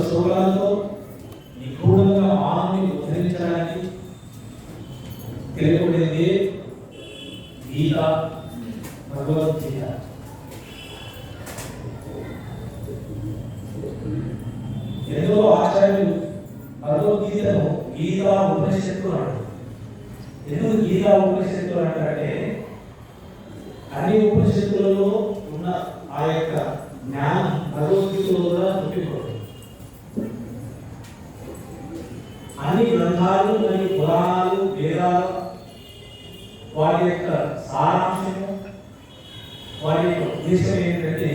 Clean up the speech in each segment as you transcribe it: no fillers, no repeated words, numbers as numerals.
శ్లోకాలతో నిగూఢంగా మానవుని ఉద్ధరించడానికి తెలియబడింది గీత, భగవద్గీత. ఎంతో ఆచార్యులు భగవద్గీతను గీతా ఉపనిషత్తులు అంటారు. ఎందుకు గీతా ఉపనిషత్తులు అంటారంటే అన్ని ఉపనిషత్తులలో ఉన్న ఆ యొక్క జ్ఞానం భగవద్గీతలో కూడా చూపించబడుతుంది. అన్ని గ్రంథాలు మరియు పురాణాలు, వేదాలు వారి యొక్క సారాంశము, వారి యొక్క ఉద్దేశం ఏంటంటే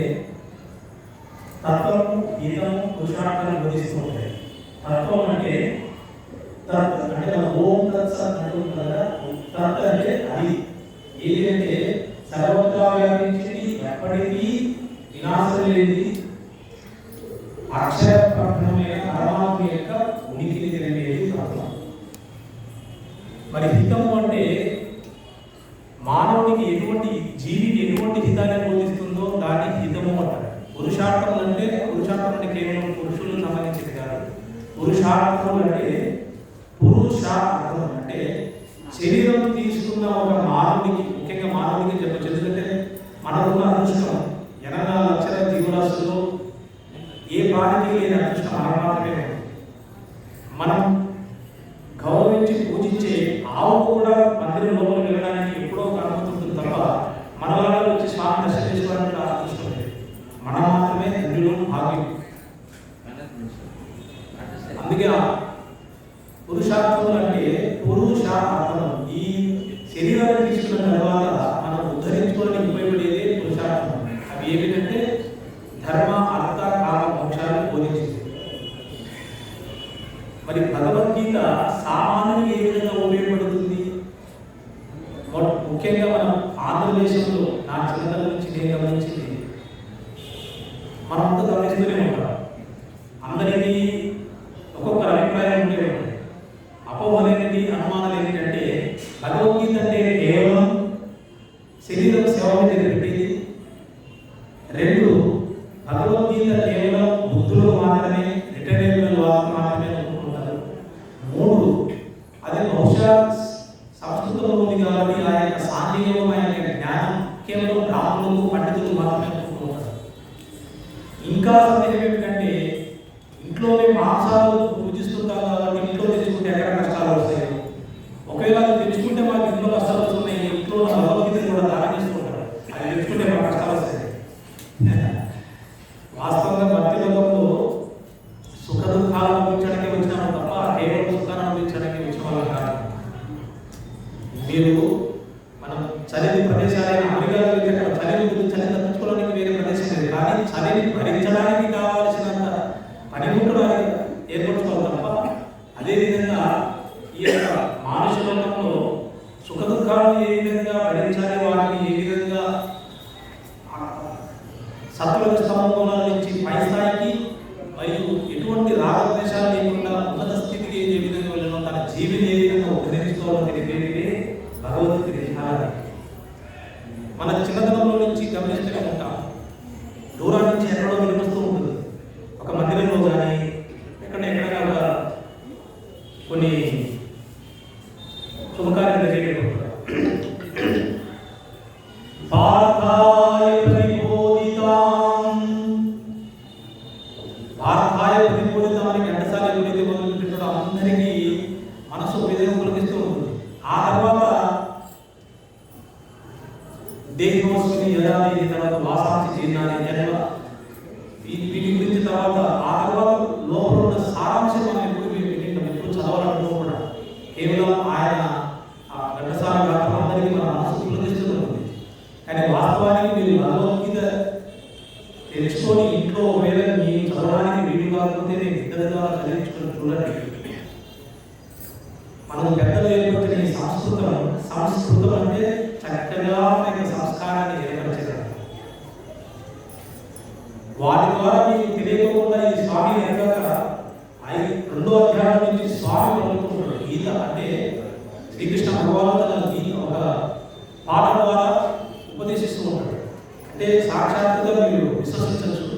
తత్వము, గీతము, పురుషార్థాన్ని బోధిస్తూ ఉంటాయి. తత్వం అంటే మన ఓం తత్సత్ అంటుంది కదా. తత్ అంటే అది ఏదంటే సర్వత్రా వ్యాపించింది, ఎప్పటికీ వినాశం లేనిది, అక్షర బ్రహ్మమైన పరమాత్మ యొక్క ఉనికిని తెలియజేది తత్వం. మరి హితము అంటే మానవునికి ఎటువంటి జీవికి ఎటువంటి హితాన్ని బోధిస్తుందో దాన్ని హితము అంటారు. పురుషార్థం అంటే కేవలం పురుషులకు సంబంధించింది కాదు. పురుషార్థం అంటే పురుషార్థం అంటే శరీరం తీసుకున్న ఒక మానవునికి, ముఖ్యంగా మానవునికి చెప్పచ్చు. ఎందుకంటే మనకున్న అదృష్టం 84 లక్షల జీవరాశుల్లో ఏ ప్రాణికి లేని అదృష్టం మన మాత్రమే. మనం గౌరవించి పూజించే ఆవు కూడా మందిరం లోపల వెళ్ళడానికి ఎప్పుడో కనుకుంటుంది తప్ప మన వాళ్ళు వచ్చి స్వామి దర్శనం చేసుకోవడానికి అదృష్టం లేదు. మన మాత్రమే తండ్రిలో భాగ్యం. అందుకే పురుషార్థం అంటే పురుషార్థం ఈ శరీరాన్ని తీసుకున్న తర్వాత మనం ఉద్ధరించుకోవడానికి ఉపయోగపడేదే పురుషార్థం. అవి ఏమిటంటే ధర్మ, అర్థ, కామ, మోక్షాలను బోధించింది. మరి భగవద్గీత సామాన్యునికి ఏ విధంగా ఉపయోగపడుతుంది? ముఖ్యంగా మనం ఆంధ్రదేశంలో నా చిన్నతనం నుంచి నేను గమనించింది, మనంతా గమనిస్తూనే ఉంటాం. అందరికీ ఒక్కొక్క అభిప్రాయం ఉంటే ఉంటాయి. అపోహలేనిది, అనుమానాలు ఏంటంటే భగవద్గీత అంటే కేవలం శరీరం సేవ మీద పెట్టేది. 2, భగవద్గీత కేవలం బుద్ధులు మాత్రమే, రిటైర్మెంట్ వాళ్ళు మాత్రమే అనుకుంటున్నారు. 3, అది బహుశా సంస్కృతంలో ఉంది కాబట్టి ఆ యొక్క సాంఘికమైన జ్ఞానం కేవలం బ్రాహ్మణులు, పండితులు మాత్రమే అనుకుంటున్నారు. ఇంకా సందేహం ఏమిటంటే ఇంట్లోనే మాంసాలు పూజిస్తుంటాం కాబట్టి ఇంట్లో తెచ్చుకుంటే ఎక్కడ కష్టాలు వస్తాయి. ఒకవేళ తెచ్చుకుంటే మాకు ఇంట్లో కష్టాలు వస్తున్నాయి, ఇంట్లో భగవద్గీతను కూడా దానం చేసుకుంటారు, అది తెచ్చుకుంటే మాకు కష్టాలు వస్తాయి. వాస్తవంగా భక్తి లోకంలో సుఖ దుఃఖాలు అనుభవించడానికి వచ్చినాము తప్ప కేవలం సుఖాన్ని అనుభవించడానికి వచ్చిన వాళ్ళు కాదు. మీరు మనం చలిని ప్రదేశాలైన అమెరికాలో అక్కడ చలిని తప్పించుకోవడానికి వేరే ప్రదేశం లేదు, కానీ చలిని భరించడానికి కావాల్సినంత పనిముట్లు ఏర్పరచుకోవాలి తప్ప. అదేవిధంగా ఈ యొక్క మానసిక లోకంలో సుఖ దుఃఖాలను ఏ విధంగా భరించాలి, వాటిని ఏ విధంగా సత్వగుణ స్తమగుణాల నుంచి పై స్థాయికి మరియు ఎటువంటి రాగద్వేషాలు లేకుండా ఉన్నత స్థితికి ఏ విధంగా వెళ్ళడం, తన జీవిని ఏ విధంగా ఉద్ధరించుకోవాలని తెలిపేది భగవద్గీత విధానం. మన చిన్నతనంలో నుంచి గమనిస్తూనే ఉంటాం, దూరం నుంచి ఎక్కడో వినిపిస్తూ ఉంటుంది. ఒక మందిరంలో కానీ ఎక్కడైనా కొన్ని శుభకార్యాలు జరిగేటప్పుడు ఘంటసాల ఎప్పుడైతే మొదలుపెట్టాడో అందరికీ మనసు విధంగా పులకిస్తూ ఉంటుంది. ఆ తర్వాత దేహోస్మిని యదాది, తర్వాత వాసాంసి జీర్ణాన్ని, జన్మ, వీటి గురించి తర్వాత ఆ తర్వాత లోపల ఉన్న సారాంశం మనం ఎప్పుడు చదవాలనుకో కూడా కేవలం ఆయన ఘంటసాల గారు అందరికీ మన మనసు పులకిస్తూ ఉంటుంది. కానీ వాస్తవానికి మీరు భగవద్గీత తెలుసుకొని ఇంట్లో ఒకవేళ మీరు చదవడానికి వీలు కాకపోతే నేను ఇద్దరి ద్వారా చదివించుకుని చూడండి. మనం పెద్దలు ఏర్పడిన ఈ సంస్కృతం అంటే చక్కగా సంస్కారాన్ని ఏర్పరచడం. వాటి ద్వారా మీకు తెలియకుండా ఈ స్వామి ఎనగాక 2వ అధ్యాయం నుంచి స్వామి పలుకుతున్నాడు. గీత అంటే శ్రీకృష్ణ భగవానుడు తన గీత ఒక పాట ద్వారా ఉపదేశిస్తూ ఉంటాడు. అంటే సాక్షాత్తుగా మీరు విశ్వసించవచ్చు.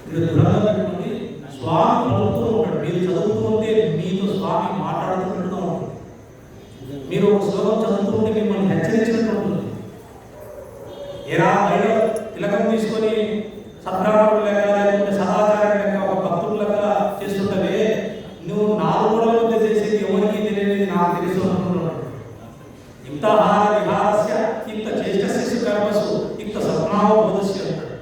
మీరు దృఢంగా పెట్టుకోండి, స్వామి పలుకుతూ ఉంటాడు. మీరు చదువుతూ ఉంటే మీతో స్వామి మాట్లాడుతున్నట్టుగా ఉంటుంది. మీరు ఒక శ్లోకం చదువుతూ ఉంటే మిమ్మల్ని హెచ్చరించినట్టు ఉంటుంది. ఏరా బయట తిలకం తీసుకొని సద్బ్రాహ్మణులు లెక్క లేకపోతే సదాచారం లెక్క ఒక భక్తుల లెక్క చేస్తుంటే నువ్వు 4 గోడల మధ్య చేసేది ఎవరికి తెలియలేదు, నాకు తెలుసు అనుకుంటున్నాడు. యుక్తాహార విహారస్య యుక్త చేష్టస్య కర్మసు యుక్త సద్భావ బోధస్య అంటాడు.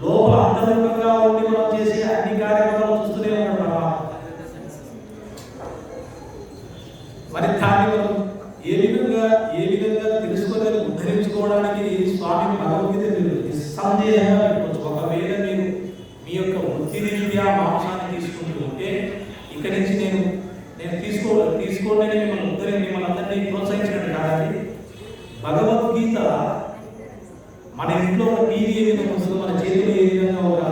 లోపల అంతర్ముఖంగా ఉండి మనం చేసే అన్ని కార్యక్రమాలు చూస్తూనే ఉన్నాడు. మరి దాన్ని మనం ఏ విధంగా తెలుసుకొని ఉద్ధరించుకోవడానికి స్వామి భగవద్గీత మీరు నిస్సందేహంగా పెట్టుకోవచ్చు. ఒకవేళ మీరు మీ యొక్క వృత్తి రీత్యా మాంసాన్ని తీసుకుంటూ ఉంటే ఇక్కడి నుంచి నేను తీసుకోండి మిమ్మల్ని అందరినీ ప్రోత్సహించినట్టు కాదండి. భగవద్గీత మన ఇంట్లో ఉన్న టీవీ ఏ విధంగా ఉంటుందో, మన చేతిలో ఏ విధంగా ఒక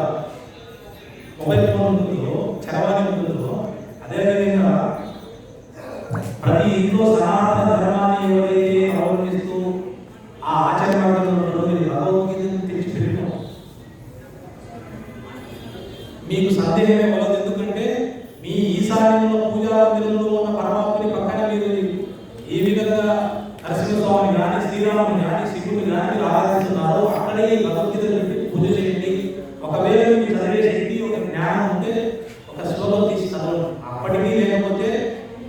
మొబైల్ ఫోన్ ఉంటుందో, చరవాణి ఉంటుందో, అదేవిధంగా ప్రతి ఇంట్లో సనాతన ధర్మాన్ని ఎవరైతే అవలంబిస్తూ ఆ ఆచరణలో భగవద్గీతను తెచ్చిపెట్టాం. మీకు సందేహమే వలదు. ఎందుకంటే మీ ఈశాన్యంలో పూజా మందిరంలో ఉన్న పరమాత్మని పక్కన మీరు ఏ విధంగా నరసింహస్వామిని కానీ శ్రీరాముని కానీ శివుని కానీ మీరు ఆరాధిస్తున్నారో అక్కడే భగవద్గీతను పెట్టి పూజ చేయండి. ఒకవేళ మీకు చదివే శక్తి ఒక జ్ఞానం ఉంటే ఒక శ్లోకం తీసి చదవండి. అప్పటికీ లేకపోతే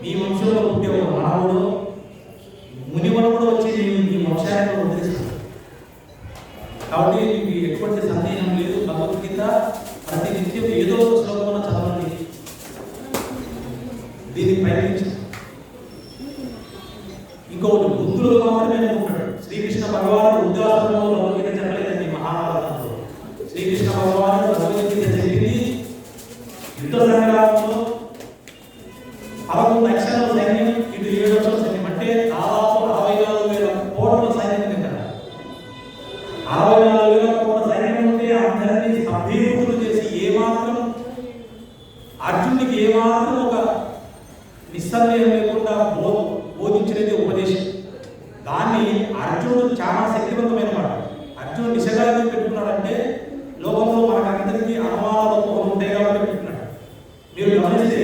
మీ వంశంలో పుట్టే ఒక మానవుడు మునిమనుడు వచ్చి మీ వంశాన్ని ఉద్ధరిస్తారు. కాబట్టి మీకు ఎటువంటి సందేహం లేదు. భగవద్గీత ప్రతి నిత్యం ఏదో ఒక శ్లోకం చదవండి, దీన్ని ప్రయత్నించండి. ఇంకొకటి బుద్ధుడు మాత్రమే ఉంటాడు. శ్రీకృష్ణ భగవానుడు ఉద్యాసనంలో భగవద్గీత చెప్పలేదండి. మహాభారతంలో శ్రీకృష్ణ భగవానుడు భగవద్గీత చెప్పింది యుద్ధ సంగ్రామంలో 11 లక్షల సైన్యం, ఇటు 7 లక్షల సైన్యం, అంటే దాదాపు 64,000 కోట్ల సైన్యం కదా. 64,000 కోట్ల సైన్యం ఉంటే అందరినీ సభ్యులు చేసి ఏమాత్రం అర్జునుడికి ఏమాత్రం ఒక నిస్సందేహం లేకుండా బోధించినది ఉపదేశం. దాన్ని అర్జునుడు చాలా శక్తివంతమైన మాట. అర్జునుడు నిజంగా పెట్టుకున్నాడంటే లోకంలో మనకందరికీ అనుమానాలు ఉంటాయి కాబట్టి పెట్టుకున్నాడు. మీరు గమనిస్తే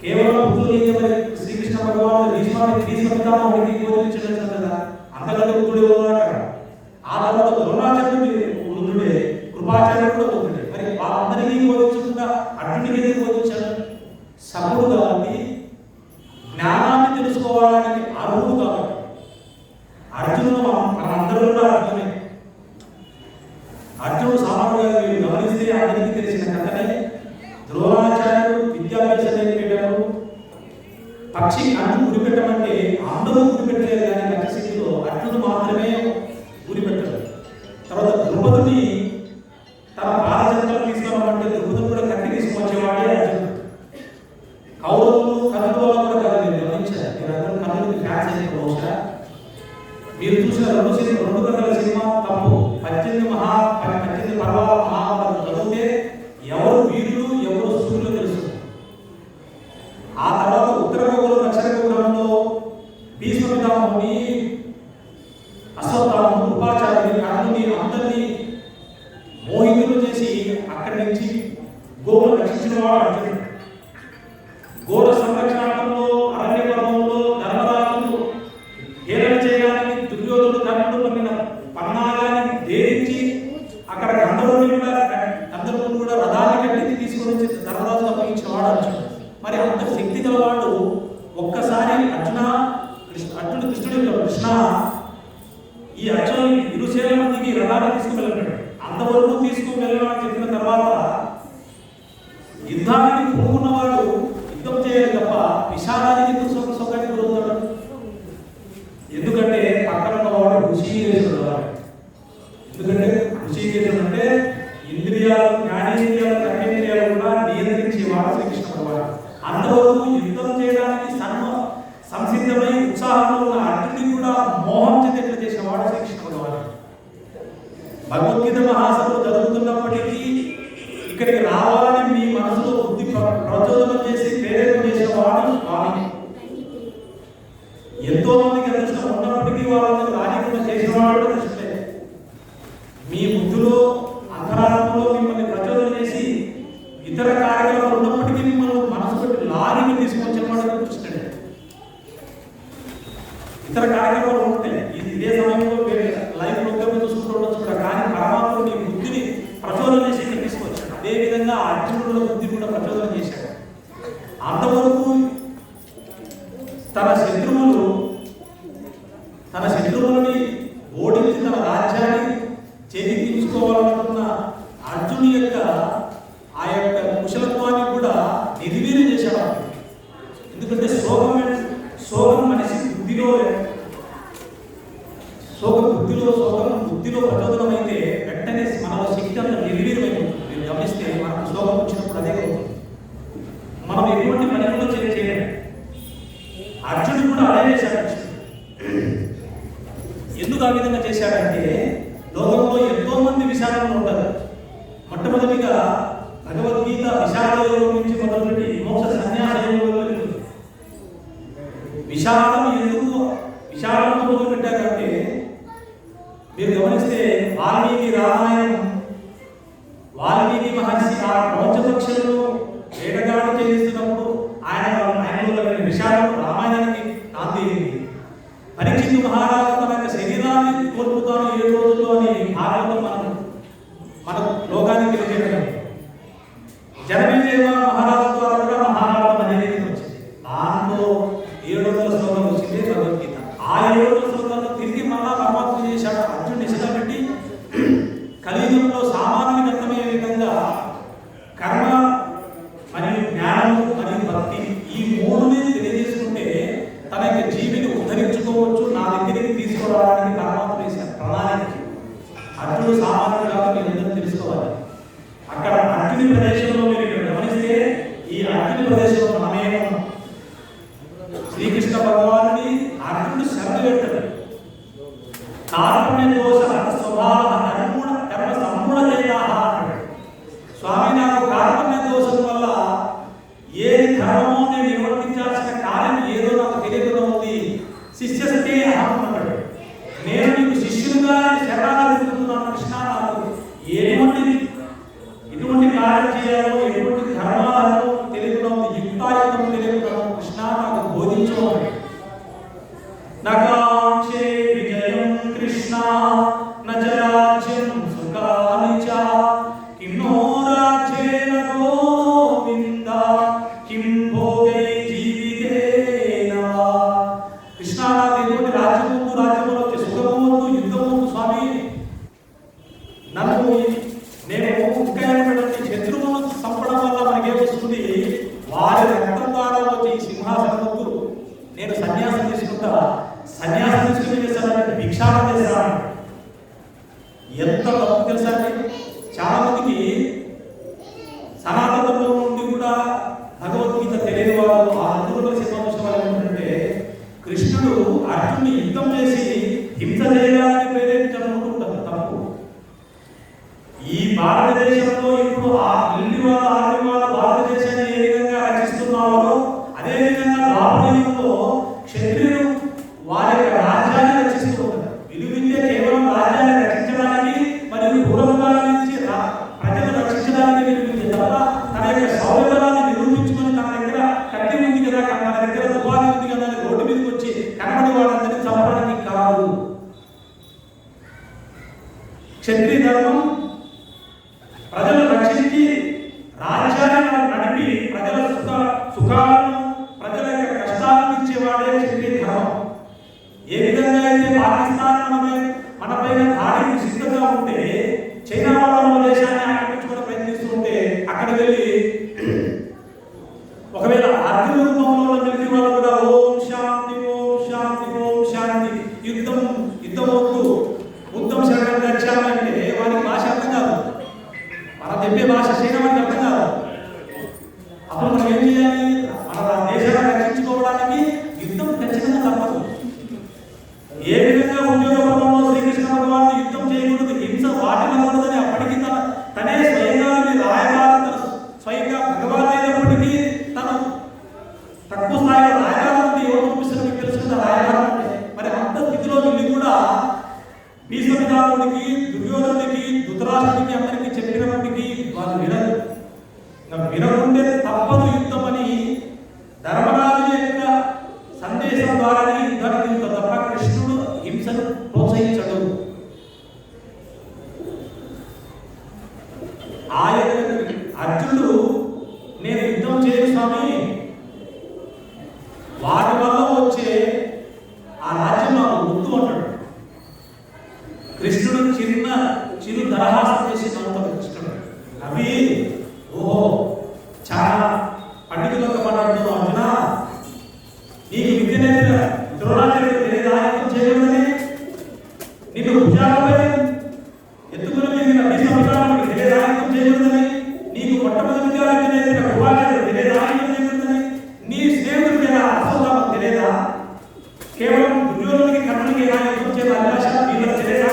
కేవలం బుద్ధుడు శ్రీకృష్ణ భగవానుడు తీసుకుంటామని బోధించడం కదా, అంతకంటే బుద్ధుడే ఉన్నాడు. ఆ తర్వాత ద్రోణాచార్యుడు బుద్ధుడే, కృపాచార్యుడు కూడా బుద్ధుడే. మరి వాళ్ళందరికీ బోధించకుండా అర్జునుడికి బోధించాడు. సభుడు కాబట్టి, జ్ఞానాన్ని తెలుసుకోవడానికి అర్హుడు కాబట్టి అర్జునుడు మనందరూ కూడా అర్జునే. అర్జునుడు సామాన్యుగా మీరు గమనిస్తే అందరికీ తెలిసిన కథనే. ద్రోణాచార్యుడు విద్యాభ్యాసం నేర్పేటప్పుడు పక్షి కన్ను గురిపెట్టమంటే అందరూ గురిపెట్టలేదు, కానీ లక్ష్యశక్తిలో అర్జునుడు మాత్రమే గురిపెట్టారు. తర్వాత ద్రుపదుని తన బాలచంద్రం తీసుకోవాలంటే ద్రుపదుడు కూడా కత్తి తీసుకొచ్చేవాడే అర్జునుడు. కౌరవులు కన్నుల కూడా కాదు, మీరు గమనించారు. మీరందరూ కన్నులకి ఫ్యాన్స్ అయిన బహుశా మీరు చూసిన 2 గంటల సినిమా తప్పు. 18 పర్వాల మహాభారతం చదివితే ఎవరు వీరులు ఎవరు సూర్యులు తెలుసు. ఆ తర్వాత ఉత్తర గోగులు దక్షిణ గోగులంలో భీష్మ పితామహుని, అశ్వత్థామను, కృపాచార్యుని, కర్ణుని అందరినీ మోహితులు చేసి అక్కడి నుంచి గోవులు రక్షించిన వాడు అర్జునుడు. గోడ సంరక్షణలో అరణ్య పర్వంలో ధర్మరాజును హేళన చేయడానికి దుర్యోధనుడు కర్ణుడు పంపిన పన్నాగాన్ని ధేరించి అక్కడ గంధర్వుని కూడా రథాన్ని కట్టి తీసుకొని వచ్చి ధర్మరాజును అప్పగించిన వాడు అర్జునుడు. మరి అంత శక్తి గలవాడు ఒక్కసారి అర్జునుడు కృష్ణుడు కృష్ణ ఈ అర్జునుడు ఇరుసేల మందికి రథాన్ని తీసుకువెళ్ళాడు. అంతవరకు తీసుకుని వెళ్ళాలని చెప్పిన తర్వాత యుద్ధానికి పూనుకున్నవాడు యుద్ధం చేయాలి తప్ప విషాదానికి ఎందుకు సొక్కటి గురవుతాడు? ఎందుకంటే పక్కన ఉన్నవాడు ఋషికేశుడు. ఎందుకంటే ఋషికేశుడు అంటే ఇంద్రియాలు, జ్ఞానేంద్రియాలు, కర్మేంద్రియాలు కూడా నియంత్రించేవాడు శ్రీకృష్ణ భగవానుడు. అంతవరకు యుద్ధం చేయడానికి సంసిద్ధమై ఉత్సాహంలో ఉన్న అర్జునుడిని కూడా మోహం చెందేట్లు చేసిన వాడు శ్రీకృష్ణ భగవానుడు. భగవద్గీత మహాసభలు జరుగుతున్నప్పటికీ ఇక్కడికి రావాలని మీ మనసులో బుద్ధి ప్రచోదనం చేసి ప్రేరేపణ చేసిన వాడు స్వామి. ఎంతో మందికి అదృష్టం ఉన్నప్పటికీ వాళ్ళని రాజకీయ చేసిన వాడు కృష్ణుడే. మీ బుద్ధిలో అంతరాత్మలో మిమ్మల్ని ప్రచోదనం చేసి ఇతర కార్యక్రమాలు అర్జునుడు బుద్ధి కూడా ప్రచోదనం చేశాడు. అంతవరకు తన శత్రువులని ఓడించి తన రాజ్యాన్ని చేజిక్కించుకోవాలనుకున్న అర్జునుడి యొక్క ఆ యొక్క కుశలత్వాన్ని కూడా నిర్వీర్యం చేశాడు. ఎందుకంటే శోకం మనిషి బుద్ధిలో ప్రచోదనం అయితే వెంటనే మనలో శక్తి అంతా నిర్వీర్యమైపోతుంది. మీరు గమనిస్తే మనకు శోకం వచ్చినప్పుడు అదే అవుతుంది. మనం ఎటువంటి పనిలో చేయలేము. అర్జునుడు కూడా అదే చేశాడు. ఎందుకు ఆ విధంగా చేశాడంటే లోకంలో ఎంతో మంది విశాలంలో ఉంటారు. మొట్టమొదటిగా భగవద్గీత విశాల యోగం నుంచి మొదలుపెట్టి మోక్ష సన్యాస యోగంలో వెళ్తుంది. విశాలంతో మొదలు పెట్టారంటే మీరు గమనిస్తే వాల్మీకి మహర్షి ఆ ప్రపంచపక్షులను వేటగాడు చేస్తున్నప్పుడు ఆయనలో విశాలం రామాయణానికి నాంది. పరీక్షితు మహారాజు తన యొక్క శరీరాన్ని కోల్పోతాను 7 రోజుల్లో అని భారతం మన లోకానికి తెలియజేయడం. జనమేజయ మహారాజు ద్వారా కూడా మహాభారతం అనేది వచ్చింది. దాంట్లో 700 శ్లోకాలు వచ్చింది భగవద్గీత. ఆ 700 శ్లోకాలను తిరిగి మళ్ళా పరమాత్మ చేశాడు. అర్జునుడు ఇష్టపెట్టి కలియుగంలో సామాన్యునికి అర్థమయ్యే విధంగా కర్మ మరియు జ్ఞానము మరియు భక్తి ఈ మూడుని తెలియజేసుకుంటే తన యొక్క జీవిని ఉద్ధరించుకోవచ్చు, నా దగ్గరికి తీసుకురావడానికి పరమాత్మ చేసిన ప్రణాళిక. అర్జునుడు సామాన్యుడు కాబట్టి మీరందరూ తెలుసుకోవాలి. అక్కడ అగ్ని ప్రదేశంలో మీరు గమనిస్తే ఈ అగ్ని ప్రదేశంలో మనమేమో శ్రీకృష్ణ భగవానుని అర్జునుడు శరణ పెడతాడు. కార్పణ్య దోష స్వభావ కర్మ సంపూర్ణ చేత స్వామి నాకు కార్పణ్య దోషం వల్ల ఏది ధర్మమో నేను నిర్వర్తించాల్సిన కార్యం ఏదో నాకు తెలియకుండా ఉంది. శిష్యస్తే అహం అన్నాడు. నేను నీకు శిష్యులుగా శరణాగతున్నాను కృష్ణ. నాకు ఎటువంటి కార్యం చేయాలో ఎటువంటి ధర్మాలను తెలియకుండా ఉంది, యుక్తాయుక్తం తెలియకుండా కృష్ణ నాకు బోధించు. నకాంక్షే విజయం కృష్ణ నచరాజ్యం సుఖాని చ కిన్నో రాజ్యేన గోవింద కిం భోగై జీవితేన. కృష్ణ నాకు ఎటువంటి రాజ్యములో వచ్చే సుఖము వద్దు, యుద్ధము వద్దు స్వామి. నేను ముఖ్యమైనటువంటి శత్రువులను చంపడం వల్ల మనకేమొస్తుంది? వారి రక్తం ద్వారా వచ్చే ఈ సింహాసనం వద్దు, నేను సన్యాసం తీసుకుంటా. సన్యాసం తీసుకుని చేస్తానంటే భిక్షాటన చేస్తాను. ఎంత తప్పు తెలుసా అండి? చాలా మందికి సనాతనంలో నుండి కూడా భగవద్గీత తెలియని వాళ్ళు ఆ అందరూ సిద్ధాంతం వాళ్ళు ఏంటంటే కృష్ణుడు అర్జునుని యుద్ధం చేసి హింస చేయడానికి ప్రేరేపించాలనుకుంటారు. తప్పు. ఈ భారతదేశంలో ఇప్పుడు ఆర్మీ వాళ్ళ భారతదేశాన్ని ఏ విధంగా రక్షిస్తున్నారో అదే విధంగా ద్వాపరయుగంలో క్షత్రియులు వారి యొక్క రాజ్యాన్ని రక్షిస్తూ ఉంటారు. విలువిద్య కేవలం రాజ్యాన్ని రక్షించడానికి మరియు పూర్వకాల నుంచి ప్రజలు రక్షించడానికి విలువిద్య తప్ప తన యొక్క సౌలభ్యాన్ని నిరూపించుకొని తన దగ్గర కట్టి ఉంది కదా, తన దగ్గర తుపాకి ఉంది కదా అని రోడ్డు మీదకి వచ్చి కనబడి వాళ్ళందరినీ చంపడానికి కాదు. క్షత్రియ ధర్మం ప్రజలు రక్షించి రాజ్యాన్ని నడిపి ప్రజల సుఖాలను ప్రజల యొక్క కష్టాలను ఇచ్చేవాడే క్షత్రియ ధర్మం. ఏ విధంగా అయితే పాకిస్తాన్ మనపైన దాడికి సిద్ధంగా ఉంటే చైనా వాళ్ళ దేశాన్ని ఆక్రమించుకోవడం ప్రయత్నిస్తుంటే అక్కడ వెళ్ళి ఒకవేళ ఆర్థిక రూపంలో మిలిటరీ వాళ్ళు కూడా ఓం శాంతి ఓం శాంతి ఓం శాంతి యుద్ధం వద్దు ఉత్తమ శరణం గచ్చామంటే వారికి భాష అర్థం కాదు. మనం చెప్పే భాష శ్రీరామానికి అర్థం కాదు. అప్పుడు మనం ఏం చేయాలి? మన దేశాన్ని రక్షించుకోవడానికి యుద్ధం ఖచ్చితంగా తప్పదు. ఏ విధంగా ఉద్యోగ పర్వంలో శ్రీకృష్ణ భగవాన్ని యుద్ధం చేయకూడదు, హింస వాటినకూడదని అప్పటికి తనే స్వయంగా రాయబారం స్వయంగా భగవాన్ అయినప్పటికీ తను తక్కువ స్థాయిలో రాయబారం ఎవరు పంపిస్తున్న మీకు తెలుసుకున్న రాయబారం అంటే మరి అంత స్థితిలో వెళ్ళి కూడా భీష్ముడికి దుర్యోధనుడికి ధృతరాష్ట్రుడికి అందరికీ చెప్పినప్పటికీ వాళ్ళు వినకుంటే తప్పదు యుద్ధం అని ధర్మరాజు యొక్క సందేశం ద్వారానే యుద్ధానికి దిగుతాడు తప్ప కృష్ణుడు హింసను ప్రోత్సహించడు. ఆ యొక్క అర్జునుడు నేను యుద్ధం చేయను స్వామి, వాటి వల్ల వచ్చే ఆ రాజ్యం నాకు వద్దు అంటాడు. కృష్ణుడు చిరు దరహాసం చేసి నవ్వుతాడు కృష్ణుడు. అవి ఓహో చాలా పండితులకు మాట్లాడుతూ అర్జున నీకు విద్య నేర్పిన ద్రోణాచార్యుడు తెలియదా యుద్ధం చేయలేదని, నిన్ను భుజాలపై ఎత్తుకుని మిగిలిన భీష్ముడికి తెలియదా యుద్ధం చేయలేదని, నీకు మొట్టమొదటిగా విద్య నేర్పిన కృపాచార్యుడు తెలియదా యుద్ధం చేయలేదని, నీ స్నేహితుడికి అసోదామకు తెలియదా, కేవలం దుర్యోధనుడికి కర్ణుడికి యుద్ధం చేయాలి అభిలాష వీళ్ళకి తెలియదా,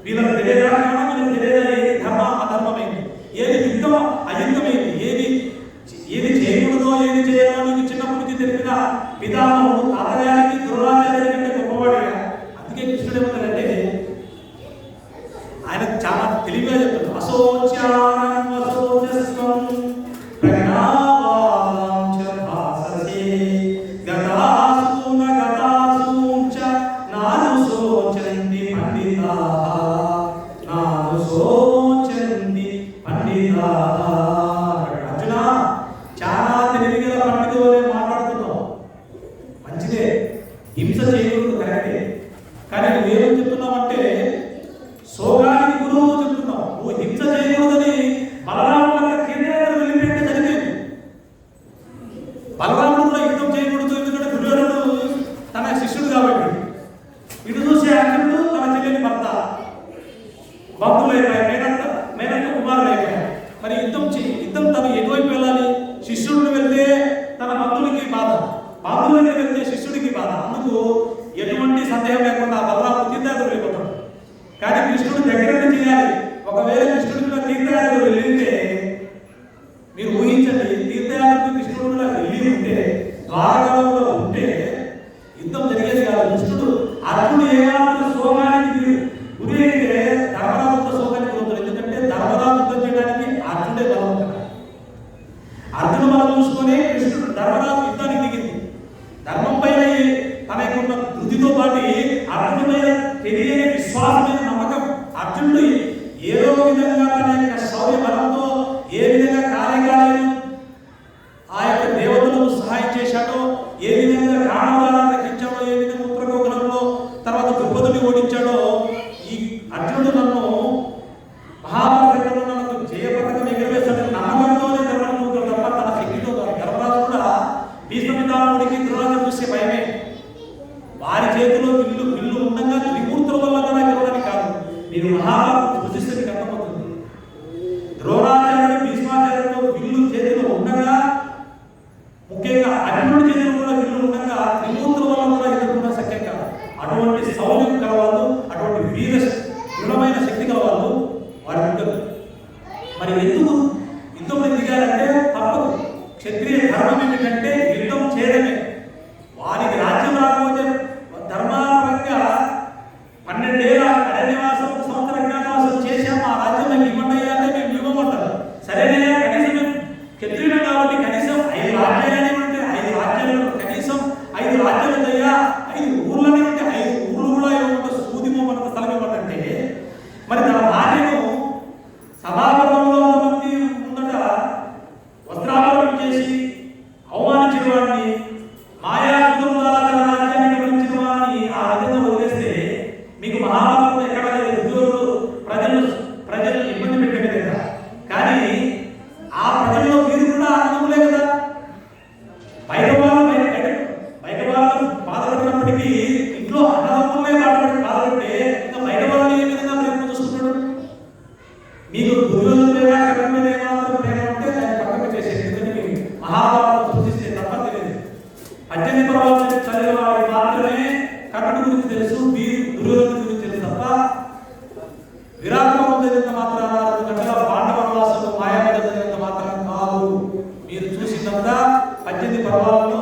వీళ్ళకి తెలియదా, వీళ్ళకి తెలియదా ఏది ధర్మ అధర్మమైంది, ఏది యుద్ధం అయుద్ధమైంది, ఏది చేయకూడదో ఏది చేయాలో నీకు చిన్నప్పటి నుంచి తెలిపిన విధానము తాతగారికి ద్రోణాచార్యుడి కంటే గొప్పవాడిగా. అందుకే కృష్ణుడు ఏమంటాడంటే ఆయన చాలా తెలివిగా చెప్తాడు. అశోచ్యాసోచస్వం ప్రజ్ఞావాం చ భాససే గతాసు న గతాసు చ నాను శోచంతి పండితాః నాను శోచంతి పండితాః. అర్జున చాలా తెలివిగల పండితులే మాట్లాడుతున్నావు, మంచిదే, హింస చేయకూడదు కరెక్టే, కానీ నువ్వేం చెప్తున్నావంటే సోగానికి గురువు చెప్తున్నావు, నువ్వు హింస చేయకూడదని బలరాముడు కీర్తనలు వెళ్ళిపెట్టి చదివేది. బలరాముడు కూడా యుద్ధం చేయకూడదు, ఎందుకంటే దుర్యోధనుడు తన శిష్యుడు కాబట్టి. ఇటు చూసే అర్జునుడు తన చెల్లెని భర్త, భక్తులైపోయాయి, మేనత్త కుమారులు అయిపోయాయి. మరి యుద్ధం తను ఎటువైపు వెళ్ళాలి? శిష్యుడిని వెళ్తే తన భక్తుడికి బాధ, బాధువులకి వెళ్తే శిష్యుడికి బాధ. అందుకు ఎటువంటి సందేహం లేకుండా బలరాముడు తీర్థయాత్ర వెళ్ళిపోతాడు. కానీ కృష్ణుడు దగ్గర చేయాలి. ఒకవేళ కృష్ణుడు కూడా తీర్థయాత్ర వెళ్ళితే మీరు ఊహించండి, తీర్థయాత్రకు కృష్ణుడు కూడా వెళ్ళి ఉంటే ద్వారకాలో ఉంటే యుద్ధం జరిగేది కాదు. కృష్ణుడు అర్జునుడు ఏమాత్రం సోమానికి గురి అయితే ధర్మరాజుతో సోమానికి గురవుతాడు. ఎందుకంటే ధర్మరాజు యుద్ధం చేయడానికి అర్జునుడే బలవంతుడు. అర్జునుడు మనం చూసుకొని కృష్ణుడు ధర్మరాజు యుద్ధానికి దిగింది. ధర్మం పైన తన యొక్క వృద్ధితో పాటు అర్జునుడి మీద తెలియని విశ్వాసమైన నమ్మకం. అర్జునుడు ఏదో విధంగా తన యొక్క శౌర్య బలంతో ఏ విధంగా కార్యకాలను ఆ యొక్క దేవతలకు సహాయం చేశాడో, ఏ విధంగా రావణాలను రక్షించాడో, ఏ విధంగా ఉత్తరగోకులంలో తర్వాత ద్రుపదుని ఓడించాడో, ఈ అర్జునుడు నన్ను మహాభారతంలో నన్ను జయపథకం ఎగరవేశాడని నమ్మకంతోనే ధర్మరాజు తప్ప తన శక్తితో కాదు. ధర్మరాజు కూడా భీష్మపితామహుడికి ద్రోణాచార్యుడు చూసే భయమే. వారి చేతిలో విల్లు ఉండగా త్రిమూర్తుల వల్ల కూడా గెలవడానికి కాదు. మీరు మహాభారత సృష్టిస్తే అర్థమవుతుంది. ద్రోణాచార్యుడు భీష్మాచార్యుడితో విల్లు చేతిలో ఉండగా, ముఖ్యంగా అర్జునుడి చేతిలో కూడా విల్లు ఉండగా త్రిమూర్తుల వల్ల కూడా ఎదుర్కొన్న శక్యం కాదు. అటువంటి శౌర్యం కలవాళ్ళు, అటువంటి వీర దృఢమైన శక్తి కలవాళ్ళు వారి ఉంటారు. మరి ఎందుకు యుద్ధంలో దిగారంటే తప్పదు. క్షత్రియ ధర్మం ఏమిటంటే యుద్ధం చేయడమే. వారికి రాజ్యం రాకపోతే ధర్మపరంగా 12 ఏళ్ళ అరణ్యవాసం, సంవత్సర అజ్ఞాతవాసం చేశాము, ఆ రాజ్యం మేము ఇవ్వండి అంటే మేము ఇవ్వమంటారు. సరేనే, కనీసం మేము క్షత్రియులు కాబట్టి కనీసం 5 రాజ్యాలనే ఉంటే 5 రాజ్యాలు, కనీసం 5 రాజ్యాలు ఉంటాయా, 5 ఊర్లనే ఉంటే 5 ఊర్లు కూడా ఇవ్వకుండా సూదిమో మనకు స్థలం ఇవ్వమంటే, మరి తన భార్యను సభాపర్వంలో మంది ముందట వస్త్రాపరణం చేసి అవమానించిన వాడిని, మాయాయుధం ద్వారా తన రాజ్యాన్ని గమనించిన వాడిని ఆ విధంగా వదిలేస్తే మీకు మహాభారతం ఎక్కడ లేదు. దుర్యోధనుడు ప్రజలు ఇబ్బంది పెట్టే కదా. కానీ ఆ ప్రజల్లో మీరు కూడా ఆనందములే కదా. బయట వాళ్ళు బాధపడినప్పటికీ ఇంట్లో అన్నదమ్ములే బాధపడితే ఇంకా బయట వాళ్ళని ఏ విధంగా ప్రేమ చూసుకుంటాడు? మీకు దుర్యోధన ప్రేమ, కర్ణ మీద ఏమాత్రం ప్రేమ ఉంటే దాన్ని పక్కకు చేసేది. ఎందుకంటే మహాభారతం సృష్టిస్తే తప్ప తెలియదు. 18 పర్వాలు చదివిన వారి మాత్రమే కర్ణుడి గురించి తెలుసు, దుర్యోధన గురించి తెలుసు తప్ప విరాటం చదివినంత మాత్రాన, 2 గంటల పాండవ వనవాసంలో మాయామేధ చదివినంత మాత్రం కాదు. మీరు చూసినంత 18 పర్వాలలో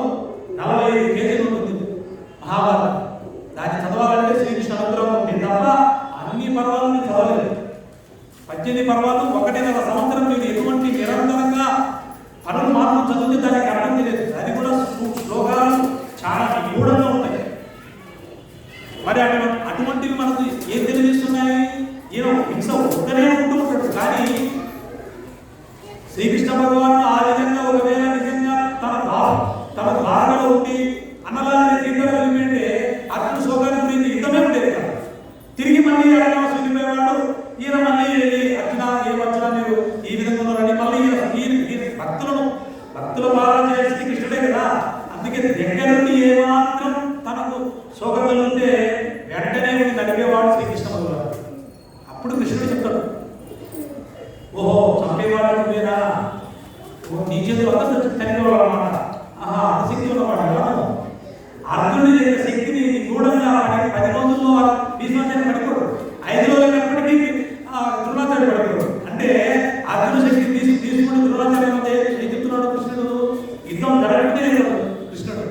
45 పేజీలు ఉంటుంది మహాభారతం. దాన్ని చదవాలంటే శ్రీకృష్ణ అనుగ్రహం ఉంటుంది తప్ప అన్ని పర్వాలను చదవలేదు. 18 పర్వాలు 1.5 సంవత్సరం మీరు ఎటువంటి నిరంతరంగా పనులు మాత్రం చదివితే దానికి అర్థం తెలియదు. అది కూడా శ్లోకాలు చాలా నిగూఢంగా ఉంటాయి. మరి అటువంటివి మనకు ఏం తెలియజేస్తున్నాయి? ఈయన హింస ఒక్కనే ఉంటూ ఉంటాడు, కానీ శ్రీకృష్ణ భగవానుడు ఆ విధంగా ఒకవేళ నిజంగా తన ద్వారకలో ఉండి అన్నలాంటి తీర్థం వెళ్ళిపోయింటే అర్జున శోకాన్ని గురించి యుద్ధమే ఉండేది కదా. తిరిగి మళ్ళీ అరణ్యవాసం వెళ్ళిపోయేవాడు. ఈయన మళ్ళీ అర్జున ఏమర్జున మీరు ఈ విధంగా ఉన్నారని మళ్ళీ భక్తుల పాలన చేసే శ్రీకృష్ణుడే కదా. అందుకే దగ్గర నుండి ఏమాత్రం తనకు శోకం ఉంటే వెంటనే ఉండి నడిపేవాడు శ్రీకృష్ణ భగవానుడు. అప్పుడు కృష్ణుడు చెప్తాడు, ఓహో చంపేవాడు నువ్వేనా, నీ చేతులు అంతా చనిపోవాడు అన్నమాట. శక్తి ఉన్నవాడు కాదు. అర్జునుడి యొక్క శక్తిని చూడంగా 10 రోజుల్లో భీష్మాచార్య పడిపోడు, 5 రోజులు ఎప్పటికీ ద్రోణాచార్య పడిపోడు. అంటే అర్జున శక్తి తీసుకుని ద్రోణాచార్య చెప్తున్నాడు కృష్ణుడు. యుద్ధం జరగనే కృష్ణుడు,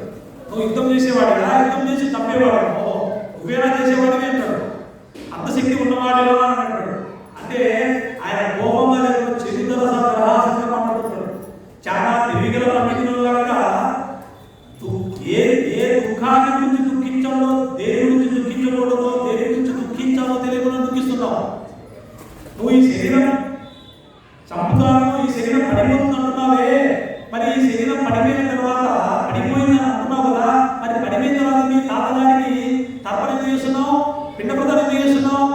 నువ్వు యుద్ధం చేసేవాడిగా, యుద్ధం చేసి చంపేవాడు, నువ్వేనా చేసేవాడివి అంటాడు. అంత శక్తి ఉన్నవాడు అని అంటాడు. అంటే ఆయన కోపంగా లేకుండా చరిత్ర రహస్యంగా మాట్లాడుతున్నాడు. చాలా తెలివిగల పండితులుగా ఏ దుఃఖాన్ని గురించి దుఃఖించాలో, దేని గురించి దుఃఖించకూడదో, దేని గురించి దుఃఖించాలో తెలియకుండా దుఃఖిస్తున్నావు. నువ్వు ఈ శరీరం చంపుతాను, ఈ శరీరం పడిపోతుంది అంటున్నావే, మరి ఈ శరీరం పడిపోయిన తర్వాత పడిపోయిందని అంటున్నావు కదా, మరి పడిపోయిన తర్వాత మీ తాతగారికి తర్పణ ఎందుకు చేస్తున్నావు, పిండ ప్రదానం ఎందుకు చేస్తున్నావు?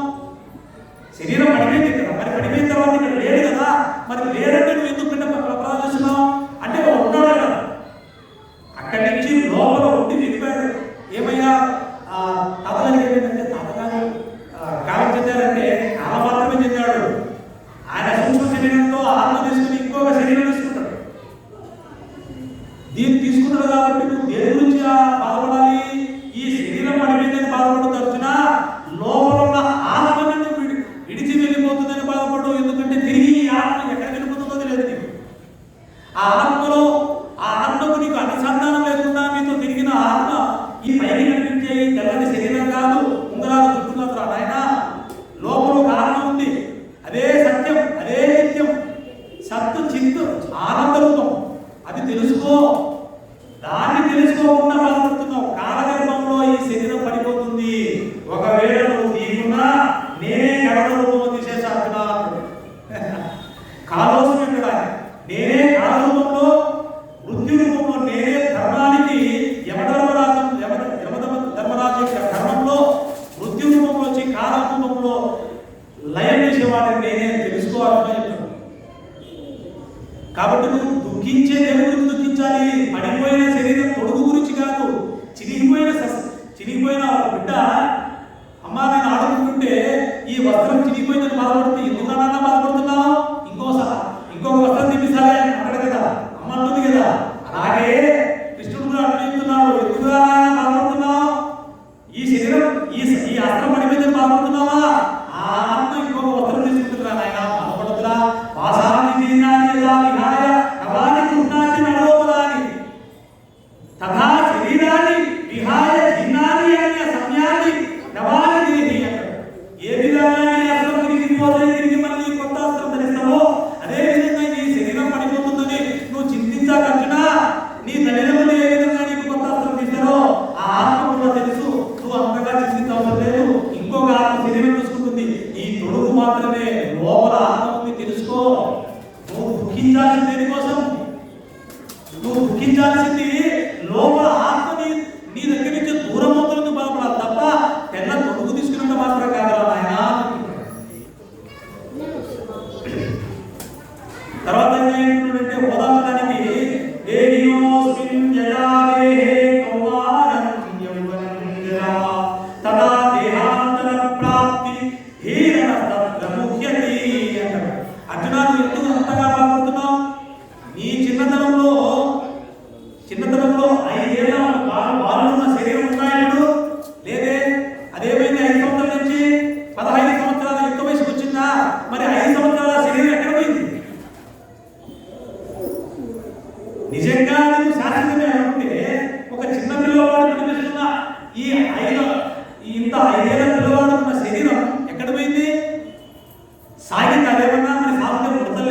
శరీరం పడిపోయింది కదా, మరి పడిపోయిన తర్వాత ఇక్కడ లేడు కదా, మరి లేదంటే నువ్వు ఎందుకు పిండ ప్రదానం చేస్తున్నావు అంటే ఉన్నాడు కదా. అక్కడి నుంచి లోపల ఉండి వెళ్ళిపోయాడు. ఏమయ్యా తాతగారికి ఏమైందంటే, తాతగారు కాలం చెందారంటే కాలం మాత్రమే చెందాడు. ఆయన సూక్ష్మ శరీరంతో ఆత్మ తీసుకుని ఇంకొక శరీరం తీసుకుంటాడు. దీన్ని తీసుకుంటాడు కాబట్టి నువ్వు దేని గురించి బాధపడాలి? ఈ శరీరం పడిపోయిందని బాధపడదు అర్జున, లోపల ఉన్న ఆత్మను విడిచి వెళ్ళిపోతుందని బాధపడు. ఎందుకంటే తిరిగి ఈ ఆత్మ ఎక్కడ వెళ్ళిపోతుందో తెలియదు నీకు. ఆ ఆత్మకు నీకు అనుసంధానం లేకుండా మీతో తిరిగిన ఆత్మ ఈ పైకి కనిపించే తెల్లని శరీరం కాదు, ఉంగరాలు చుట్టుకుంటున్నా ఆయన లోపల ఒక ఆత్మ ఉంది. అదే సత్యం, అదే నిత్యం, సత్తు చిత్తు ఆనంద రూపం. అది తెలుసుకో. దాన్ని తెలుసుకోకుండా బాధపడుతున్నావు. కాలగర్భంలో ఈ శరీరం పడిపోతుంది. ఒకవేళ నువ్వు తీరున్నా నేనే కరణ రూపంలో తీసేసాడుతున్నా. కాలోసం ఎక్కడ? నేనే కాల రూపంలో, మృత్యు రూపంలో, నేనే ధర్మానికి యమధర్మరాజు యొక్క ధర్మంలో మృత్యు రూపంలో వచ్చి కాల రూపంలో లయం చేసేవాడిని నేనే, తెలుసుకోవాలని చెప్తాను. కాబట్టి నువ్వు దుఃఖించే దేని గురించి దుఃఖించాలి? పడిపోయిన శరీరం తొడుగు గురించి కాదు. చినిగిపోయిన బిడ్డ అమ్మా నేను ఆడుకుంటుంటే ఈ వస్త్రం చినిగిపోయిందని బాధపడుతుంది. ఎందుకన్నా బాధపడుతున్నావు? ఇంకొక వస్త్రం తీపిస్తాలే అక్కడ కదా అమ్మ అంటుంది కదా. అలాగే కృష్ణుడు కూడా అడుగుతున్నావు, ఎందుకుగా బాధపడుతున్నావు? ఈ శరీరం ఈ అస్త్రం పడిపోయిందని బాధపడుతున్నావా? ఆ ఆత్మ ఇంకొక వస్త్రం తీసుకుంటున్నా నాయన, బాధపడుతున్నా. వాసాన్ని దీనాన్ని విహాయ నవాని కృష్ణాన్ని నడోపదాని తథా శరీరాన్ని విహాయ భిన్నాన్ని అన్య సమయాన్ని నవాని దేహి అంటాడు. ఏ విధంగా అస్త్రం తిరిగి మళ్ళీ కొత్త అస్త్రం ధరిస్తావో అదే విధంగా నీ శరీరం పడిపోతుందని నువ్వు చింతించగలిగినా నీ తల్లిదండ్రులు ఏ విధంగా నీకు కొత్త అస్త్రం తీస్తారో ఆ ఆత్మ కూడా తెలుసు. నువ్వు అంతగా చింతించవసరం లేదు. ఇంకొక ఆత్మ శరీరం చూసుకుంటుంది. ఈ తొడుగు మాత్రమే, లోపల ఆత్మ ఉంది, తెలుసుకో. నువ్వు దుఃఖించాల్సింది దేనికోసం? నువ్వు దుఃఖించాల్సింది లోపల ఆత్మని నీ దగ్గర నుంచి దూరం అవుతున్నందుకు బాధపడాలి తప్ప తెల్ల తొడుగు తీసుకున్నట్టు మాత్రం కాదు ఆయన. తర్వాత ఏంటంటే ఓదార్చడానికి తదా దేహాంతర ప్రాప్తి అర్జున ఎందుకు అంతగా బాధపడుతున్నావు? నీ చిన్నతనంలో 5 ఏళ్ళ బాలున్న శరీరం ఉన్నాయడు లేదే. అదేమైంది? 5 సంవత్సరాల నుంచి 15 సంవత్సరాల యుక్త వయసుకు వచ్చిందా? మరి 5 సంవత్సరాల శరీరం ఎక్కడ పోయింది? నిజంగా నువ్వు శాశ్వతమే అనుకుంటే ఒక చిన్న పిల్లవాడు కనిపిస్తున్న ఇంత 5 ఏళ్ళ పిల్లవాడు ఉన్న శరీరం ఎక్కడ పోయింది? సాగింది అదేమన్నా? మరి సాగుతే ముడతలు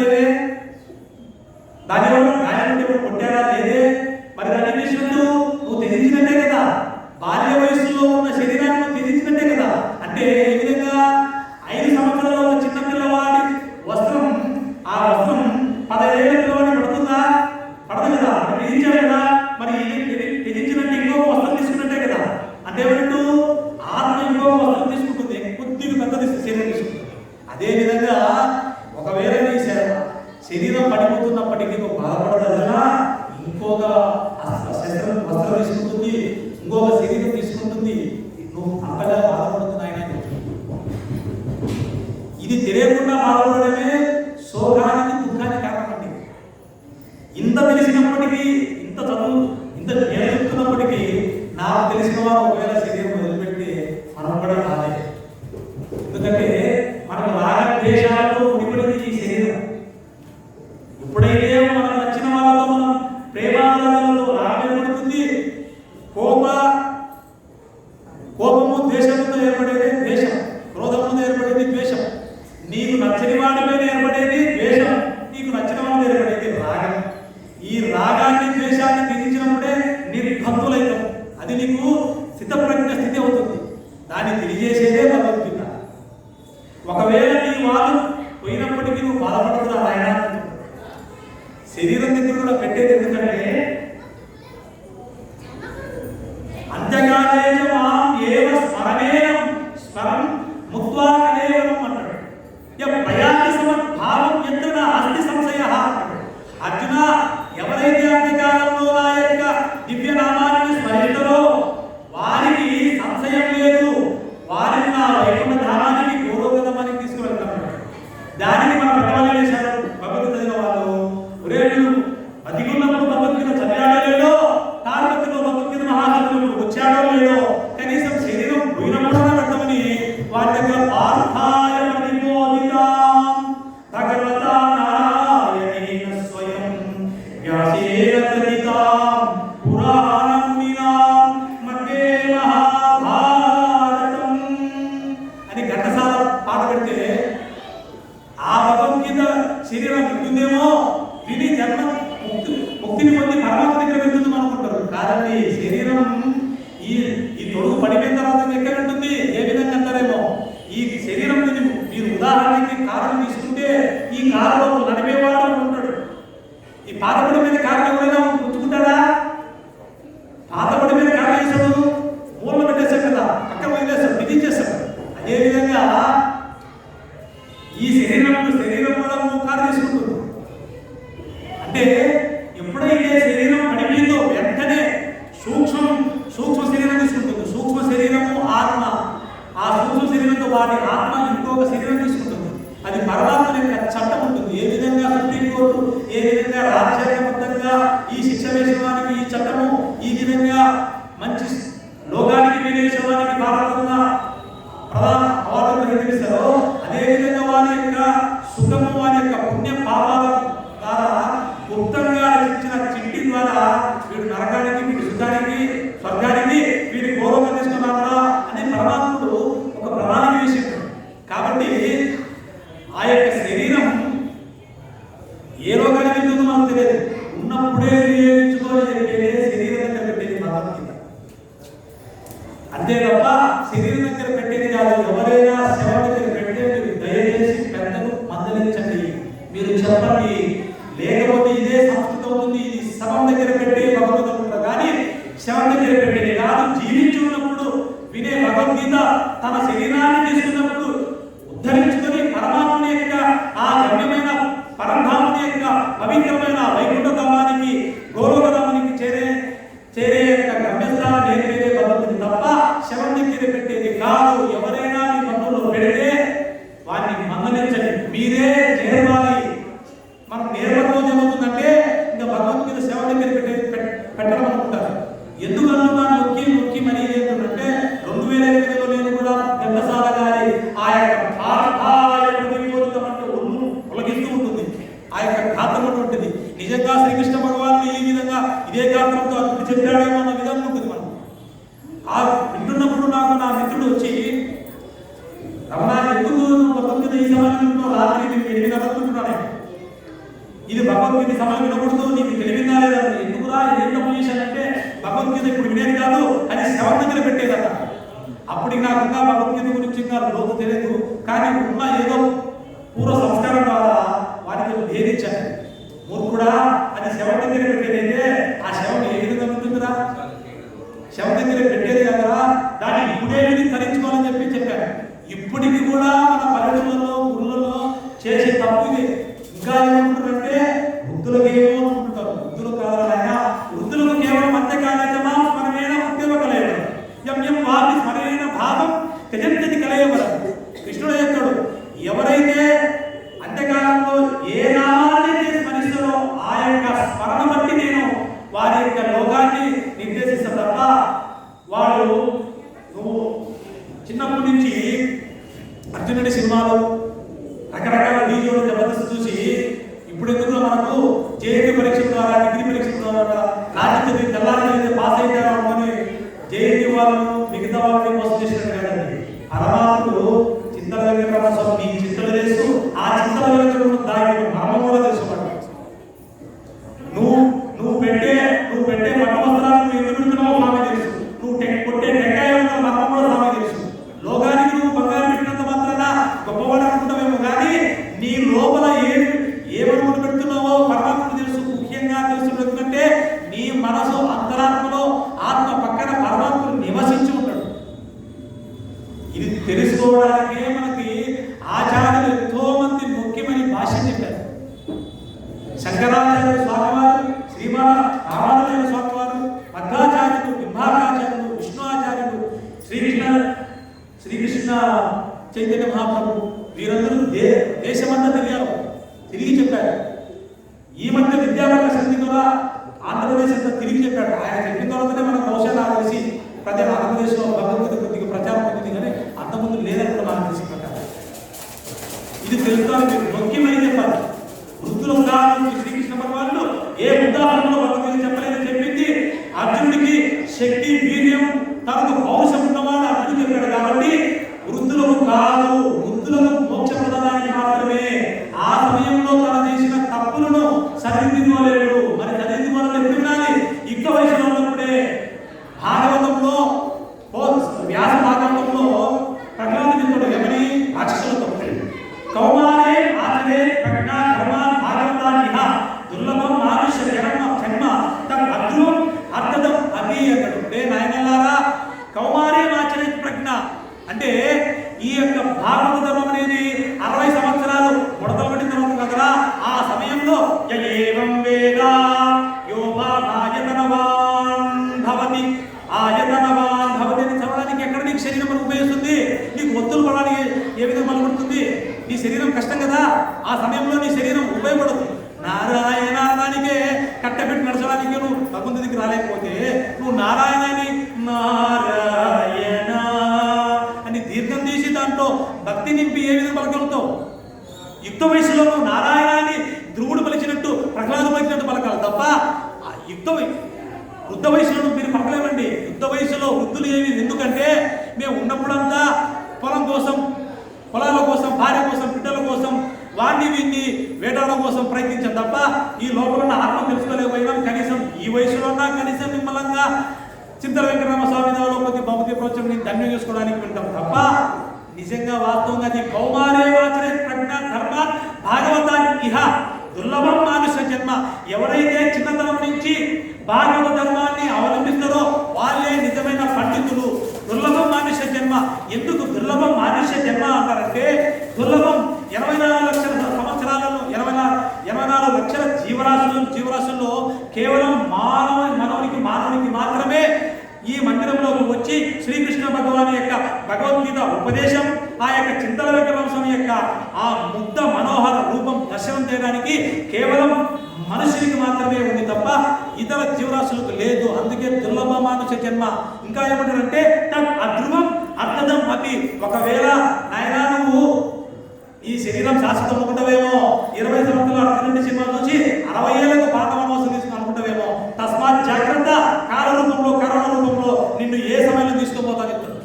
ఒకవేళ నీ శరీరం పడిపోతున్నప్పటికీ నువ్వు బాధపడదన్నా ఇంకొక వస్త్రం తీసుకుంటుంది, ఇంకొక శరీరం తీసుకుంటుంది, నువ్వు అంతగా బాధపడుతున్నాయన. ఇది తెలియకుండా బాధపడమే శోకానికి దుఃఖానికి కారణమండి. ఇంత తెలిసినప్పటికీ, ఇంత చదువు, ఇంత నేర్చుకున్నప్పటికీ నాకు తెలిసిన వారు ఒకవేళ శరీరం వదిలిపెట్టి మనం కూడా రాలే. ఎందుకంటే మనకు రాగద్వేషాలు ముడిపడింది ఈ శరీరం. ఎప్పుడైతే మనకు నచ్చిన వాళ్ళతో మనం ప్రేమానందంలో రాగం పడుతుంది, కోపము ద్వేషంతో ఏర్పడేది ద్వేషం, క్రోధంతో ఏర్పడేది ద్వేషం, నీకు నచ్చని వాడి మీద ఏర్పడేది ద్వేషం, నీకు నచ్చిన వాడి మీద ఏర్పడేది రాగం. ఈ రాగాన్ని ద్వేషాన్ని విధించినప్పుడే నిర్బంధులైతాం. అది నీకు స్థితప్రజ్ఞ స్థితి అవుతుంది. దాన్ని తెలియజేసేదే భగవద్గీత. ఒకవేళ నీ వాళ్ళు పోయినప్పటికీ నువ్వు బాధపడుతున్నా ఆయన శరీరం దగ్గర కూడా పెట్టేది. ఎందుకంటే అంత్యకాలేజమాం ఏవ స్మరణేనం స్మరం ముక్త్వా కలేవరం అన్నాడు. ప్రయాణి సమద్భావం ఎంతన అస్తి సంశయ అన్నాడు. అర్జున, ఎవరైతే అంత్యకాలంలో నా యొక్క దివ్యనామాన్ని స్మరిస్తారో వారికి సంశయం లేదు, వారిని నా వైకుంఠ ధామానికి గౌరవగతమానికి తీసుకువెళ్తాను. దానికి మన పెద్దవాళ్ళు చేశారు. భగవద్గీత చదివిన వాళ్ళు ఒరేళ్ళు బతికున్నప్పుడు భగవద్గీత చదివాడో లేదో, తారపతిలో భగవద్గీత మహాత్ములు వచ్చాడో లేదో, కనీసం శరీరం పోయినప్పుడు పెడతామని వారి దగ్గర పార్థాయ ప్రతిబోధితాం భగవతా నారాయణేన స్వయం వ్యాసేన చరితాం పురాణమునినాం మధ్యే మహాభారతం అని ఘంటసాల పాట పెడితే ఆ భగవద్గీత శరీరం వింటుందేమో, విని జన్మ ముక్తిని పొంది పరమాత్మ దగ్గర వెళ్తుంది అనుకుంటారు. కాదండి, శరీరం ఈ తొడుగు పడిపోయిన తర్వాత ఎక్కడ ఉంటుంది, ఏ విధంగా అంటారేమో. ఈ శరీరం మీరు ఉదాహరణకి కారును తీసుకుంటే ఈ కారులో నడిపేవాడు ఉంటాడు. ఈ పాతపడి మీద కారు ఎవరైనా ఉంచుకుంటాడా? పాతపడి మీద కారు వేసాడు, మూలలో పెట్టేశాడు కదా, పక్కన వదిలేస్తాడు, బిగించేస్తాడు. అదేవిధంగా ఈ శరీరం కూడా కారు తీసుకుంటుంది. అంటే ఎప్పుడైతే శరీరం పడిపోయిందో వెంటనే సూక్ష్మ శరీరం తీసుకుంటుంది. సూక్ష్మ శరీరము ఆత్మ, ఆ సూక్ష్మ శరీరంతో వాటి ఆత్మ ఇంకొక శరీరం తీసుకుంటుంది. అది పరమాత్మ యొక్క చట్టం ఉంటుంది. ఏ విధంగా సుప్రీంకోర్టు, ఏ విధంగా రాజ్యాంగబద్ధంగా ఈ శిక్ష వేసేవానికి ఈ చట్టము, ఈ విధంగా మంచి లోకానికి వేసేవానికి భారతంగా ప్రధాన అవార్డులు నిర్వహిస్తారో, అదేవిధంగా వారి యొక్క సుఖము, వారి యొక్క పుణ్య పాపాల ద్వారా గుప్తంగా రచించిన చిట్టి ద్వారా వీడు నరకానికి, వీడి సుఖానికి, స్వర్గానికి వీడి గౌరవం తీసుకున్నారా అని పరమాత్ముడు ఒక ప్రధాన విషయం. కాబట్టి ఆ యొక్క శరీరం ఏ రోగాన్ని వెళ్తుందో మనకు తెలియదు. ఉన్నప్పుడే వినియోగించుకొని చెప్పేది శరీరం దగ్గర పెట్టేది భగవద్గీత. అంతే తప్ప శరీరం దగ్గర పెట్టేది కాదు. ఎవరైనా శవ దగ్గర పెట్టేది దయచేసి పెద్దలు మందలించండి, మీరు చెప్పండి. లేకపోతే ఇదే సంస్కృతి అవుతుంది. ఇది శవం దగ్గర పెట్టే భగవద్గీత కానీ శవం దగ్గర పెట్టేది కాదు. జీవించి ఉన్నప్పుడు వినే భగవద్గీత తన శరీరాన్ని తీసుకున్నప్పుడు ఉద్ధరించుకొని పరమాత్మని యొక్క ఆ గమ్యమైన పరంధాముని యొక్క పవిత్రమైన వైకుంఠ ధామానికి, గౌరవధామానికి చేరే యొక్క గమ్యస్థానాన్ని నేర్పేదే భగవద్గీత తప్ప శవం దగ్గర పెట్టేది కాదు. ఎవరైనా మీ బంధువులు పెడితే వారిని మందలించండి, మీరే నేర్పాలి. మనం నేర్పడం ఏమవుతుందంటే ఇంకా భగవద్గీత శవం దగ్గర పెట్టడం అనుకుంటారు. ఎందుకు అనుకున్నాను నొక్కి మరి ఏంటంటే 2008లో నేను కూడా ఘంటసాల గారి ఆ యొక్క ఉలగిస్తూ ఉంటుంది. ఆ యొక్క ఘాతం ఉంటుంది. నిజంగా శ్రీకృష్ణ భగవానుడు ఈ విధంగా ఇదే ఘాతంతో అతను చెప్పాడేమో అన్న విధంగా ఉంటుంది. మనం ఆ వింటున్నప్పుడు నాకు నా మిత్రుడు వచ్చి, రమణ ఎందుకు భగవద్గీత ఈ సమయంలో రాత్రి 8 గంటలకు ఇది భగవద్గీత సమయం వినకూడదు, నీకు తెలివిందా లేదా? ఎందుకురా ఏం తప్పు చేశానంటే భగవద్గీత ఇప్పుడు వినేది కాదు, అది శవం దగ్గర పెట్టేదట. అప్పుడు నాకు ఇంకా భగవద్గీత గురించి ఇంకా లోతు తెలియదు. కానీ ఉన్న ఏదో పూర్వ సంస్కారం ద్వారా వాటిని భేదించాను. మూర్ఖుడా, అది శవం దగ్గర పెట్టేదైతే ఆ శవం ఏ విధంగా ఉంటుందిరా? శవం దగ్గర పెట్టేది కదా, దాన్ని ఇప్పుడే ధరించుకోవాలని చెప్పాను. ఇప్పటికి కూడా మన పల్లెటూళ్ళలో, ఊళ్ళలో చేసే తప్పు ఇది. ఇంకా ఏమంటారంటే వృద్ధులకు ఏమో అనుకుంటారు. వృద్ధులు కావాలైనా వృద్ధులకు కేవలం అంత్యకాలజమా స్మరణేన ఉద్యోగకలేవ యమ్యం వాపి స్మరణేన భావం త్యజంతి కలయవరం. కృష్ణుడు చెప్తాడు, ఎవరైతే అంత్యకాలంలో ఏ నామాన్ని స్మరిస్తారో ఆ యొక్క స్మరణ బట్టి నేను వారి యొక్క లోకాన్ని నిర్దేశిస్తా తప్ప వాడు నువ్వు చిన్నప్పటి నుంచి అర్జునుడి సినిమాలు రకరకాల డీజోలు జబర్దస్త్ చూసి ఇప్పుడు ఎందుకు మనకు జేఈటీ పరీక్ష ద్వారా డిగ్రీ పరీక్ష ద్వారా రాజ్యసభ తెల్లారి పాస్ అయితారు అనుకుని జేఈటీ వాళ్ళను మిగతా వాళ్ళని మోసం చేసినట్టు కాదండి. పరమాత్ముడు చింతల వెంకటరమణ స్వామి నీ చింతలు చేస్తూ ఆ చింతల వెంకటరమణ దాని మర్మం కూడా తెలుసుకోండి. నువ్వు పెట్టే పట్ట వస్త్రాలను నువ్వు ఎందుకు పెడుతున్నావో మాకు తెలుసు. నువ్వు కొట్టే టెక్కాయ మర్మం కూడా మాకు తెలుసు. లోకానికి నువ్వు బంగారం పెట్టినంత మాత్రాన గొప్పవాడు అనుకుంటావేమో కానీ నీ లోపల ఏమనుకుంటూ పెడుతున్నావో పరమాత్ముడు తెలుసు. ముఖ్యంగా తెలుసు ఎందుకంటే నీ మనసు అంతరాత్మలో ఆత్మ పక్కన పరమాత్ముడు నివసించి ఉంటాడు. ఇది తెలుసుకోవడానికే మనకి ఆచార్యులు ఎంతో మంది ముఖ్యమైన భాష్యం చెప్పారు. శంకరాచార్య స్వామివారు, శ్రీరామాచార్య స్వామివారు, మధ్వాచార్యులు, బింబాచార్యులు, విష్ణుఆచార్యులు, శ్రీకృష్ణ చైతన్య మహాప్రభు వీరందరూ దేశమంతా తిరిగి చెప్పారు. ఈ మధ్య విద్యాభ్యాస సమితి కూడా ఆంధ్రప్రదేశ్ అంతా తిరిగి చెప్పాడు. ఆయన చెప్పిన తర్వాతనే మనం బహుశా నాకు తెలిసి ప్రతి ఆంధ్రప్రదేశ్లో భగవద్గీత కొద్దిగా ప్రచారం పొందింది కానీ అంతకుముందు లేదని కూడా మనకు తెలిసి ప్రకారం ఇది తెలుసుకోవాలి. ముఖ్యమైన చెప్పాలి. వృద్ధుల ఉదాహరణ శ్రీకృష్ణ భగవానుడు ఏ ఉదాహరణలో భగవద్గీత చెప్పలేదని చెప్పింది. అర్జునుడికి శక్తి, వీర్యం, తనకు పౌరుషం ఉన్నవాడు అర్జునుడు చెప్పాడు. కాబట్టి వృద్ధులకు కాదు, వృద్ధులను మోక్ష ప్రదానానికి మాత్రమే. ఆ సమయంలో తన చేసిన తప్పులను సరిదిద్దుకోలేడు. మరి సరిదిద్దుకోవాలని ఎప్పుడు వినాలి? యుక్త వయసులో ఉన్నప్పుడే. భాగవతంలో వ్యాస భాగవతంలో ప్రహ్లాదుడు ఎవరి రాక్షసులతో కౌమారే ఆచరే ప్రజ్ఞా ధర్మాన్ భాగవతానిహ దుర్లభం మానుష్య జన్మ తద్ అద్భుతం అర్థదం అభి అన్నాడు. నాయనలారా, కౌమారే ఆచరే ప్రజ్ఞ అంటే ఈ యొక్క భాగవత ధర్మం అనేది 60 సంవత్సరాలు ముడతలు పడిన తర్వాత కదరా. ఆ సమయంలో ఏవం వేద యోగాయతనవాన్ భవతి ఆయతనవాన్ భవతి అని చదవడానికి ఎక్కడ నీకు శరీరం మనకు ఉపయోగిస్తుంది? నీకు ఒత్తులు పడడానికి ఏ విధంగా బలపడుతుంది? నీ శరీరం కష్టం కదా. ఆ సమయంలో నీ శరీరం ఉపయోగపడదు. నారాయణానికే కట్టబెట్టి నడచడానికి నువ్వు భగవంతుడి దగ్గరికి రాలేకపోతే నువ్వు నారాయణాన్ని నారాయణ అని దీర్ఘం తీసి దాంట్లో భక్తి నింపి ఏ విధంగా పలకలుగుతావు? యుక్త వయసులో నువ్వు నారాయణాన్ని ధ్రువుడు పలిచినట్టు ప్రహ్లాదు పలిచినట్టు పలకాలి తప్ప వృద్ధ వయసులో మీరు పలకలేమండి. యుక్త వయసులో వృద్ధులు ఏమి? ఎందుకంటే మేము ఉన్నప్పుడంతా పొలం కోసం, పొలాల కోసం, భార్య కోసం, బిడ్డల కోసం, వాడిని వీడిని వేటాడడం కోసం ప్రయత్నించాం తప్ప ఈ లోపల ఉన్న ఆత్మ తెలుసుకోలేకపోయినాం. కనీసం ఈ వయసులో ఉన్నా కనీసం మిమ్మల్ని చింతల వెంకటరమణ స్వామి దేవలో కొద్ది భౌతిక ప్రోత్సవం నేను ధన్యం చేసుకోవడానికి వింటాం తప్ప నిజంగా వాస్తవంగా నీ కౌమారే వాచరే ప్రజ్ఞా ధర్మ భాగవతాన్ని ఇహ దుర్లభం మానుష జన్మ. ఎవరైతే చిన్నతనం నుంచి భాగవత ధర్మాన్ని అవలంబిస్తారో వాళ్ళే నిజమైన పండితులు. దుర్లభం మానుష జన్మ. ఎందుకు దుర్లభం మానుష జన్మ అంటారంటే దుర్లభం 24 లక్షల సంవత్సరాలలో 24 లక్షల జీవరాశుల్లో కేవలం మానవునికి మాత్రమే ఈ మందిరంలోకి వచ్చి శ్రీకృష్ణ భగవాన్ యొక్క భగవద్గీత ఉపదేశం, ఆ యొక్క చింతల వెంకటరమణ యొక్క ఆ ముగ్ధ మనోహర రూపం దర్శనం చేయడానికి కేవలం మనుషునికి మాత్రమే ఉంది తప్ప ఇతర జీవరాశులకు లేదు. అందుకే దుర్లభ మానుష జన్మ. ఇంకా ఏమంటారంటే తద్ అధ్రువం అర్థదం అపి. ఒకవేళ నాయనా నువ్వు ఈ శరీరం శాశ్వతం అనుకుంటావేమో, 20 సంవత్సరాలు అర్జునుడి సినిమా చూసి 60 ఏళ్లకు పాఠవనవాసం తీసుకుని అనుకుంటావేమో. తస్మాత్ జాగ్రత్త. కాల రూపంలో, కరోనా రూపంలో నిన్ను ఏ సమయంలో తీసుకుపోతాను చెప్తాను.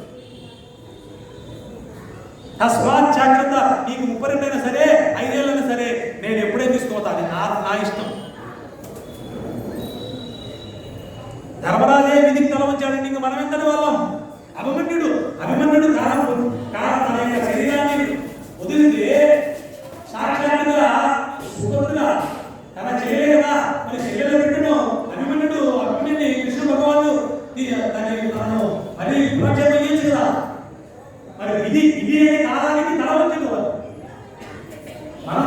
తస్మాత్ జాగ్రత్త. నీకు 32 అయినా సరే, 5 ఏళ్ళైనా సరే, నేను ఎప్పుడే తీసుకుపోతాను. నా ఇష్టం. ధర్మరాజే విధికి తలవంచాడు. ఇంక మనం ఎంతటి వాళ్ళం? అభిమన్యుడు తన యొక్క శరీరాన్ని వదిలితే సాక్షాత్తుగా సుఖంగా తన చెల్లె కదా, మరి చెల్లెలు పెట్టడం అభిమన్యుని కృష్ణ భగవాను దాన్ని మరి విమర్శనం చేయొచ్చు కదా. మరి ఇది కాలానికి తల వచ్చింది. మనం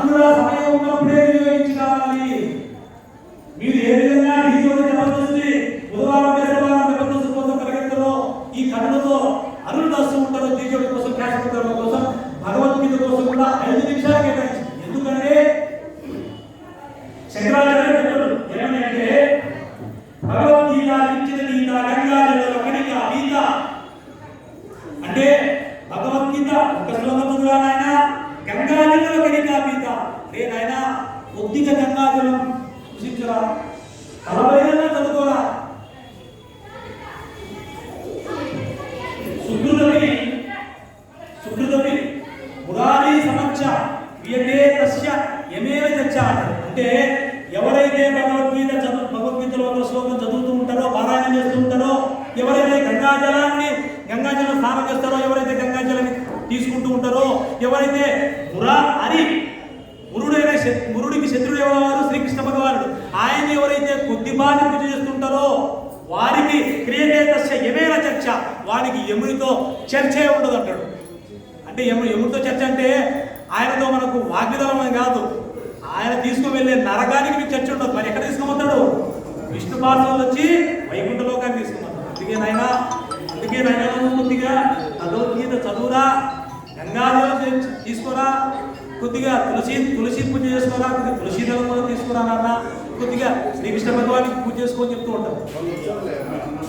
ఆశయం ఉన్నప్పుడే వినియోగించుకోవాలి. మీరు ఏ విధంగా ఈరోజు జబర్దస్తి బుధవారం జబర్దస్తు కోసం పరిగెత్తలో ఈ కన్నులతో అరులు దాస్తూ ఉంటారో దీక్షల కోసం క్యాష్ కోసం భగవద్గీత కోసం కూడా 5 నిమిషాలు కేటాయించింది. ఎందుకంటే శంకరాచార్య చెప్పారు ఏమంటే భగవద్గీత ఇచ్చిన గీత గంగాజల కనిక గీత అంటే భగవద్గీత ఒక శ్లోకం చదువురానాయన గంగాజల కనిక గీత రే నాయన కొద్దిగా గంగాజలం చూసించరా తలపైన చదువుకోరా సుకృతమి మురారి సమక్ష క్రియతే తస్య యమేవ చర్చ అంటే ఎవరైతే భగవద్గీతలో ఒక శ్లోకం చదువుతూ ఉంటారో పారాయణ చేస్తూ ఉంటారో ఎవరైతే గంగాజలం స్నానం చేస్తారో ఎవరైతే గంగాజలాన్ని తీసుకుంటూ ఉంటారో ఎవరైతే మురుడికి శత్రుడు ఎవరు శ్రీకృష్ణ భగవానుడు ఆయన ఎవరైతే కొద్దిపాటి పూజ చేస్తుంటారో వారికి క్రియతే తస్య యమేవ చర్చ వారికి యమునితో చర్చే ఉండదు అంటాడు. అంటే యమునితో చర్చ అంటే ఆయనతో మనకు వాగ్విధానం కాదు, ఆయన తీసుకువెళ్ళే నరకానికి మీకు చర్చ ఉండదు. మరి ఎక్కడ తీసుకుపోతాడు? విష్ణు పార్శ్వలు వచ్చి వైకుంఠ లోకాన్ని తీసుకుపోతాడు. అందుకే నాయన కొద్దిగా భగవద్గీత చదువురా, గంగాజలం తీసుకోరా, కొద్దిగా తులసి పూజ చేసుకోరా, కొద్దిగా తులసి దళం కూడా తీసుకురా నాన్న, కొద్దిగా శ్రీకృష్ణ భగవానికి పూజ చేసుకొని చెప్తూ ఉంటారు.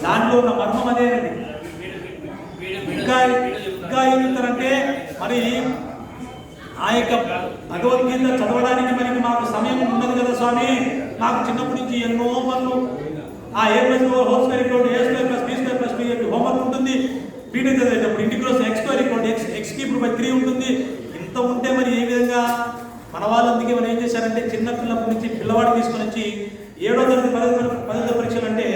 దాంట్లో ఉన్న మర్మం అదేనండి. ఇంకా ఏం చెప్తారంటే మరి ఆ యొక్క భగవద్గీత చదవడానికి మనకి మాకు సమయం ఉండదు కదా స్వామి, మాకు చిన్నప్పటి నుంచి ఎన్నో పనులు ఆ A+B² హోంవర్క్ ఉంటుంది, పీటీ చదివేటప్పుడు ఇంటిగ్రల్స్ X2=X3 ఉంటుంది. ఇంత ఉంటే మరి ఏ విధంగా మన వాళ్ళందుకే మనం ఏం చేశారంటే చిన్న పిల్లప్పటి నుంచి పిల్లవాడు తీసుకొని వచ్చి 7వ తరగతి 10వ పరీక్షలు అంటే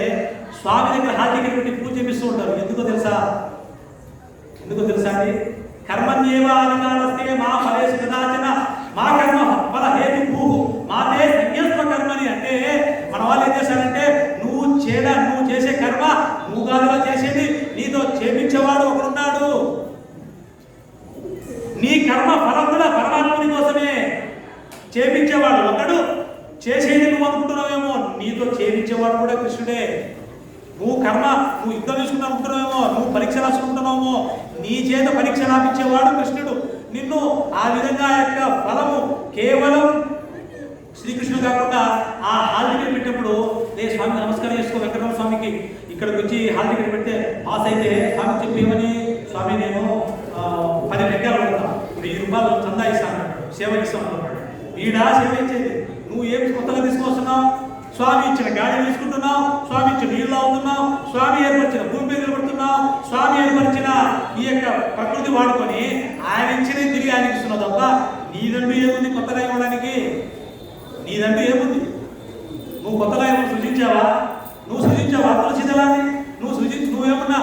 స్వామి దగ్గర హాల్ టికెట్ పెట్టి పూజ చేపిస్తూ ఉంటారు. ఎందుకో తెలుసా అండి? కర్మణ్యేవ అధికారస్తే మా ఫలేషు కదాచన మా కర్మ ఫల హేతు మాతే సంజ్ఞస్వ కర్మని అంటే మన వాళ్ళు ఏం చేశారంటే నువ్వు చేసే కర్మ నువ్వు కాదుగా చేసేది, నీతో చేపించేవాడు ఒకడున్నాడు. నీ కర్మ ఫలం కూడా పరమాత్ముని కోసమే, చేపించేవాడు ఒకడు, చేసేది నువ్వు అనుకుంటున్నావేమో, నీతో చేపించేవాడు కూడా కృష్ణుడే. నువ్వు యుద్ధం తీసుకుంటున్నావేమో, నువ్వు పరీక్ష రాసుకుంటున్నావేమో, నీ చేత పరీక్ష రాపించేవాడు కృష్ణుడు. నిన్ను ఆ విధంగా యొక్క ఫలము కేవలం శ్రీకృష్ణుడు కాకుండా ఆ హాల్ టికెట్ పెట్టినప్పుడు స్వామి నమస్కారం చేసుకో వెంకటరమణ స్వామికి ఇక్కడికి వచ్చి హాల్ టికెట్ పెడితే పాస్ అయితే స్వామి చెప్పేమని స్వామి నేను 10 లెక్కలు అడుగుతాను, 1000 రూపాయలు చందా ఇస్తాను, సేవ ఇస్తాను అన్నాడు. వీడా సేవ ఇచ్చేది? నువ్వు ఏం కొత్తగా తీసుకొస్తున్నావు? స్వామి ఇచ్చిన గాలి తీసుకుంటున్నావు, స్వామి ఇచ్చిన నీళ్ళు అవుతున్నావు, స్వామి ఏర్పరిచిన భూమి మీద నిలబడుతున్నావు, స్వామి ఏర్పరిచిన ఈ యొక్క ప్రకృతి వాడుకొని ఆయన ఇచ్చినవి తిరిగి ఆయన ఇస్తున్నావు తప్ప నీదంటూ ఏముంది కొత్తగా ఇవ్వడానికి? నీదంటూ ఏముంది? నువ్వు కొత్తగా ఏమో సృజించావా తులసి దళాన్ని? నువ్వేమన్నా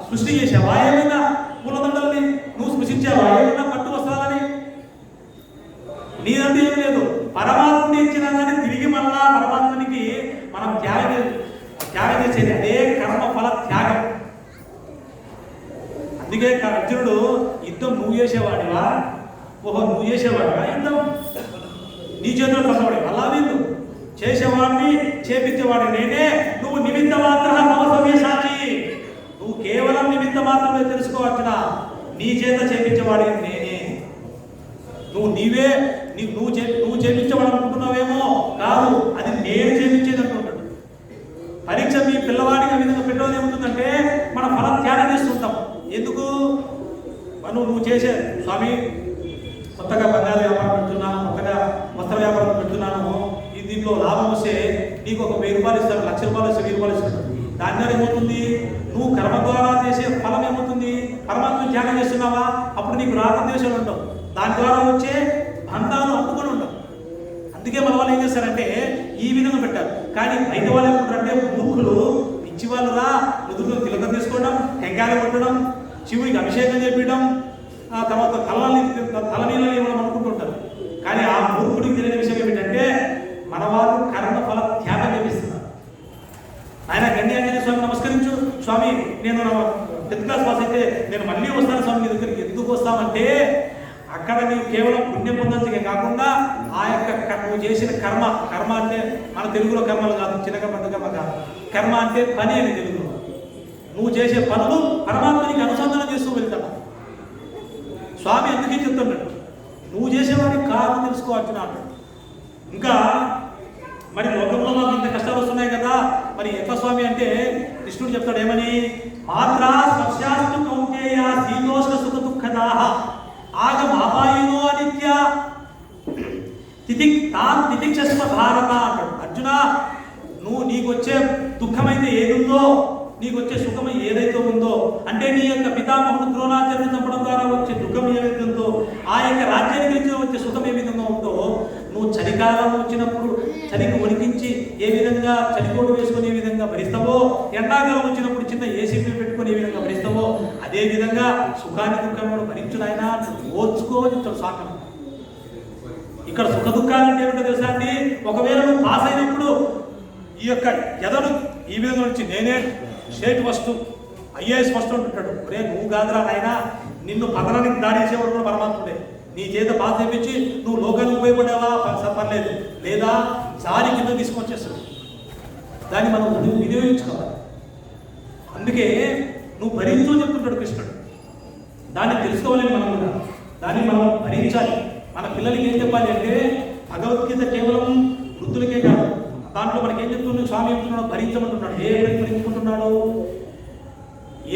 సృష్టి చేసావా? ఏమైనా పూలదండల్ని నువ్వు సృష్టించావా? ఏమన్నా పట్టు వస్త్రాలని? నీదంటూ ఏం లేదు. పరమాత్ముని ఇచ్చిన దాన్ని తిరిగి మళ్ళా పరమాత్మునికి మనం త్యాగం చేసేది అదే కర్మ ఫల త్యాగం. అందుకే అర్జునుడు యుద్ధం నువ్వు చేసేవాడివా? నువ్వు చేసేవాడివా యుద్ధం? నీ చేతిలో కలవాడి అలా వీళ్ళు చేసేవాడిని చేపించేవాడి నేనే, నువ్వు నిమిత్త మాత్రం మోసమే సాక్షి, నువ్వు కేవలం నిమిత్త మాత్రమే తెలుసుకోవచ్చున, నీ చేత చేపించేవాడి నేనే. నువ్వు చేపించేవాడు అనుకుంటున్నావేమో, కాదు, అది నేను చేపించేది అంటుంటాడు. పరీక్ష మీ పిల్లవాడికి విధంగా పెట్టడం ఏముంటుందంటే మనం ఫలం త్యాగం చేస్తుంటాం. ఎందుకు? నువ్వు చేసే స్వామి కొత్తగా బంగారు వ్యాపారం పెడుతున్నాను, కొత్తగా వస్త్ర వ్యాపారం పెడుతున్నాను, దీంట్లో లాభం వస్తే నీకు ఒక 1000 రూపాయలు ఇస్తారు, 1,00,000 రూపాయలు ఇస్తే 1000 రూపాయలు ఇస్తారు. దాని ద్వారా ఏమవుతుంది? నువ్వు కర్మ ద్వారా చేసే ఫలం ఏమవుతుంది? పరమాత్మ త్యాగం చేస్తున్నావా? అప్పుడు నీకు రాగద్వేషాలు ఉండవు, దాని ద్వారా వచ్చే బంధాలు అందుకొని ఉండవు. అందుకే మన వాళ్ళు ఏం చేస్తారంటే ఈ విధంగా పెట్టారు. కానీ బయట వాళ్ళు ఏమంటారంటే మూర్ఖులు, పిచ్చి వాళ్ళు రా, నుదురులో తిలకం తీసుకోవడం, టెంకాయలు కొట్టడం, శివుడికి అభిషేకం చేపించడం, ఆ తర్వాత తలనీళ్ళు ఇవ్వడం అనుకుంటుంటారు. కానీ ఆ మూర్ఖుడికి తెలియని విషయం ఏమిటంటే మన వాళ్ళు కర్మ ఫల త్యాగం చేపిస్తున్నారు. ఆయన గండి ఆంజనేయ స్వామి నమస్కరించు, స్వామి నేను 10th క్లాస్ పాస్ అయితే నేను మళ్ళీ వస్తాను స్వామి నీ దగ్గరికి. ఎందుకు వస్తామంటే అక్కడ నీవు కేవలం పుణ్యం పొందడానికి కాకుండా ఆ నువ్వు చేసిన కర్మ, కర్మ అంటే మన తెలుగులో కర్మలు కాదు, చిన్నగా పెద్ద కర్మ కాదు, కర్మ అంటే పని అని తెలుగులో. నువ్వు చేసే పనులు పరమాత్మనికి అనుసంధానం చేస్తూ వెళ్తాను. స్వామి అందుకే చెప్తున్నాడు, నువ్వు చేసేవాడికి కారణం తెలుసుకోవచ్చు అంటాడు. ఇంకా మరి లోకంలో మాకు ఇంత కష్టాలు వస్తున్నాయి కదా, మరి ఎట్లా స్వామి అంటే కృష్ణుడు చెప్తాడు ఏమని, మాత్రా స్పర్శాస్తు కౌంతేయ శీతోష్ణ సుఖ దుఃఖదాహ ఆగమాపాయినో అనిత్య తితిక్షస్వ భారత అంటాడు. అర్జున, నువ్వు నీకు వచ్చే దుఃఖమైతే ఏదుందో, నీకు వచ్చే సుఖం ఏదైతే ఉందో, అంటే నీ యొక్క పితామహుడు ద్రోణాచార్య చంపడం ద్వారా వచ్చే దుఃఖం ఏదైతే ఉందో, ఆ యొక్క రాజ్యానికి నుంచి వచ్చే సుఖం ఏ విధంగా ఉందో, నువ్వు చలికాలం వచ్చినప్పుడు చలికి వణికించి ఏ విధంగా చలికోటు వేసుకుని ఏ విధంగా భరిస్తావో, ఎండాకాలం వచ్చినప్పుడు చిన్న ఏసీపీ పెట్టుకుని ఏ విధంగా భరిస్తావో, అదే విధంగా సుఖాన్ని దుఃఖం భరించునైనా ఓర్చుకో చెప్తాడు స్వామి. ఇక్కడ సుఖ దుఃఖాలు అంటే ఏమిటో తెలుసా అండి, ఒకవేళ నువ్వు పాస్ అయినప్పుడు ఈ యొక్క ఎదను ఈ విధంగా నుంచి నేనే స్టేట్ ఫస్ట్ ఐఏఎస్ ఫస్ట్ అంటుంటాడు. ఒరే నువ్వు కాదురా నాయనా, నిన్ను పతనానికి దాడి చేసేవాడు కూడా పరమాత్ముడే. నీ చేత పాస్ చేయించి నువ్వు లోకానికి ఉపయోగపడేవా పర్లేదు, లేదా జారి కింద తీసుకొచ్చేస్తాడు. దాన్ని మనం వినియోగించుకోవాలి. అందుకే నువ్వు భరించు చెప్తుంటాడు కృష్ణుడు. దాన్ని తెలుసుకోవాలని మనం కూడా దాన్ని మనం భరించాలి. మన పిల్లలకి ఏం చెప్పాలి అంటే, భగవద్గీత కేవలం వృద్ధులకే కాదు, దాంట్లో మనకి ఏం చెప్తున్నాడు స్వామి చెప్తున్నాడు, భరించమంటున్నాడు. ఏ భరించుకుంటున్నాడు?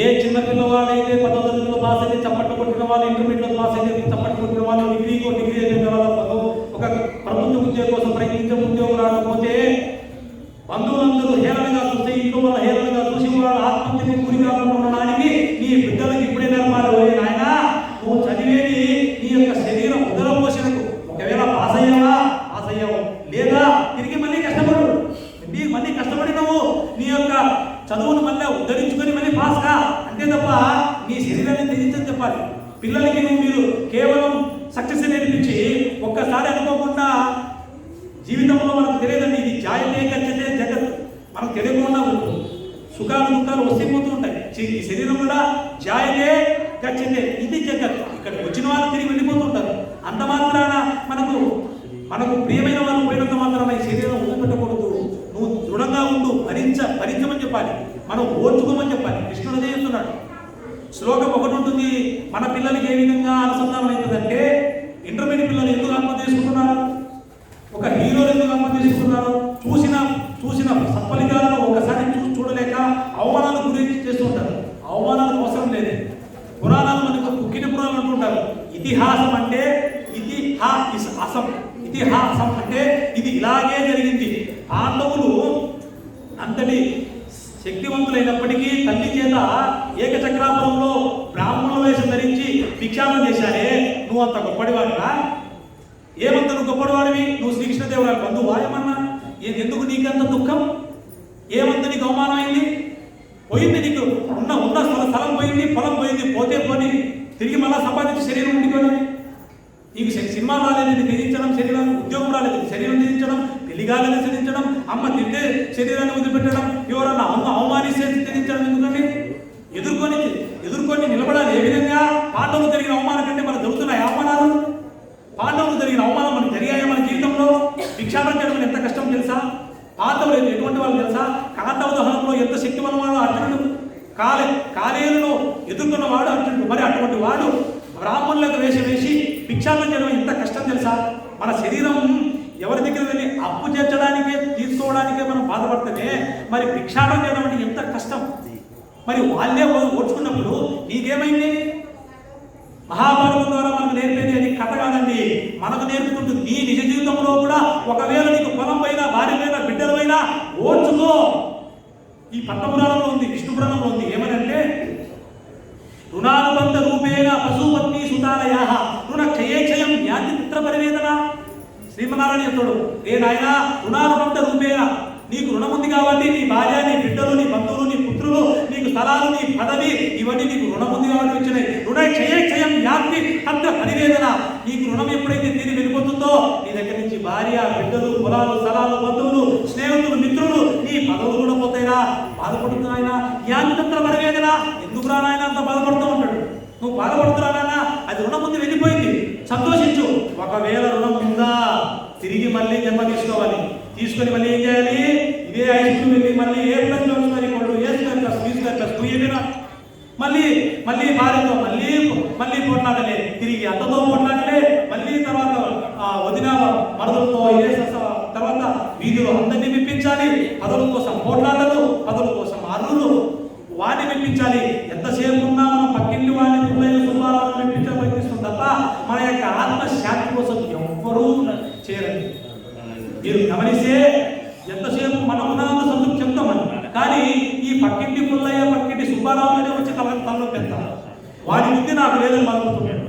ఏ చిన్న పిల్లవాళ్ళైతే 10వ తరగతిలో పాస్ అయితే చప్పట్లు కొట్టిన వాళ్ళు, ఇంటర్మీడియట్లో పాస్ అయితే చప్పట్లు కొట్టిన వాళ్ళు, డిగ్రీ అయిన వాళ్ళు, ఒక ప్రభుత్వ ఉద్యోగం కోసం ప్రయత్నించే ఉద్యోగం రాకపోతే బంధువులందరూ హేళనగా చూస్తే, ఇంట్లో వాళ్ళ హేళనగా చూసి వాళ్ళ ఆత్మహత్యకు గురి కాకుండా ఉండడానికి నీ బిడ్డలకు ఇప్పుడే నేర్పాలి. నాయన, నువ్వు చదివేది నీ యొక్క శరీరం ఉదర పోషణకు. ఒకవేళ పాస్ అయ్యావు లేదా తిరిగి మళ్ళీ కష్టపడు, మళ్ళీ కష్టపడి నువ్వు నీ యొక్క చదువును మళ్ళీ ఉద్ధరించుకొని మళ్ళీ పాస్ కా, అంతే తప్ప నీ శరీరాన్ని త్యజించని చెప్పాలి. పిల్లలకి మీరు కేవలం సక్సెస్ నేర్పించి ఒక్కసారి అనుకోకుండా, జీవితంలో మనకు తెలియదండి, ఇది జాయతే గచ్చతే జగత్, మనకు తెలియకుండా సుఖాలు దుఃఖాలు వస్తూ ఉంటాయి. ఈ శరీరం కూడా జాయతే గచ్చతే, ఇది జగత్. ఇక్కడికి వచ్చిన వాళ్ళు తిరిగి వెళ్ళిపోతుంటారు. అంత మాత్రాన మనకు ప్రియమైన వాళ్ళు పోయినంత మాత్రాన ఈ శరీరం వదిలిపెట్టకూడదు. నువ్వు దృఢంగా ఉండు, భరించమని చెప్పాలి, మనం ఓర్చుకోమని చెప్పాలి. కృష్ణుడు అదే చెప్తున్నాడు. శ్లోకం ఒకటి ఉంటుంది, మన పిల్లలకి ఏ విధంగా అనుసంధానం అవుతుందంటే, ఇంటర్మీడియట్ పిల్లలు ఎందుకు ఆత్మహత్య చేసుకుంటున్నారు, ఒక హీరోలు ఎందుకు ఆత్మహత్య చేసుకుంటున్నారు, చూసిన సత్ఫలితాలను ఒకసారి చూడలేక అవమానాలు గురించి చేస్తుంటారు. అవమానాలకు అవసరం లేదు. పురాణాలు మనకు కుక్కిన పురాణాలు అంటుంటారు. ఇతిహాసం అంటే ఇతిహాసం అంటే ఇది ఇలాగే జరిగింది. పాండవులు అంతటి శక్తివంతులైనప్పటికీ తల్లి చేత ఏకచక్రాపురంలో బ్రాహ్మణుల వేషం ధరించి భిక్షాటన చేశారే, నువ్వు అంత గొప్పడివాడివా? ఏమంత నువ్వు గొప్పడివాడివి? నువ్వు శ్రీకృష్ణదేవరాయలు బంధువా ఏమన్నా? ఎందుకు నీకంత దుఃఖం? ఏమంత నీకు అవమానం అయింది? పోయింది, నీకు ఉన్న స్థలం పోయింది, పొలం పోయింది, పోతే పోని తిరిగి మళ్ళా సంపాదించి శరీరం ఉండిపోయి, నీకు సినిమా రాలేదు త్యజించడం, శరీరాన్ని ఉద్యోగం రాలేదు శరీరం త్యజించడం, పెళ్లి కాలేదు త్యజించడం, అమ్మ తింటే శరీరాన్ని వదిలిపెట్టడం, ఎవరన్నా అమ్మ అవమానిస్తే త్యజించడం. ఎందుకంటే ఎదుర్కొని నిలబడాలి. ఏ విధంగా పాండవులు జరిగిన అవమానం కంటే మనకు జరుగుతున్నాయి అవమానాలు. పాండవులు జరిగిన అవమానం మనకు జరిగాయి. మన జీవితంలో భిక్షాటన చేయడం ఎంత కష్టం తెలుసా? పాండవులు ఎటువంటి వాళ్ళు తెలుసా? కాండవ దహనంలో ఎంత శక్తివంతమైన అర్జునుడు, కాలేయులను ఎదుర్కొన్నవాడు అర్జునుడు. మరి అటువంటి వాడు బ్రాహ్మణులకు వేసి భిక్షాటన చేయడం ఎంత కష్టం తెలుసా? మన శరీరం ఎవరి దగ్గర వెళ్ళి అప్పు చేర్చడానికే తీసుకోవడానికే మనం బాధపడితేనే మరి భిక్షాటన చేయడం అంటే ఎంత కష్టం. మరి వాళ్ళే ఓడ్చుకున్నప్పుడు నీకేమైంది? మహాభారతం ద్వారా మనకు నేర్పేది అది కథ కాదండి, మనకు నేర్పుకుంటుంది. నీ నిజ జీవితంలో కూడా ఒకవేళ నీకు పొలం పైన, భార్య పైన, బిడ్డల పైన ఓడ్చుకో. ఈ పట్టపురాణంలో ఉంది, విష్ణు పురాణంలో ఉంది. ఏమనంటే, రుణానుబంధ రూపేణ పశుపత్ని సుతాలయ రుణ క్షయం జ్ఞాతి మిత్ర పరివేదన. శ్రీమన్నారాయణ చెప్తాడు, ఏ నాయన, రుణానుబంధ రూపేణ, నీకు రుణం ఉంది కాబట్టి నీ భార్య, నీ బిడ్డలు, నీ బంధువులు, నీ పుత్రులు, నీకు స్థలాలు, నీ పదవి, ఇవన్నీ నీకు రుణం ఉంది కాబట్టి వచ్చినాయి. రుణ క్షయం జ్ఞాతి మిత్ర పరివేదన. నీకు రుణం ఎప్పుడైతే తిరిగి వెళ్ళిపోతుందో, నీ దగ్గర నుంచి భార్య, బిడ్డలు, పొలాలు, స్థలాలు, బంధువులు, స్నేహితులు, మిత్రులు, నీ పదవులు కూడా పోతాయినా. బాధపడుతున్నాయన జ్ఞాతిమిత్ర పరివేదన. ఎందుకు రానాయన అంత బాధపడుతూ ఉంటాడు? నువ్వు బాధపడుతున్నానా? అది రుణం ముందు వెళ్ళిపోయింది, సంతోషించు. ఒకవేళ రుణం ఉందా తిరిగి మళ్ళీ జన్మ తీసుకోవాలి. తీసుకొని మళ్ళీ ఏం చేయాలి? ఇదే హై స్కూల్ వెళ్ళి మళ్ళీ ఏ ప్లస్ మళ్ళీ మళ్ళీ భార్యతో మళ్ళీ పోట్లాడలే, తిరిగి అత్తతో పోట్లాడలే, మళ్ళీ తర్వాత వదిన మరదలతో తర్వాత వీధిలో అందరినీ మెప్పించాలి. పదవుల కోసం పోట్లాడలు, పదవుల కోసం అర్రులు వాడిని మెప్పించాలి. ఎంతసేపు ఉన్నా మనం పక్కింటి వాడిని పిల్లలు సుబ్బారావుని మెప్పించడం ప్రయత్నిస్తుంది తప్ప మన యొక్క ఆత్మశాంతి కోసం ఎవ్వరూ చేయరండి. మీరు గమనిస్తే ఎంతసేపు మనం ఉన్నంత సంతృప్తి చెప్తామని, కానీ ఈ పక్కింటి పుల్లయ్య పక్కింటి సుబ్బారావునే వచ్చి తనలో పెడతారు. వాడి ముందు నాకు లేదని మలుపుతున్నాడు.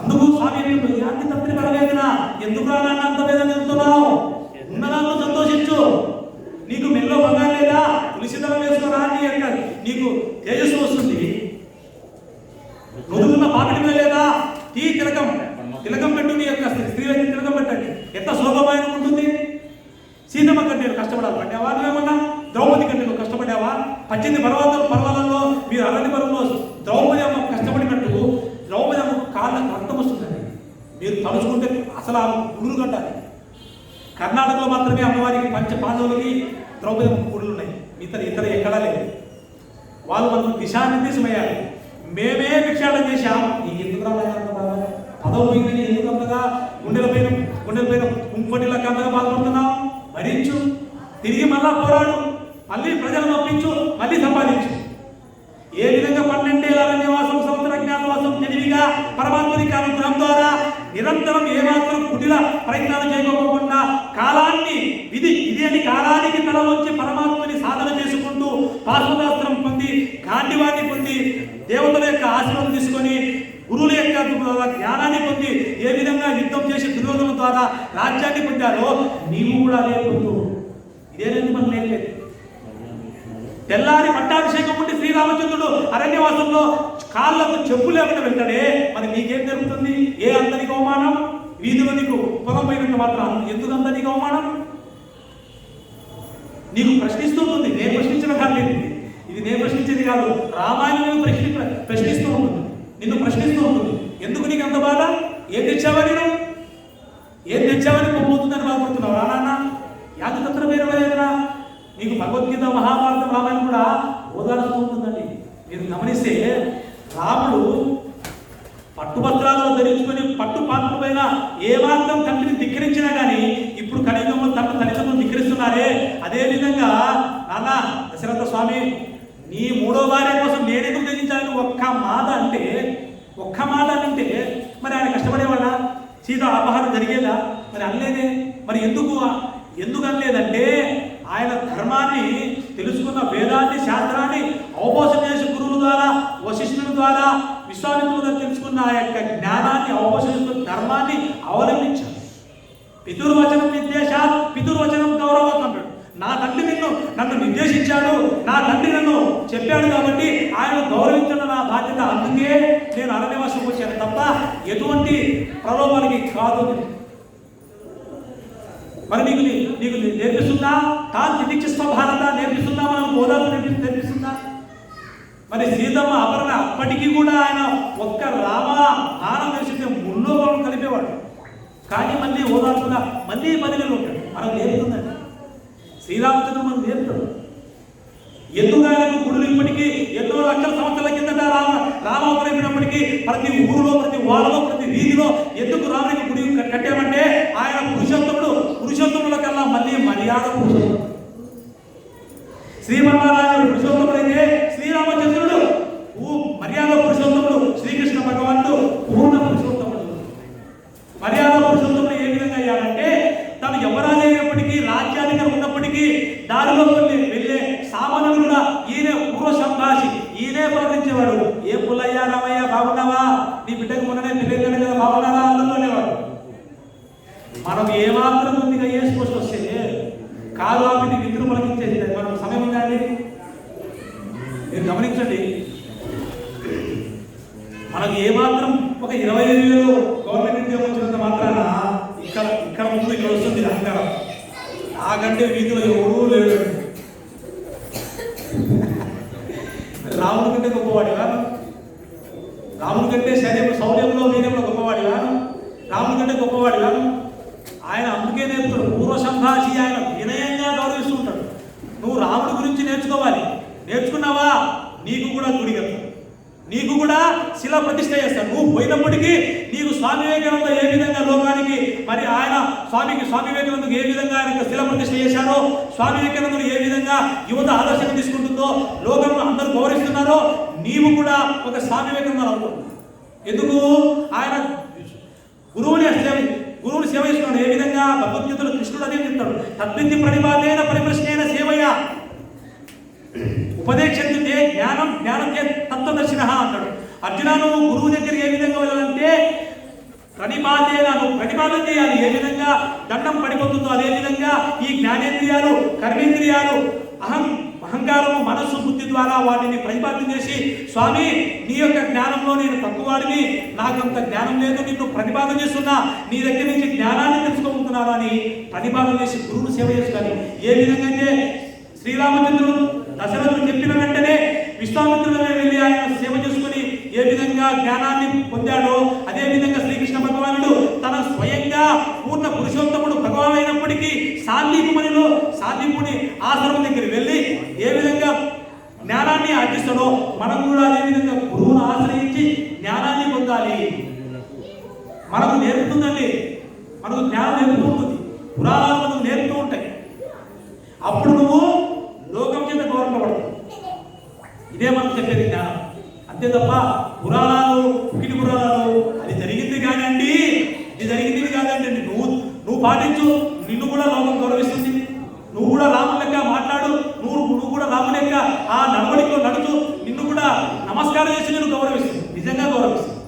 అందుకు స్వామి యాంతి తప్పిన పడలేదునా, ఎందుకు రానన్న అంత వేదన చెప్తున్నావు? ఉన్నదాంతో సంతోషించు. నీకు మెల్లో బంగారు లేదా? తులసిదళం వేసుకోరా, నీకు తేజస్సు వస్తుంది. నుదుగున్న పాపిడి మీద లేదా? తిలకం పెట్టు, నీ యొక్క స్త్రీలకి తిలకం పెట్టండి. ఎంత శోభమైన ఉంటుంది. సీతమ్మ కంటే నేను కష్టపడాలి పడ్డావా? నువ్వేమన్నా ద్రౌపది కంటే నువ్వు కష్టపడ్డావా? 18 పర్వాలలో మీరు అరణ్య పర్వంలో ద్రౌపది అమ్మ కష్టపడినట్టు ద్రౌపది అమ్మ కాళ్ళకు రక్తం వస్తుందండి. మీరు తలుచుకుంటే అసలు ఆ గుడులు కట్టాలి. కర్ణాటకలో మాత్రమే అమ్మవారికి పంచపాండవులకి ద్రౌపది అమ్మ గుడులు ఉన్నాయి, ఇతర ఎక్కడా లేదు. వాళ్ళు మనకు దిశానిర్దేశమయ్యారు. మేమే భిక్షాటం చేశాం. నీకు ఎందుకు రావాలి? పదవు పోయిందని ఎందుకు అంతగా గుండెల పైన కుంపటిలా అంతగా బాధపడుతున్నావు? భరించు, తిరిగి మళ్ళా పోరాడు, మళ్ళీ ప్రజలను ఒప్పించు, మళ్ళీ సంపాదించు. ఏ విధంగా 12 ఏళ్ల అరణ్యవాసం, సంవత్సర జ్ఞానవాసం తెలివిగా పరమాత్మని అనుగ్రహం ద్వారా నిరంతరం ఏమాత్రం కుటిల ప్రయత్నాలు చేయకోకుండా కాలాన్ని ఇది అని కాలానికి తల వచ్చి పరమాత్మని సాధన చేసుకుంటూ పాశుపతాస్త్రం పొంది, గాంధీవాన్ని పొంది, దేవతల యొక్క ఆశీర్వాదం తీసుకొని, గురువుల యొక్క జ్ఞానాన్ని పొంది ఏ విధంగా యుద్ధం చేసి దుర్యోధన ద్వారా రాజ్యాన్ని పొందారో నీవు కూడా అదే పొందు. ఇదేనండి మనం నేర్పేది. తెల్లారి పట్టాభిషేకం ఉండి శ్రీరామచంద్రుడు అరణ్యవాసంలో కాళ్ళకు చెప్పు లేకుండా వెళ్తాడే, మరి నీకేం జరుగుతుంది? ఏ అందరికి అవమానం? వీధిలో నీకు పొలం పోయినట్టు మాత్రం ఎందుకు అందరికి అవమానం? నీకు ప్రశ్నిస్తుంది. నేను ప్రశ్నించడం కాదు, ఇది నేను ప్రశ్నించేది కాదు. రామాయణం ప్రశ్నిస్తూ ఉంటుంది, నిన్ను ప్రశ్నిస్తూ ఉంటుంది. ఎందుకు నీకు అంత బాధ? ఏం తెచ్చావని పోతుందని బాధపడుతున్నావు రా నాన్న? యాది తత్ర వేరేనా? నీకు భగవద్గీత, మహాభారతం, రామాయణం కూడా ఓదారుస్తూ ఉంటుందండి. మీరు గమనిస్తే రాముడు పట్టుపత్రాలను ధరించుకొని పట్టు పాత్ర పైన ఏమాత్రం తండ్రిని ధిక్కరించినా కానీ ఇప్పుడు కలియుగంలో తన తల్లిదండ్రులు ధిక్కరిస్తున్నారే. అదేవిధంగా నాన్న దశరథ స్వామి, నీ 3వ భార్య కోసం నేనెందుకు త్యజించాలని ఒక్క మాట అంటే మరి ఆయన కష్టపడేవాడా? సీత అపహారం జరిగేదా? మరి అనలేదే. మరి ఎందుకు అనలేదంటే ఆయన ధర్మాన్ని తెలుసుకున్న, వేదాన్ని శాస్త్రాన్ని అవపోషణ చేసి గురువుల ద్వారా, వశిష్ఠుల ద్వారా, విశ్వామిత్రుల ద్వారా తెలుసుకున్న ఆ యొక్క జ్ఞానాన్ని అవపోషిస్తున్న ధర్మాన్ని అవలంబించారు. పితుర్వచనం నిర్దేశాత్ పితుర్వచనం గౌరవం అన్నాడు. నా తండ్రి నన్ను నిర్దేశించాడు, నా తండ్రి నన్ను చెప్పాడు కాబట్టి ఆయన గౌరవించడం నా బాధ్యత. అందుకే నేను అరణ్యవాసం వచ్చాను తప్ప ఎటువంటి ప్రలోభానికి కాదు. మరి నీకు నేర్పిస్తుందా? తాను తిదిక్షిస్వ భారత నేర్పిస్తుందా? మనం గోదావరి నేర్పిస్తుందా? మరి సీతమ్మ అపరణ అప్పటికీ కూడా ఆయన ఒక్క రామ ఆనం తెలిసితే ముళ్ళో కలిపేవాడు. కానీ మళ్ళీ ఓదార్పుగా మళ్ళీ 10 నెలలు ఉంటాడు. మనకు నేర్పుతుందండి. శ్రీరామచంద్రుడు మనం నేర్పుతాడు. ఎందుకు ఆయనకు గుడులు ఇప్పటికీ ఎన్నో లక్షల సంవత్సరాల కిందట రామావతమైనప్పటికీ ప్రతి ఊరిలో, ప్రతి వాడలో, ప్రతి వీధిలో ఎందుకు రామునికి గుడి కట్టామంటే ఆయన పురుషోత్తముల కల్లా మళ్ళీ మర్యాద పురుషోత్తముడు. శ్రీమన్నారాయణుడు పురుషోత్తముడు అయితే శ్రీరామచంద్రుడు మర్యాద పురుషోత్తముడు, శ్రీకృష్ణ భగవానుడు పూర్ణ పురుషోత్తముడు. మర్యాద పురుషోత్తముడు ఏ విధంగా అయ్యాడంటే తను ఎవరైనప్పటికీ, రాజ్యాధికారం ఉన్నప్పటికీ దారిలో వెళ్ళే సామాన్యులు కూడా ఈయనే పూర్వ సంభాషి, ఈయనే ప్రకటించేవాడు. ఏ పుల్లయ్య, రామయ్య బాగున్నావా? నీ బిడ్డకు మొన్ననే పెళ్ళి కదా, బాగున్నారా? అందులోనేవాడు. మనం ఏమాత్రం ముందుగా ఏ స్పోస్ట్ వస్తే కాలు ఆపిని విద్యులు పలికించేది మనం సమయం ఉందండి. మీరు గమనించండి, మనకు ఏమాత్రం ఒక 25,000 గవర్నమెంట్ ఉద్యోగం వచ్చినంత మాత్రాన ఇక్కడ ముందు ఇక్కడ వస్తుంది అహంకారం. నాకంటే వీధిలో ఎవరూ లేడు. రాముడి కంటే గొప్పవాడి కాను, రాముడి కంటే శరీరం సౌర్యంలో వీర్యంలో గొప్పవాడి కాను, రాముడి కంటే గొప్పవాడి కాను. అందుకే నేర్పుతాడు. పూర్వ సంభాషి ఆయన వినయంగా గౌరవిస్తూ ఉంటాడు. నువ్వు రాముడి గురించి నేర్చుకోవాలి. నేర్చుకున్నావా నీకు కూడా గుడి కడతాడు, నీకు కూడా శిలా ప్రతిష్ఠ చేస్తాడు. నువ్వు పోయినప్పటికీ నీకు స్వామి వివేకానంద ఏ విధంగా లోకానికి మరి ఆయన స్వామి వివేకానందకు ఏ విధంగా ఆయన శిలా ప్రతిష్ఠ చేశారో, స్వామి వివేకానందుడు ఏ విధంగా యువత ఆదర్శంగా తీసుకుంటుందో, లోకంలో అందరూ గౌరవిస్తున్నారో, నీవు కూడా ఒక స్వామి వివేకానంద అవుతావు. ఎందుకు? ఆయన గురువుని సేవ చేస్తున్నాడు. ఏ విధంగా? భగవద్గీతలో కృష్ణుడు అదే చెప్తాడు, తద్విద్య ప్రణిపాతేన పరిప్రశ్నేన సేవయ ఉపదేశించుతే జ్ఞానం తత్వదర్శిన అంటాడు. అర్జున, నువ్వు గురువు దగ్గర ఏ విధంగా వెళ్ళాలంటే ప్రణిపాతేన, నువ్వు ప్రతిపాదన చేయాలి. ఏ విధంగా దండం పడిపోతుందో అదే విధంగా ఈ జ్ఞానేంద్రియాలు, కర్మేంద్రియాలు, అహంకారము, మనస్సు, బుద్ధి ద్వారా వాటిని ప్రతిపాదన చేసి, స్వామి నీ యొక్క జ్ఞానంలో నేను తక్కువవాడిని, నాకంత జ్ఞానం లేదు, నిన్ను ప్రతిపాదన చేస్తున్నా, నీ దగ్గర నుంచి జ్ఞానాన్ని తెలుసుకోబోతున్నాను అని ప్రతిపాదన చేసి గురువును సేవ చేసుకోవాలి. ఏ విధంగా అయితే శ్రీరామచంద్రుడు దశరథుడు చెప్పిన వెంటనే విశ్వామిత్రుడు వెళ్ళి ఆయన సేవ చేసుకుని ఏ విధంగా జ్ఞానాన్ని పొందాడో, అదే విధంగా శ్రీకృష్ణ భగవానుడు తన స్వయంగా పూర్ణ పురుషోత్తముడు భగవాన్ అయినప్పటికీ సాందీపుని ఆశ్రమం దగ్గర వెళ్ళి ఏ విధంగా జ్ఞానాన్ని ఆర్జిస్తాడో, మనం కూడా అదే విధంగా గురువును ఆశ్రయించి జ్ఞానాన్ని పొందాలి. మనకు నేర్పుతుందండి, మనకు జ్ఞానం నేర్పుతూ ఉంటుంది, పురాణాలు మనకు నేర్పుతూ ఉంటాయి. అప్పుడు నువ్వు లోకం చేత గౌరవపడతావు. ఇదే మనం చెప్పేది జ్ఞానం, అంతే తప్ప పురాణాలు పుకిటి పురాణాలు అది జరిగింది కాదండి, ఇది జరిగింది కాదండి. నువ్వు పాటించు, నిన్ను కూడా లోకం గౌరవిస్తుంది. నువ్వు కూడా రాముని లెక్క మాట్లాడు, నువ్వు కూడా రాముని లెక్క ఆ నడవడిలో నడుచు, నిన్ను కూడా నమస్కారం చేసి నేను గౌరవిస్తుంది, నిజంగా గౌరవిస్తుంది.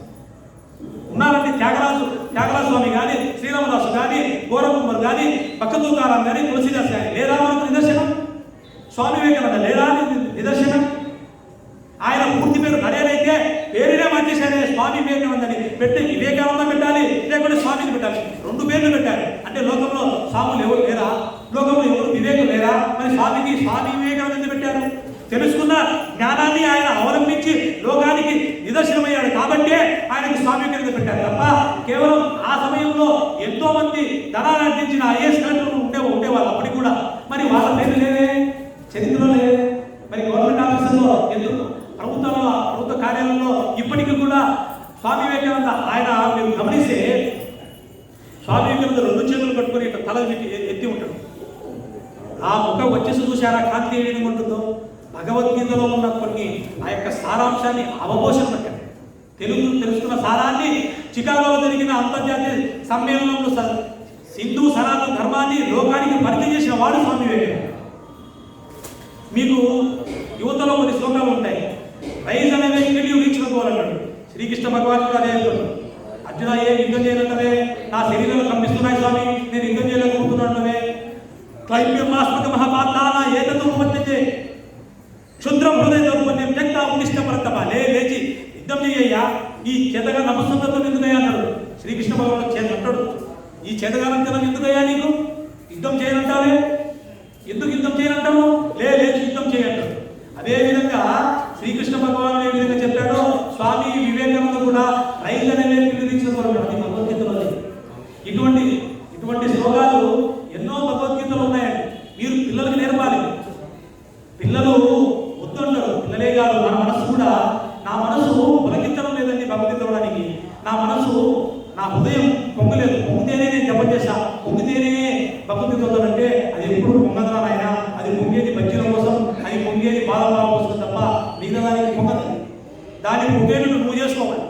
ఉన్నారండి త్యాగరాజు స్వామి కానీ, శ్రీరామదాసు కానీ, గోరకుమార్ కానీ, పక్కతూకారం కానీ, తులసిదాస్ కానీ, లేదా మనకు నిదర్శనం? స్వామి వివేకానంద లేదా నిదర్శనం? ఆయన పూర్తి పేరు నరేనైతే పేరునే మార్చేశారే, స్వామి వివేకానంద అని పెట్టి వివేకానంద పెట్టాలి, లేకుంటే స్వామిని పెట్టాలి, రెండు పేర్లు పెట్టారు. అంటే లోకంలో స్వాములు ఎవరు లేరా? లోకంలో ఎవరు వివేకం లేరా? మరి స్వామి వివేకానంద పెట్టారు. తెలుసుకున్న జ్ఞానాన్ని ఆయన అవలంబించి లోకానికి నిదర్శనమయ్యాడు కాబట్టే ఆయనకు స్వామి వివేకానంద పెట్టారు తప్ప కేవలం ఆ సమయంలో ఎంతో మంది ధనాన్ని అందించిన ఐఏఎస్ కలెక్టర్లు ఉండేవాళ్ళు అప్పటికి కూడా. మరి వాళ్ళ పేరు లేవే, చరిత్రలో లేవే. మరి గవర్నమెంట్ ఆఫీసుల్లో ఎందుకు ప్రభుత్వ కార్యాలయంలో ఇప్పటికీ కూడా స్వామి వివేకానంద ఆయన మీరు గమనిస్తే స్వామి వివేకానంద రెండు చేతులు కట్టుకొని తల ఎత్తి ఉంటాడు. ఆ ముఖం వచ్చేసి చూశారా కాంతి ఏ విధంగా ఉంటుందో. భగవద్గీతలో ఉన్న కొన్ని ఆ యొక్క సారాంశాన్ని అవబోషణ పెట్టారు. తెలుసుకున్న సారాన్ని చికాగోలో జరిగిన అంతర్జాతీయ సమ్మేళనంలో హిందూ సనాతన ధర్మాన్ని లోకానికి పరిచయం చేసిన వాడు స్వామి వివేకానంద. మీకు యువతలో కొన్ని శ్లోకాలు ఉంటాయి. రైజ్ అనే వ్యక్తిని ఊహించుకోవాలన్నాడు శ్రీకృష్ణ భగవానుడు. అదే అర్జున, ఏ యుద్ధం చేయనంటే నా శరీరంలో కంపిస్తున్నాయి స్వామి, నేను యుద్ధం చేయలేకపోతున్నాను. క్లైమ్యమాస్పద మహాపాతాన ఏదతో వర్తించే క్షుద్రం హృదయ దౌర్బల్యం వ్యక్త ఉనిష్టపరతమా, లేచి యుద్ధం చేయయ్యా, ఈ చేతగా నమస్సుతో ఎందుకయ్యా అన్నాడు శ్రీకృష్ణ భగవానుడు. అంటాడు, ఈ చేతగానంతరం ఎందుకయ్యా నీకు యుద్ధం చేయనంటావే, ఎందుకు యుద్ధం చేయనంటావు? లేచి యుద్ధం చేయంటాడు. అదేవిధంగా శ్రీకృష్ణ భగవానుడు ఏ విధంగా చెప్పాడో స్వామి వివేకానంద కూడా రైలు అనే నిర్ణయించుకోవాలి. అది భగవద్గీతలో ఇటువంటి శ్లోకాలు ఎన్నో భగవద్గీతలు ఉన్నాయండి. మీరు పిల్లలకు నేర్పాలి. పిల్లలు వద్దంటారు, పిల్లలే కాదు మన మనసు కూడా. నా మనసు పులకించడం లేదండి భగవద్గీత అవడానికి. నా హృదయం పొంగలేదు, పొంగితేనే నేను జపం చేశా, పొంగితేనే భగవద్గీత అవుతానంటే అది ఎప్పుడు పొంగదరా నాయన. అది పొంగేది బజ్జీల కోసం, అది పొంగేది బాధ కోసం తప్ప మిగతా దానికి పొంగదు. దాన్ని పొంగేది నువ్వు చేసుకోవాలి.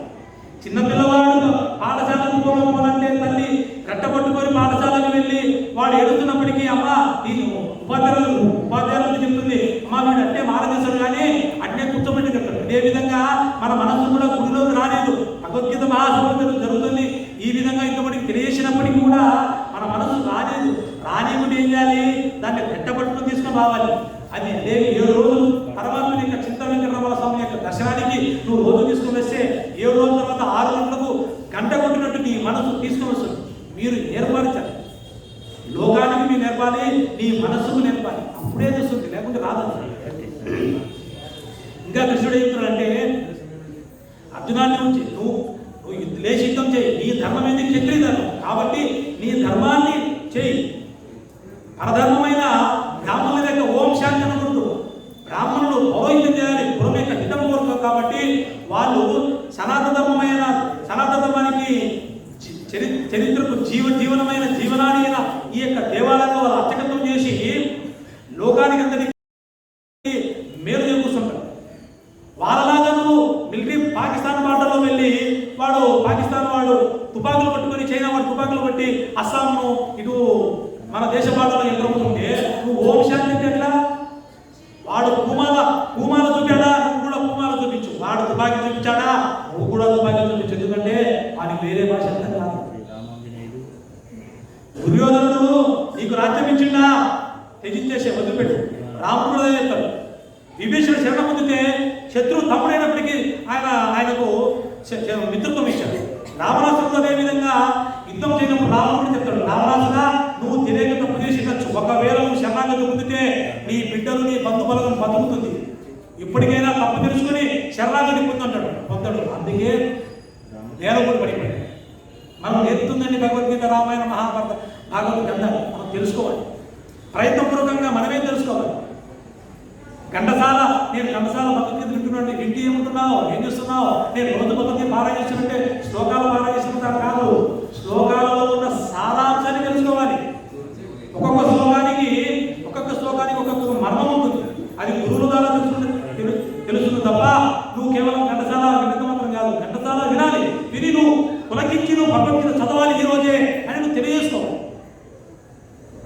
చిన్నపిల్లవాడు పాఠశాలకు పోవాలంటే తల్లి కట్టపట్టుకొని పాఠశాలకు వెళ్ళి వాడు ఏడుతున్నప్పటికీ అమ్మ నేను ఉపాధ్యాయులు చెప్తుంది, అమ్మ వీడు అంటే మారదేశాడు కానీ అట్నే కూర్చోబెట్టి చెప్తాడు. అదేవిధంగా మన మనసు కూడా గుడిలోకి రాలేదు. భగవద్గీత మహాసభ జరుగుతుంది. ఈ విధంగా ఇంతమందికి తెలియజేసినప్పటికీ కూడా మన మనసు రాలేదు. రానివ్వండి ఏం చేయాలి? దాన్ని పెట్టబట్టుకుని తీసుకొని రావాలి. అది అదే 7 రోజులు పరమాత్మ యొక్క చింత వెంకటరమణ స్వామి యొక్క దర్శనానికి నువ్వు రోజు తీసుకుని వస్తే 7 రోజుల తర్వాత 6 గంటలకు గంట కొట్టినట్టు నీ మనసు తీసుకుని వస్తుంది. మీరు నేర్పరచాలి, లోకానికి మీరు నేర్పాలి, నీ మనస్సుకు నేర్పాలి. అప్పుడే చూస్తుంది, లేకుంటే రాదు. ఇంకా కృష్ణుడు చెప్తున్నాడంటే అర్జునాన్ని నుంచి నువ్వు లేచి యుద్ధం చేయి. నీ ధర్మం ఏంటి? క్షత్రియ ధర్మం కాబట్టి నీ ధర్మాన్ని చెయ్యి. పరధర్మమైన బ్రాహ్మణుల దగ్గర ఓం శాంతి అనకూడదు. బ్రాహ్మణులు పౌరోహిత్యం చేయాలి, పురం యొక్క హితం కోరుతారు. కాబట్టి వాళ్ళు సనాతన ధర్మానికి చరిత్రకు జీవనమైన జీవనాడి అయిన ఈ యొక్క దేవాలయంలో వాళ్ళు అర్చకత్వం చేసి లోకానికి అందరికీ మేలు చేకూరుస్తుంటారు. వాళ్ళలాగా నువ్వు మిలిటరీ పాకిస్తాన్ బార్డర్లో వెళ్ళి వాడు పాకిస్తాన్ వాడు తుపాకులు పట్టుకొని, చైనా వాడు తుపాకులు పట్టి అస్సాంను ఇటు మన దేశ బాటలో ఎదురవుతుంటే నువ్వు ఓం శాంతి అంటే ఎట్లా? వాడు పూమాల చూపాడా, నువ్వు కూడా పూమాల చూపించు. వాడు తుపాకీ చూపించాడా, నువ్వు కూడా తుపాకీ చూపించు. ఎందుకంటే వాడికి వేరే భాష అర్థం కాదు. దుర్యోధనుడు నీకు రాజ్యం ఇచ్చిండా, త్యజించేసే వదిలిపెట్టు. రాముడు కూడా చెప్తాడు. విభీషణుడు శరణ పొందితే శత్రువు తమ్ముడైనప్పటికీ ఆయనకు మిత్రత్వం ఇచ్చాడు. రావణాసురుడు అదే విధంగా యుద్ధం చేయనప్పుడు రావణుడు చెప్తాడు, రావణాసుడా నువ్వు తెలియక తప్పు చేసి ఉండొచ్చు. ఒకవేళ నువ్వు శరణాగతి పొందితే నీ బిడ్డలు నీ బంధు బలగం బతుకుతుంది. ఇప్పటికైనా తప్పు తెలుసుకుని శరణాగతి పొందాడు. అందుకే నేను కూడా పడిపోయాడు. మనం నేర్పుతుందండి భగవద్గీత, రామాయణ, మహాభారత, భాగవత గ్రంథాలు మనం తెలుసుకోవాలి. ప్రయత్నపూర్వకంగా మనమే తెలుసుకోవాలి. నేను ఘంటసాల భగవద్గీత వింటున్నాను. ఇంటి ఏముంటున్నావు, ఏం చేస్తున్నావు? నేను రోజు భగవద్గీత పారాయణ చేసినట్టే శ్లోకాలు పారాయణ చేసినంత కాదు, శ్లోకాలలో ఉన్న సారాంశాన్ని తెలుసుకోవాలి. ఒక్కొక్క శ్లోకానికి ఒక్కొక్క మర్మం ఉంటుంది. అది గురువుల ద్వారా తెలుస్తుంది తప్ప నువ్వు కేవలం ఘంటసాల వినంత మాత్రం కాదు. ఘంటసాల వినాలి, విని నువ్వు పులకించి నువ్వు భగవద్గీత చదవాలి ఈ రోజే అని నువ్వు తెలియజేసుకోవాలి.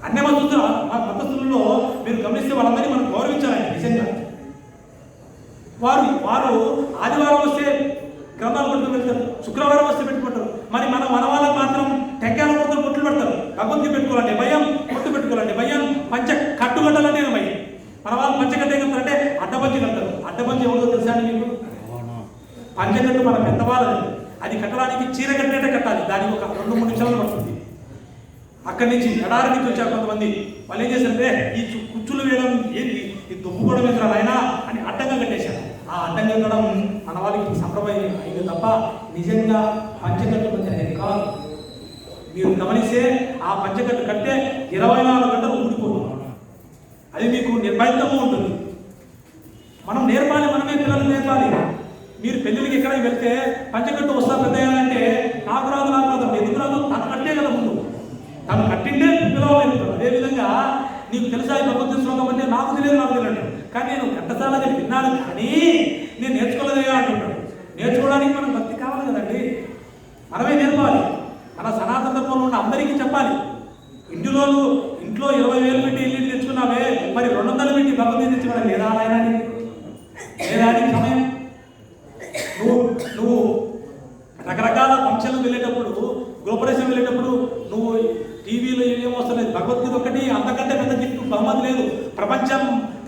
అన్య మతస్థులలో మీరు గమనిస్తే వాళ్ళందరినీ మనం గౌరవించాలండి. నిజంగా వారు ఆదివారం వస్తే గ్రంథాలు పట్టుకుని వెళ్తారు, శుక్రవారం వస్తే పెట్టుకుంటారు. మరి మన వాళ్ళకి మాత్రం టెంకాయల మొత్తం బొట్లు పెడతారు. భగవద్గీత పెట్టుకోవాలంటే భయం, బొట్టు పెట్టుకోవాలంటే భయం, కట్టుకట్టాలంటే భయం. మన వాళ్ళు పంచకట్టే కడతారంటే అడ్డపంచి కడతారు. అడ్డపంచి ఎవరిదో తెలుసా అండి మీకు? పంచకట్టు మన పెద్దవాళ్ళది. అది కట్టడానికి చీర కట్టేటే కట్టాలి. దానికి ఒక 2-3 నిమిషాలు పడుతుంది. అక్కడి నుంచి ఎడారి నుంచి వచ్చారు కొంతమంది. వాళ్ళు ఏం చేశారంటే ఈ కుచ్చులు వేయడం ఏంటి, ఈ దుమ్ము కూడా వేసారు ఆయన అని అడ్డంగా కట్టేశారు. ఆ అడ్డంగా కట్టడం మన వాళ్ళకి సంప్రదాయం అయింది తప్ప నిజంగా పంచకట్టు అనేది కాదు. మీరు గమనిస్తే ఆ పంచకట్టు కట్టే 24 గంటలు ఊడిపోతుంది. అది మీకు నిర్భయంగా ఉంటుంది. మనం నేర్పాలి, మనమే పిల్లలు నేర్పాలి. మీరు పెళ్ళికి ఎక్కడికి వెళ్తే పంచకట్టు వస్తా పెద్దయ్యాలంటే నాకు రాదు ఎందుకు రాదు? తను కట్టే కదా ముందు, తను కట్టింటే పిలవలేదు. అదేవిధంగా నీకు తెలుసా ఈ భగవద్గీత శ్లోకం అంటే నాకు తెలియదు కానీ నేను ఘంటసాల గారి విన్నాను కానీ నేను నేర్చుకోలేదా అంటున్నాడు. నేర్చుకోవడానికి మనం భక్తి కావాలి కదండి, మనమే నేర్పాలి. మన సనాతన ధర్మంలో ఉన్న అందరికీ చెప్పాలి. ఇంట్లో 20,000 పెట్టి ఇల్లు తెచ్చుకున్నావే, మరి 200 పెట్టి భగవద్గీత తెచ్చుకోవడం లేదా సమయం? నువ్వు రకరకాల ఫంక్షన్లు వెళ్ళేటప్పుడు, గృహప్రవేశం వెళ్ళేటప్పుడు నువ్వు టీవీలో ఏమొస్తలేదు, భగవద్గీత ఒకటి, అంతకంటే పెద్ద గిఫ్ట్ బహుమతి లేదు.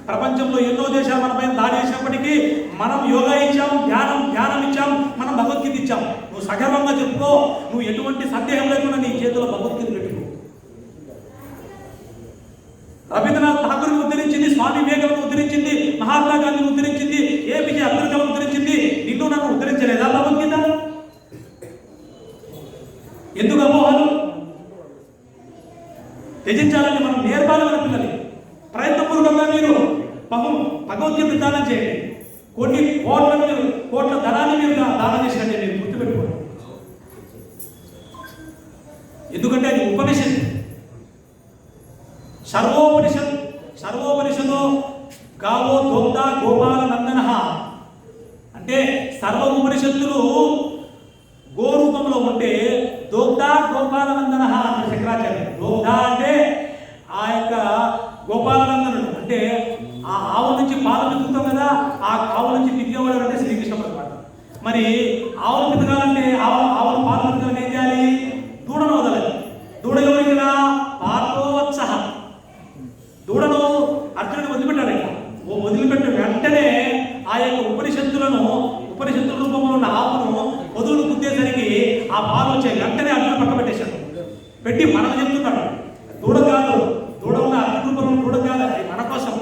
ప్రపంచంలో ఎన్నో దేశాలు మన పైన దాడి చేసినప్పటికీ మనం యోగా ఇచ్చాం, ధ్యానం ఇచ్చాం, మనం భగవద్గీత ఇచ్చాం. నువ్వు సగర్వంగా చెప్పుకో, నువ్వు ఎటువంటి సందేహం లేకుండా నీ చేతిలో భగవద్గీత పెట్టుకో. రవీంద్రనాథ్ ఠాగూర్ని ఉద్ధరించింది, స్వామి వివేకానంద ఉద్ధరించింది, మహాత్మా గాంధీని ఉద్ధరించింది, ఏపీజే అబ్దుల్ కలాం ఉద్ధరించింది. నిన్ను నన్ను ఉద్ధరించలేదా భగవద్గీత? ఎందుకు అమోహాలు? త్యజించాలని మనం నేర్పాలి మన పిల్లలు. ప్రయత్నపూర్వకంగా మీరు భగవద్గీత దానం చేయండి. కొన్ని కోట్ల ధనాన్ని మీరు దానం చేసినట్టే మీరు గుర్తుపెట్టుకోండి. ఎందుకంటే అది ఉపనిషత్, సర్వోపనిషదో గావో దోగ్ధ గోపాల నందన అంటే సర్వ ఉపనిషత్తులు గోరూపంలో ఉంటే దోగ్ధ గోపాల నందన అంటే శంకరాచార్య. దోగ్ధ అంటే ఆ యొక్క గోపాలనందనుడు అంటే ఆ ఆవు నుంచి పాలు పితుకుతాం కదా, ఆ ఆవు నుంచి పితికేవాడు అంటే శ్రీకృష్ణ పరమాత్మ. మరి ఆవును పితకాలంటే ఆవును పాలు పితకాలని ఏం చేయాలి? దూడను వదలాలి. దూడ ఎవరికి కదా? పార్థోవత్సః. దూడను అర్జునుడు వదిలిపెట్టాడు. వదిలిపెట్టిన వెంటనే ఆ యొక్క ఉపనిషత్తుల రూపంలో ఉన్న ఆవును వదులు గుద్దేసరికి ఆ పాలు వచ్చాయి. వెంటనే అర్జునుడు పక్క పెట్టేశాడు. పెట్టి మనం చెప్తున్నాడు దూడ కాదు, దూడ ఉన్న అర్జున రూపంలో దూడ కాదు, అది మన కోసం.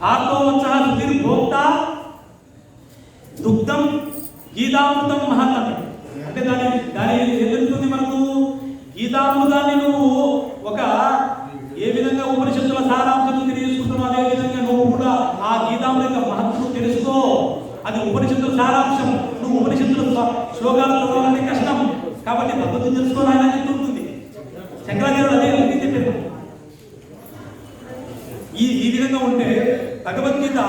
పార్థోవత్సః సుధీర్భోక్త దుగ్ధం గీతామృతం మహతం అంటే దాని ఏం జరుగుతుంది మనకు? గీతామృతాన్ని నువ్వు ఒక ఏ విధంగా ఉపనిషత్తుల సారాంశం తెలియజేసుకుంటున్నావు, అదే విధంగా నువ్వు కూడా ఆ గీతామృత యొక్క మహత్వం తెలుసుకో. అది ఉపనిషత్తుల సారాంశం. నువ్వు ఉపనిషత్తుల శ్లోకాలు చదవాలంటే కష్టం, కాబట్టి పద్ధతులు తెలుసుకోవాలని చెప్తుంది శంకరాచార్యులు. అదే చెప్పారు. ఈ విధంగా ఉంటే భగవద్గీత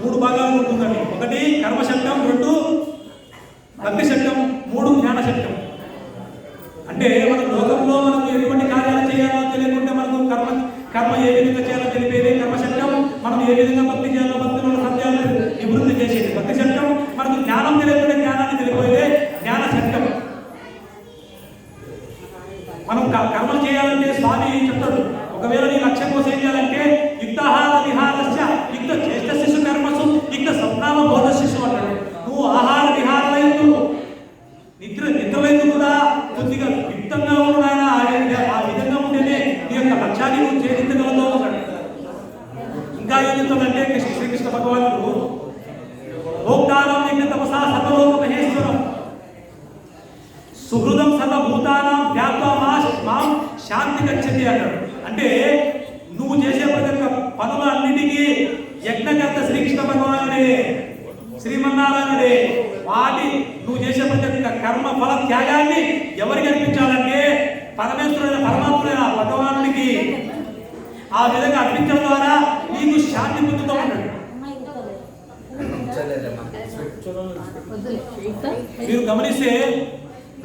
3 భాగాలు ఉంటుందండి. 1 కర్మశక్తం, 2 భక్తి శక్తం, 3 జ్ఞాన శక్తం. అంటే మన లోకంలో మనకు ఎటువంటి కార్యాలు చేయాలో తెలియకుండా మనకు కర్మ ఏ విధంగా చేయాలో తెలిపేది కర్మశక్తం. మనం ఏ విధంగా భక్తి చేయాలో భక్తుల సత్యాలు నివృత్తి చేసేది భక్తి శక్తం. మనకు జ్ఞానం తెలియకుండా జ్ఞానాన్ని తెలిపోయేదే జ్ఞాన శక్తం. మనం కర్మలు చేయాలంటే స్వామి చెప్తాడు, ఒకవేళ నీ లక్ష్యం కోసం ఏం చేయాలంటే యుక్తాహార విహారస్య యుక్త చేష్ట శిశు కర్మసు యుక్త స్వప్నామ బోధ శిశు అంటాడు. నువ్వు ఆహార విహారాలైతు నిద్రలైతు కూడా కొద్దిగా యుక్తంగా ఉన్నాయన. ఆ విధంగా ఉంటేనే నీ యొక్క లక్ష్యాన్ని నువ్వు ఛేదించగలుగుతావు అన్నాడు. ఇంకా ఏం చెప్తాడంటే శ్రీకృష్ణ భగవానుడు భోక్తారం యజ్ఞ తపసా సర్వలోక మహేశ్వరం సుహృదం సర్వభూతానాం వ్యాప్త మాం శాంతి గచ్చతి అన్నాడు. అంటే నువ్వు చేసే ప్రతి ఒక్క పనులన్నిటికీ యజ్ఞకర్త శ్రీకృష్ణ భగవానుడే, శ్రీమన్నారాయణుడే. వాటి నువ్వు చేసే ప్రతి ఒక్క కర్మ ఫల త్యాగాన్ని ఎవరికి అర్పించాలంటే పరమేశ్వరుడైన పరమాత్ముడైన భగవానుడికి. ఆ విధంగా అర్పించడం ద్వారా నీకు శాంతి పొందుతూ ఉంటాడు. మీరు గమనిస్తే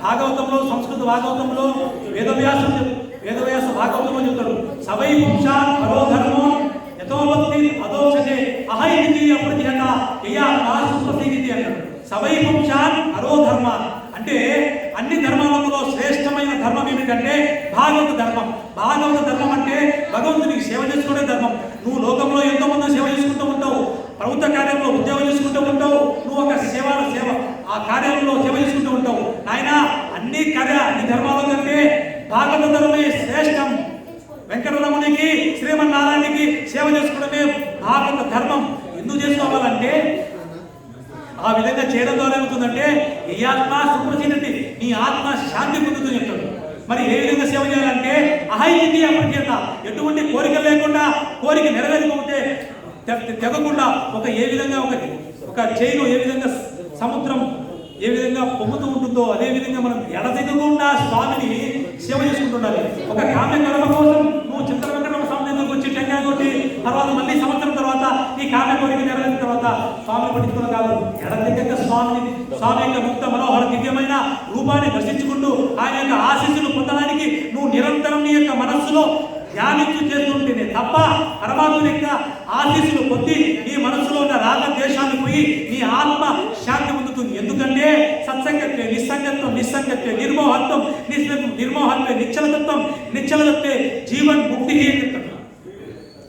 భాగవతంలో, సంస్కృత భాగవతంలో వేదవ్యాస భాగవతంలో చెప్తాడు, సవై పుంసాన్ పరో ధర్మో యథోభక్తి అదోక్షతే అహైతి అప్రతిహత యయా నాసుప్రతిహితి అన్నాడు. సవై పుంసాన్ పరో ధర్మ అంటే అన్ని ధర్మాలలో శ్రేష్టమైన ధర్మం ఏమిటంటే భాగవత ధర్మం. భాగవత ధర్మం అంటే భగవంతునికి సేవ చేసుకునే ధర్మం. నువ్వు లోకంలో ఎంతో మంది సేవ చేసుకుంటూ ఉంటావు, ప్రభుత్వ కార్యంలో ఉద్యోగం చేసుకుంటూ ఉంటావు, నువ్వు ఒక సేవ ఆ కార్యంలో సేవ చేసుకుంటూ ఉంటావు. నాయన అన్ని ధర్మాల కంటే భాగవత ధర్మమే శ్రేష్టం. వెంకటరమణికి శ్రీమన్నారాయణకి సేవ చేసుకోవడమే భాగవత ధర్మం. ఎందుకు చేసుకోవాలంటే ఆ విధంగా చేయడం ద్వారా ఏమవుతుందంటే ఈ ఆత్మ సుప్రసిద్ధి, నీ ఆత్మ శాంతి పొందుతుంది చెప్తాడు. మరి ఏ విధంగా సేవ చేయాలంటే అహైతి అప్రతిహత, ఎటువంటి కోరిక లేకుండా, కోరిక నెరవేరకపోతే తెగకుండా ఏ విధంగా ఒక చేయిలో ఏ విధంగా సముద్రం ఏ విధంగా పొంగుతూ ఉంటుందో అదే విధంగా మనం ఎడతెగకుండా స్వామిని సేవ చేసుకుంటుండాలి. ఒక కామ్య కర్మ కోసం నువ్వు చింతల వెంకటరమణ స్వామి దగ్గరకు వచ్చి టెంకాయ కొట్టి తర్వాత మళ్ళీ సంవత్సరం తర్వాత ఈ కామ్య కోరిక నెరవేరిన తర్వాత స్వామిని పట్టించుకున్న కాదు. ఎడతెగక స్వామి యొక్క ముక్త మనోహర దివ్యమైన రూపాన్ని దర్శించుకుంటూ ఆయన యొక్క ఆశీస్సులు పొందడానికి నువ్వు నిరంతరం నీ యొక్క మనస్సులో ధ్యానించు చేస్తుంటేనే తప్ప పరమాత్మ యొక్క ఆశీస్సులు పొంది నీ మనసులో ఉన్న రాగ ద్వేషాలు పోయి నీ ఆత్మ శాంతి పొందుతుంది. ఎందుకంటే సత్సంగత్వే నిస్సంగత్వం, నిస్సంగత్వే నిర్మోహత్వం, నిర్మోహత్వే నిశ్చలతత్వం, నిశ్చలతత్వే జీవన్ ముక్తి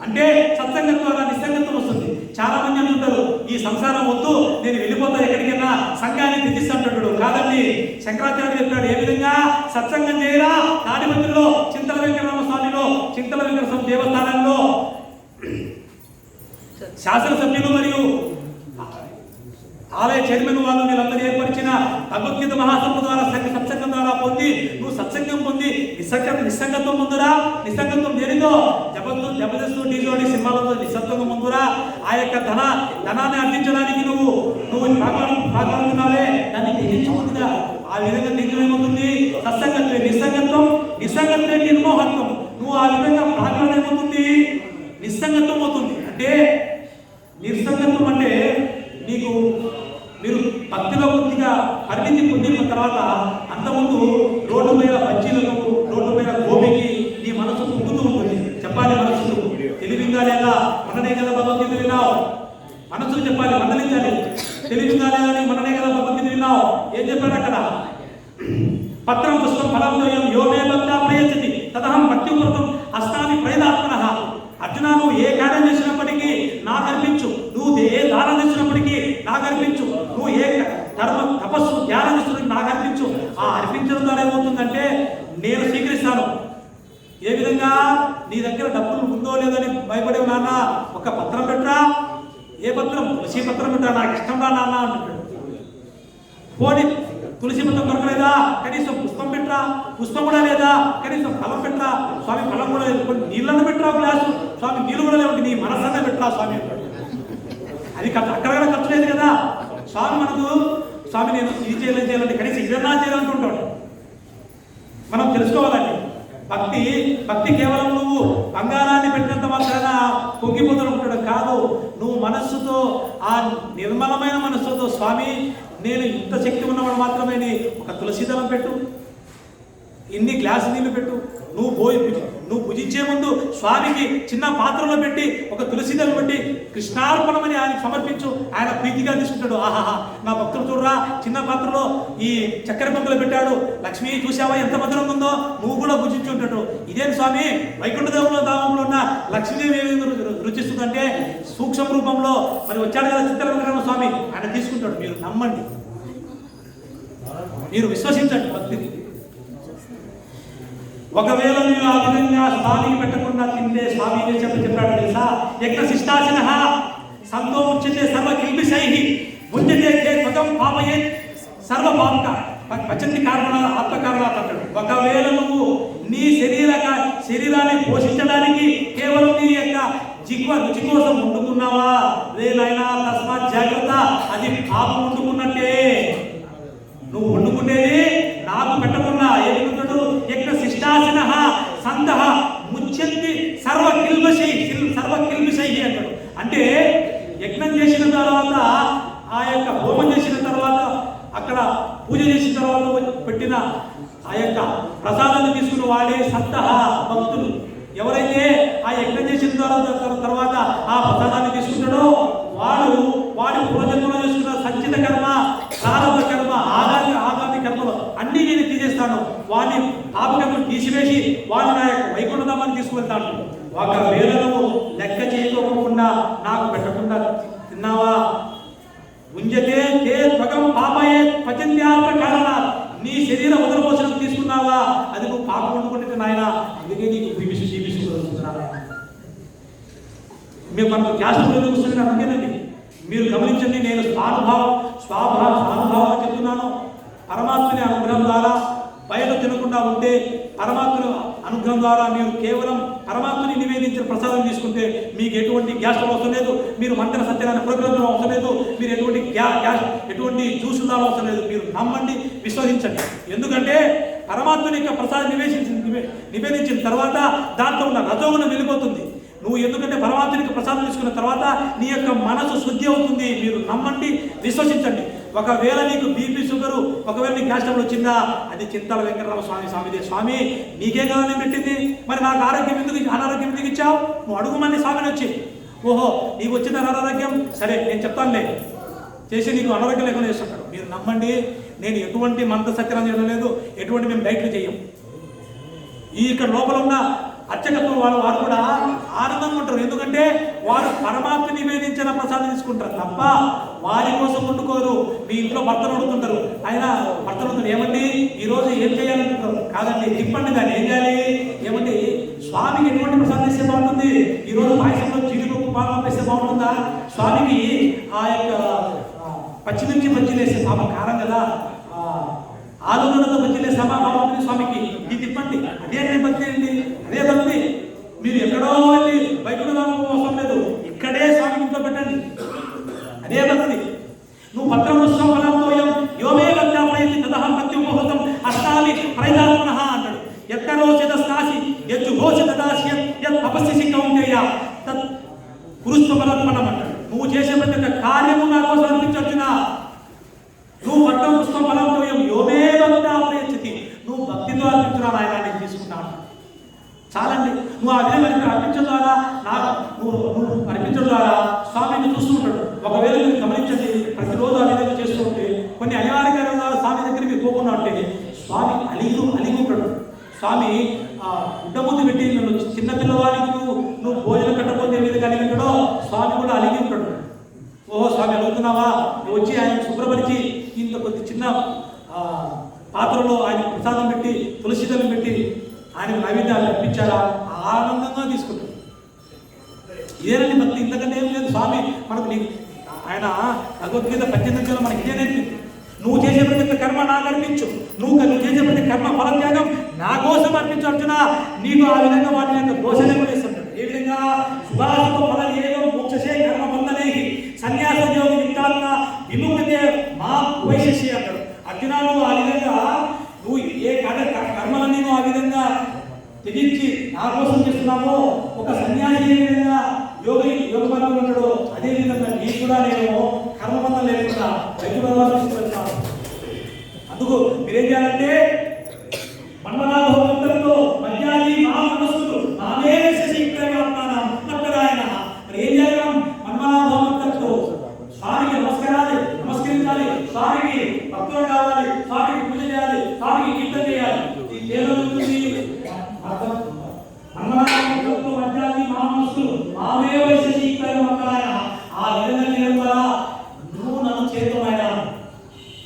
అంటే సత్సంగం ద్వారా నిస్సంగత్వం వస్తుంది. చాలా మంది అంటుంటారు ఈ సంసారం వద్దు, నేను వెళ్ళిపోతా ఎక్కడికైనా సంఘాన్ని త్యజిస్తాడు. కాదండి, శంకరాచార్యుడు చెప్పాడు ఏ విధంగా సత్సంగం చేయరా. తాడిపత్రిలో చింతల వెంకటరమణ స్వామిలో చింతల వెంకట స్వామి దేవస్థానంలో శాసనసభ్యులు మరియు ఆలయ చైర్మన్ వాళ్ళు వీళ్ళందరూ ఏర్పరిచిన భగవద్గీత మహాసభ ద్వారా సత్సంగం ద్వారా పొంది నువ్వు సత్సంగం పొంది నిస్సంగత్వం పొందురా. నిస్సంగత్వం దేనితో జబర్దస్తు డీజోడి సినిమాలతో నిస్సత్వంగా పొందురా. ఆ యొక్క ధనాన్ని అందించడానికి నువ్వు పాల్గొనాలే, దాన్ని త్యజించుకుంటుగా. ఆ విధంగా త్యజమేమవుతుంది సత్సంగత్వే నిస్సంగత్వం, నిస్సంగత్వే నిర్మోహత్వం. నువ్వు ఆ విధంగా ప్రార్థన ఏమవుతుంది నిస్సంగత్వం అవుతుంది. అంటే నిస్సంగత్వం అంటే మీరు భక్తిలో కొద్దిగా పరిణితి పొందిన తర్వాత అంతకుముందు రోడ్డు మీద బజ్జీలకు, రోడ్డు మీద గోపికి నీ మనసు పొంగుతూ ఉంటుంది. చెప్పాలి మనసు తెలివిందా లేదా, మననే కదా భగవద్గీత విన్నావు. మనసులు చెప్పాలి, మందలించాలి. తెలివిందా లేదా అని మననే కదా భగవద్గీత విన్నావు. ఏం చెప్పాడు అక్కడ? పత్రం పుష్పం ఫలం ద్వయం యోమే భక్త ప్రయచ్చతి తదహం భక్తి కృతం అస్నామి ప్రయదాత్మనః. అర్జున, నువ్వు ఏ కార్యం చేసినప్పటికీ నాకు అర్పించు, నువ్వు ఏ దానం చేసినప్పటికీ నాకు అర్పించు, నువ్వు ఏ తపస్సు ధ్యానం చేస్తున్నప్పటికీ నాకు అర్పించు. ఆ అర్పించడం ద్వారా ఏమవుతుందంటే నేను స్వీకరిస్తాను. ఏ విధంగా నీ దగ్గర డబ్బులు ఉందో లేదని భయపడే నాన్న ఒక పత్రం పెట్టరా. ఏ పత్రం? తులసి పత్రం పెట్టరా, నాకు ఇష్టం రా నాన్న అంటున్నాడు. పోనీ తులసి పత్రం దొరకలేదా, కనీసం పుష్పం పెట్టరా, పుష్పం కూడా లేదా, కనీసం ఫలం పెట్టరా స్వామి, ఫలం కూడా లేదు, కొన్ని నీళ్ళను పెట్టరా గ్లాసు, స్వామి నీళ్ళు కూడా లేవంటే నీ మనసన్నే పెట్టరా స్వామి అంటాడు. అది అక్కడ కూడా ఖర్చు లేదు కదా స్వామి. మనకు స్వామి నేను ఇది చేయాలంటే కనీసం ఇదన్నా చేయాలనుకుంటాడు. మనం తెలుసుకోవాలండి, భక్తి కేవలం నువ్వు బంగారాన్ని పెట్టినంత మాత్రాన పొంగిపోతున్నట్టు కాదు. నువ్వు మనస్సుతో, ఆ నిర్మలమైన మనస్సుతో స్వామి నేను ఇంత శక్తి ఉన్నవాడు మాత్రమే ఒక తులసి దళం పెట్టు, ఇన్ని గ్లాసు నీళ్లు పెట్టు, నువ్వు భుజించే ముందు స్వామికి చిన్న పాత్రలో పెట్టి ఒక తులసి దళం పెట్టి కృష్ణార్పణమని ఆయన సమర్పించు. ఆయన ప్రీతిగా తీసుకుంటాడు. ఆహాహా నా భక్తులు చూడరా, చిన్న పాత్రలో ఈ చక్కెర పొంగులు పెట్టాడు, లక్ష్మి చూసావా ఎంత మధురంగా ఉందో, నువ్వు కూడా భుజించుంటాడు. ఇదేం స్వామి వైకుంఠదేవుల ధామంలో ఉన్న లక్ష్మీదేవి రుచిస్తుందంటే సూక్ష్మ రూపంలో మరి వచ్చాడు కదా చిత్తరంగ స్వామి, ఆయన తీసుకుంటాడు. మీరు నమ్మండి, మీరు విశ్వసించండి భక్తిని. ఒకవేళ మీరు ఆ విధంగా స్వామికి పెట్టకుండా తింటే స్వామి చెప్పాడు తెలుసా, యజ్ఞ శిష్టాసిన సంతో ముచ్యతే సర్వ కిల్బిషై ముచ్యతే త్వగం పాపయే సర్వ పాపక పచంతి కారణ ఆత్మకారణాత్ అంటాడు. ఒకవేళ నువ్వు నీ శరీరాన్ని పోషించడానికి కేవలం నీ యొక్క రుచి కోసం వండుకున్నావా లేనైనా తస్మాత్ జాగ్రత్త, అది పాపం వండుకున్నట్టే. నువ్వు వండుకునేది నాకు పెట్టకుండా ఏమిటంటాడు, యజ్ఞ శిష్టాసిన సంతః ముచ్యంతి సర్వ కిల్బిషై అంటాడు. అంటే యజ్ఞం చేసిన తర్వాత, ఆ యొక్క హోమం చేసిన తర్వాత, అక్కడ పూజ చేసిన తర్వాత పెట్టిన ఆ యొక్క ప్రసాదాన్ని తీసుకుని వాడే సంతః భక్తులు ఎవరైతే ఆ యజ్ఞం చేసిన తర్వాత ఆ ప్రసాదాన్ని తీసుకుంటాడో వాడి పూర్వజన్మలో చేసుకున్న సంచిత కర్మ, ప్రారంభ కర్మ, ఆగామి కర్మలు అన్ని నేను తీసేస్తాను, వాడిని పాపకర్మను తీసివేసి వాడిని నా యొక్క వైకుంఠధామాన్ని తీసుకువెళ్తాను. ఒకవేళ నువ్వు లెక్క చేయకోకుండా నాకు పెట్టకుండా తిన్నావా, ఉంజతే తే త్వగం పాపయే పచంత్యాత్మ కారణ, నీ శరీర ఉదరపోషణకు తీసుకున్నావా, అది నువ్వు పాపం వండుకుంటే నాయన, అందుకే నీకు మేము మనకు క్యాస్ట్ కూర్చుని అందుకేనండి. మీరు గమనించండి, నేను స్వానుభావం చెప్తున్నాను. పరమాత్మని అనుగ్రహం ద్వారా బయట తినకుండా ఉంటే, పరమాత్మ అనుగ్రహం ద్వారా మీరు కేవలం పరమాత్మని నివేదించిన ప్రసాదం తీసుకుంటే మీకు ఎటువంటి గ్యాస్ అవసరం లేదు, మీరు మంత్ర సత్యాన్ని ప్రకృతిలో అవసరం లేదు, మీరు ఎటువంటి జ్యూస్ ఉండాలో అవసరం లేదు. మీరు నమ్మండి, విశ్వసించండి. ఎందుకంటే పరమాత్మని యొక్క ప్రసాదం నివేదించిన తర్వాత దాంట్లో ఉన్న రజోగుణం వెళ్ళిపోతుంది. నువ్వు ఎందుకంటే పరమాత్మనికి ప్రసాదం తీసుకున్న తర్వాత నీ యొక్క మనసు శుద్ధి అవుతుంది. మీరు నమ్మండి, విశ్వసించండి. ఒకవేళ నీకు బీపీ షుగరు, ఒకవేళ నీకు గ్యాస్ ట్రబుల్ వచ్చిందా, అది చింతల వెంకటరామ స్వామిదే. స్వామి నీకే కదా నేను పెట్టింది, మరి నాకు అనారోగ్యం ఎందుకు ఇచ్చావు, నువ్వు అడుగుమని స్వామిని వచ్చి. ఓహో నీకు వచ్చింది అనారోగ్యం, సరే నేను చెప్తానులే చేసి నీకు అనారోగ్యం లేకుండా చేస్తుంటాడు. మీరు నమ్మండి, నేను ఎటువంటి మంత్ర సత్యం చేయడం లేదు, ఎటువంటి మేము డైట్లు చేయం. ఇక్కడ లోపల ఉన్న అర్చకత్వం వారు కూడా ఆనందంగా ఉంటారు. ఎందుకంటే వారు పరమాత్మ నివేదించిన ప్రసాదం తీసుకుంటారు తప్ప వారి కోసం వండుకోరు. మీ ఇంట్లో భర్తను వండుకుంటారు, ఆయన భర్తను వండుతారు. ఏమండి ఈరోజు ఏం చేయాలంటున్నారు, కాదండి తిప్పండి దాన్ని, ఏం చేయాలి, ఏమండి స్వామికి ఎటువంటి ప్రసాదం ఇస్తే బాగుంటుంది, ఈరోజు పాయసంలో జీడిపప్పు పాలు వేస్తే బాగుంటుందా, స్వామికి ఆ యొక్క పచ్చిమిర్చి బజ్జీలు వేస్తే పాపం కారం కదా, ఆలుగడ్డతో బజ్జీలే సమాబాగుంటుంది స్వామికి, ఇది తిప్పండి. అదే భక్తి అండి, అదే భక్తి. మీరు ఎక్కడో వెళ్ళి వైకుంఠధామం అవసరం లేదు, ఇక్కడే స్వామికి ఇంట్లో పెట్టండి, అదే భక్తి. నువ్వు పత్రం పుష్పం ఫలంతోయం యోమే భక్త్యాపయతి తదహం భక్తి ఉపహృతం అష్టామి ప్రయదాత్మనః అంటాడు. ఎక్కడోచిత స్నాసి యజ్జుఘోషి తదాస్య యత్ తపస్సి కౌంతేయ తత్ పురుషమర్పణం అంటాడు. నువ్వు చేసే ప్రతి ఒక్క కార్యము నా కోసం అనిపించొచ్చునా, నువ్వు పట్టం పుష్పం ఫలంతో యోమే భక్తి, నువ్వు భక్తితో అర్పించున్నా ఆయన నేను తీసుకున్నాను చాలండి. నువ్వు ఆ విధంగా అర్పించడం ద్వారా నువ్వు అర్పించడం ద్వారా స్వామిని చూస్తూ ఉంటాడు. ఒకవేళ మీరు గమనించండి, ప్రతిరోజు ఆ విధంగా చేస్తూ ఉంటే కొన్ని అనివార్య కారణాలు స్వామి దగ్గరికి పోకుండా ఉంటే స్వామి అలిగి ఉంటాడు. స్వామి గుడ్డముద్దు పెట్టి నన్ను చిన్నపిల్లవాడికి నువ్వు భోజనం కట్టకపోతే ఏ విధంగా అలిగి ఉంటాడో స్వామి కూడా అలిగి ఉంటాడు. ఓహో స్వామి అడుగుతున్నావా, నువ్వు వచ్చి ఆయన శుభ్రపరిచి ఇంత కొద్ది చిన్న పాత్రలో ఆయన ప్రసాదం పెట్టి తులసిదలం పెట్టి ఆయనకు నైవేద్యాలు అర్పించారా, ఆనందంగా తీసుకుంటాడు. ఇదేనండి భక్తి, ఇంతకంటే ఏం లేదు. స్వామి మనకు ఆయన భగవద్గీత 18 మనకి ఇదే నేర్పింది. నువ్వు చేసే ప్రతి కర్మ నాకు అర్పించు, నువ్వు చేసే ప్రతి కర్మ ఫలత్యాగం నా కోసం అర్పించు అర్జున, నీకు ఆ విధంగా వాటి యొక్క పోషణ కూడా ఇస్తుంటాడు. ఏ విధంగా సుభాషిత ఫల ఏదో మోక్షసే కర్మ బంధనే సన్యాస యోగి విత్తాత్మ విముక్తే మా వైశేషి అంటాడు. అర్జున నువ్వు ఆ విధంగా నువ్వు ఏ కర్మలన్నీ నువ్వు ఆ విధంగా త్యజించి నా కోసం చేస్తున్నామో, ఒక సన్యాసి ఏ విధంగా యోగ మార్గంలో ఉంటాడో అదే విధంగా నీకు కూడా నేను కర్మబంధం లేకుండా వైద్యుడు. అందుకు మీరేం చేయాలంటే మన్మనాభవంతులతో మధ్యాహ్ని మా మనస్సులు నామే శశిక్రమాత్మానం అక్కడాయన. మరి ఏం చేయాలి? మన్మనాభవంతులతో స్వామికి నమస్కరించాలి, స్వామికి భక్తులు కావాలి, స్వామికి పూజ చేయాలి, స్వామికి కీర్తన చేయాలి. ఈ చేయాలి మన్మనాభవంతులతో మధ్యాహ్ని మా మనస్సులు నామే శశిక్రమాత్మాన. ఆ విధంగా చేయడం ద్వారా నువ్వు నన్ను చేరుకున్నాయా.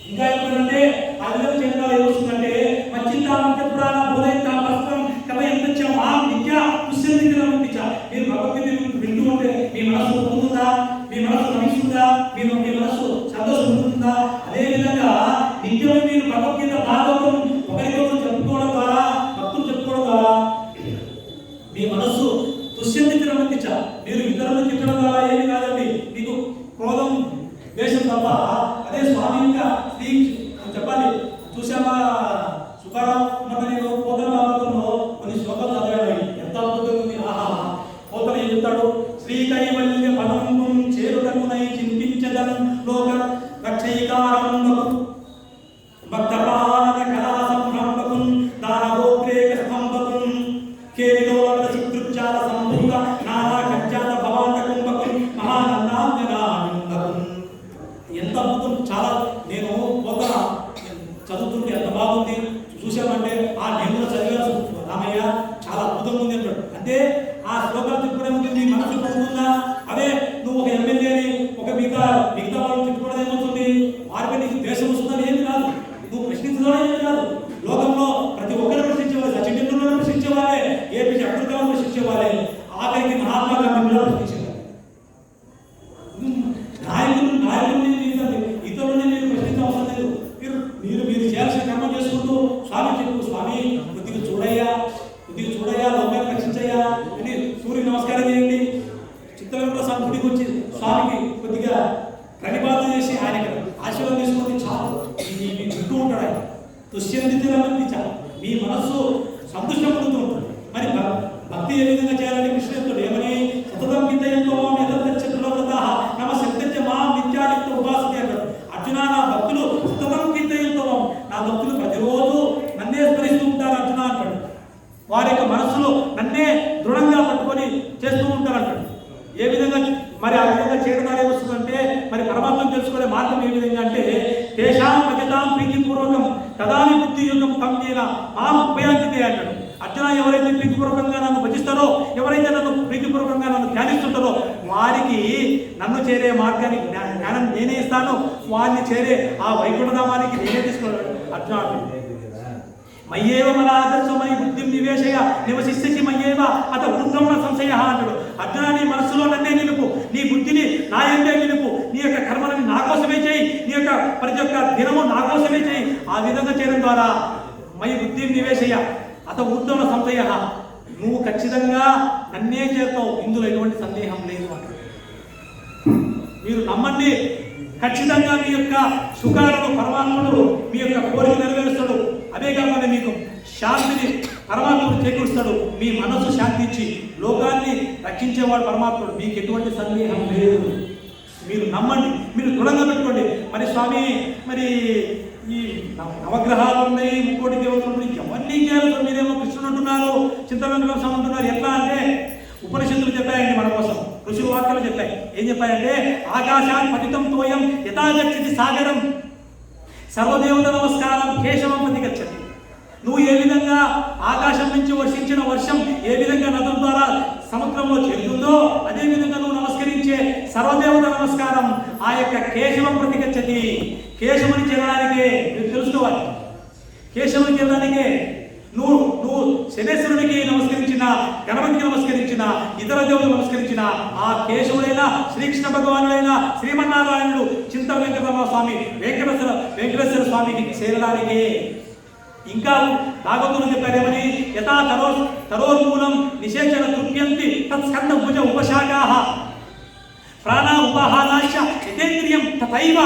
ఇంకా ఎప్పుడంటే ఆ విధంగా చేయడం ఏమొస్తుందంటే మచ్చితామంత పురాణ బోధయంత వస్త్రం కవయంత మా విద్య పుష్యంతించ. మీరు భగవద్గీత వింటూ ఉంటే మీ మనస్సు పొందుతుందా, మీ మనస్సు నమిస్తుందా, మీ మనస్సు సంతోషం పొందుతుందా? అదేవిధంగా నిత్యం మీరు భగవద్గీత భాగవతం ఒకరికొకరు చెప్పుకోవడం ద్వారా, భక్తులు చెప్పుకోవడం ద్వారా మీ మనస్సు దుష్యంతించడం. మీరు ఇతరులను తిట్టడం ద్వారా ఏమి కాదండి, మీకు క్రోధం ద్వేషం తప్ప. అదే స్వామి యొక్క శ్రీ చెప్పాలి. చూసామా సుఖారావు నేను పోతన భాగవతంలో కొన్ని శ్లోకాలు చదివాడు. ఎంత అద్భుతంగా ఉంది. ఆహా, పోతన ఏం చెప్తాడు? శ్రీ కైవల్య పదం చేరుటకునై చింతించదన్ లోక రక్షైకారంబకు భక్తపాలన కళా సంభ్రమకు దానగోత్రేక స్తంభకు కేలిలోల చిత్రుచ్చాల సంభూత నానా కజ్జాల భవాంత కుంభకు మహానందాంగనానందకు. ఎంత అద్భుతం. చాలా నేను పోతన చదువుతుంటే ఎంత బాగుంది. చూసామంటే ఆ నేను చదివాను రామయ్య, చాలా అద్భుతంగా ఉంది అంటాడు. అంటే ఆ శ్లోకాలు చెప్పుకునే ముందు నీ మనసు పొందుతుందా? అదే నువ్వు ఒక ఎమ్మెల్యేని ఒక మిగతా వాళ్ళు చెప్పుకోవడం ఏమవుతుంది? వారికి నీకు దేశం వస్తుందని ఏమి కాదు, నువ్వు ప్రశ్నించడం ఏమి కాదు. లోకంలో ప్రతి ఒక్కరు ప్రశ్నించేవాళ్ళే, సచిన్ టెండూల్కర్ ప్రశ్నించేవాళ్ళే, ఏపీజే అబ్దుల్ కలాం ప్రశ్నించేవాళ్ళే, ఆఖరికి మహాత్మా గాంధీ కూడా ప్రశ్నించేవారు. నాయకుల్ని ఇతరులని మీరు ప్రశ్నించే అవసరం లేదు. మీరు చేయాల్సిన కర్మ చేసుకుంటూ స్వామి చెప్పు, స్వామి కొద్దిగా చూడయ్యా, లోకాన్ని రక్షించయ్యా అని సూర్యుని నమస్కారం చేయండి. చిత్తరంలో స్వామి గుడికి వచ్చి స్వామికి కొద్దిగా ప్రణిపాతం చేసి ఆయనకి ఆశీర్వాదం తీసుకొని చాలు. మీ చుట్టూ ఉంటాడు ఆయన. దుష్యంతించడం చాలు. మీ మనస్సు సంతృష్టి పొందుతూ ఉంటుంది. మరి భక్తి ఏ విధంగా చేయాలని కృష్ణుడు ఏమని సతతం గింతయంతో నమ శక్తి మా నిత్యాయుక్త ఉపాసన అంటాడు. అర్జున నా భక్తులు సతతం గింతయంతో, నా భక్తులు ప్రతిరోజు నన్నే స్మరిస్తూ ఉంటారు అర్జున అంటాడు. వారి యొక్క మనస్సులో నన్నే దృఢంగా పట్టుకొని చేస్తూ ఉంటారు అంటాడు. ఏ విధంగా మరి ఆ విధంగా చేయడం ఏమొస్తుందంటే మరి పరమాత్మను తెలుసుకునే మార్గం ఏ విధంగా అంటే తేషాం భజతాం ప్రీతిపూర్వకం తదాని బుద్ధియుగం తంజీన మా ఉపయాంతితే అంటాడు. అర్జున ఎవరైతే ప్రీతిపూర్వకంగా నన్ను భజిస్తారో, ఎవరైతే నన్ను ప్రీతిపూర్వకంగా నన్ను ధ్యానిస్తుంటారో వారికి నన్ను చేరే మార్గానికి జ్ఞానం నేనే ఇస్తాను, వారిని చేరే ఆ వైకుంఠధామానికి నేనే తీసుకున్నాడు అర్జున. మయ్యేవ మన ఆదర్శమై బుద్ధిం నివేశయ నివసిస్సి మయ్యేవ అత వృద్ధం సంశయ అంటాడు. అర్జున నీ మనస్సులో నన్నే నిలుపు, నీ బుద్ధిని నా ఎందే నిలుపు, నీ యొక్క కర్మలని నా కోసమే చేయి, నీ యొక్క ప్రతి ఒక్క దినము నా కోసమే చేయి. ఆ విధంగా చేయడం ద్వారా మై బుద్ధిం నివేశయ అత వృద్ధం సంశయ, నువ్వు ఖచ్చితంగా నన్నే చేస్తావు, ఇందులో ఎటువంటి సందేహం లేదు అంటాడు. మీరు నమ్మండి, ఖచ్చితంగా మీ యొక్క సుఖాలను పరమాత్ముడు మీ యొక్క కోరిక నెరవేరుస్తాడు. అదే కాకుండా మీకు శాంతిని పరమాత్ముడు చేకూరుస్తాడు. మీ మనసు శాంతించి లోకాన్ని రక్షించేవాడు పరమాత్ముడు. మీకు ఎటువంటి సందేహం లేదు. మీరు నమ్మండి, మీరు దృఢంగా పెట్టుకోండి. మరి స్వామి మరి ఈ నవగ్రహాలు ఉన్నాయి, ముక్కోటి దేవతలు ఉన్నాయి, ఎవరిని చేయాలి? మీరేమో కృష్ణుడు అంటున్నారు, చింతన అంటున్నారు. ఎట్లా అంటే ఉపనిషత్తులు చెప్పాయండి మన కోసం, ఋషుల వాక్యాలు చెప్పాయి. ఏం చెప్పాయంటే ఆకాశాన్ని పతితం తోయం యథాగచ్చతి సాగరం సర్వదేవత నమస్కారం కేశవం ప్రతి గచ్చతి. నువ్వు ఏ విధంగా ఆకాశం నుంచి వర్షించిన వర్షం ఏ విధంగా నదుల ద్వారా సముద్రంలో చేరుతుందో అదే విధంగా నువ్వు నమస్కరించే సర్వదేవత నమస్కారం ఆ యొక్క కేశవం ప్రతి గచ్చతి. కేశవుని చేరడానికే మీరు తెలుసుకోవాలి. కేశవుని చేరడానికే నువ్వు శనేశ్వరునికి నమస్కరించిన, గణపతికి నమస్కరించిన, ఇతర దేవుడు నమస్కరించిన ఆ కేశవుడైన శ్రీకృష్ణ భగవానుడైన శ్రీమన్నారాయణుడు చింత వెంకటరమణ స్వామి వెంకటేశ్వర స్వామికి చేరడానికి ఇంకా భాగవతులు చెప్పారేమని, యథా తరోర్మూలం నిషేచన తృప్యంతి తత్స్కంద భుజ ఉపశాఖాః ప్రాణ ఉపాహారాశ్చ యతేంద్రియం తథైవ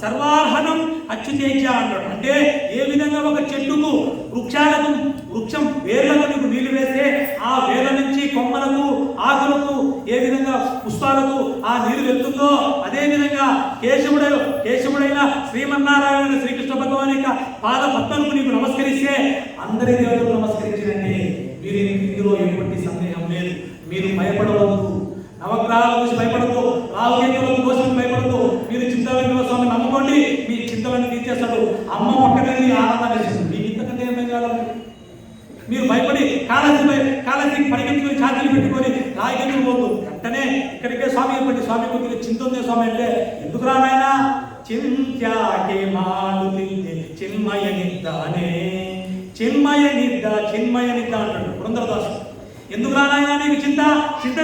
సర్వార్హణం అచ్యుతేజ అన్నాడు. అంటే ఏ విధంగా ఒక చెట్టుకు వృక్షం వేర్లకు నీకు నీళ్లు వేస్తే ఆ వేర్ల నుంచి కొమ్మలకు ఆకులకు ఏ విధంగా పుష్పాలకు ఆ నీరు వెళ్తుందో, అదే విధంగా కేశవుడైన శ్రీమన్నారాయణ శ్రీకృష్ణ భగవాన్ యొక్క పాద పద్మలకు నీకు నమస్కరిస్తే అందరి దేవతలు నమస్కరించినట్టే. మీరు ఇందులో ఎటువంటి సందేహం లేదు. మీరు భయపడవద్దు, నవగ్రహాల గురించి భయపడద్దు, రాహుకేతువుల కోసం భయపడద్దు. మీరు చింతల స్వామి నమ్ముకోండి, మీ చింతలను తీర్చేస్తాడు. అమ్మ పక్కనే ఆనందాన్ని ఇస్తుంది. మీకు ఇంతకంటే ఏం కావాలి? మీరు భయపడి కాళాస్త్రికి పరిగెత్తుకొని ఛాతీలు పెట్టుకొని రాయిగెత్తులు పోతూ వెంటనే ఇక్కడికే స్వామి చెప్పండి. స్వామి కొద్దిగా చింత ఉంది స్వామి అంటే, ఎందుకు రానాయనా చింత్యాకే మాలు చిన్మయ నిద్దానే చిన్మయ నిద్ద అంటాడు పురంధరదాసు. ఎందుకు రానాయనా నీకు చింత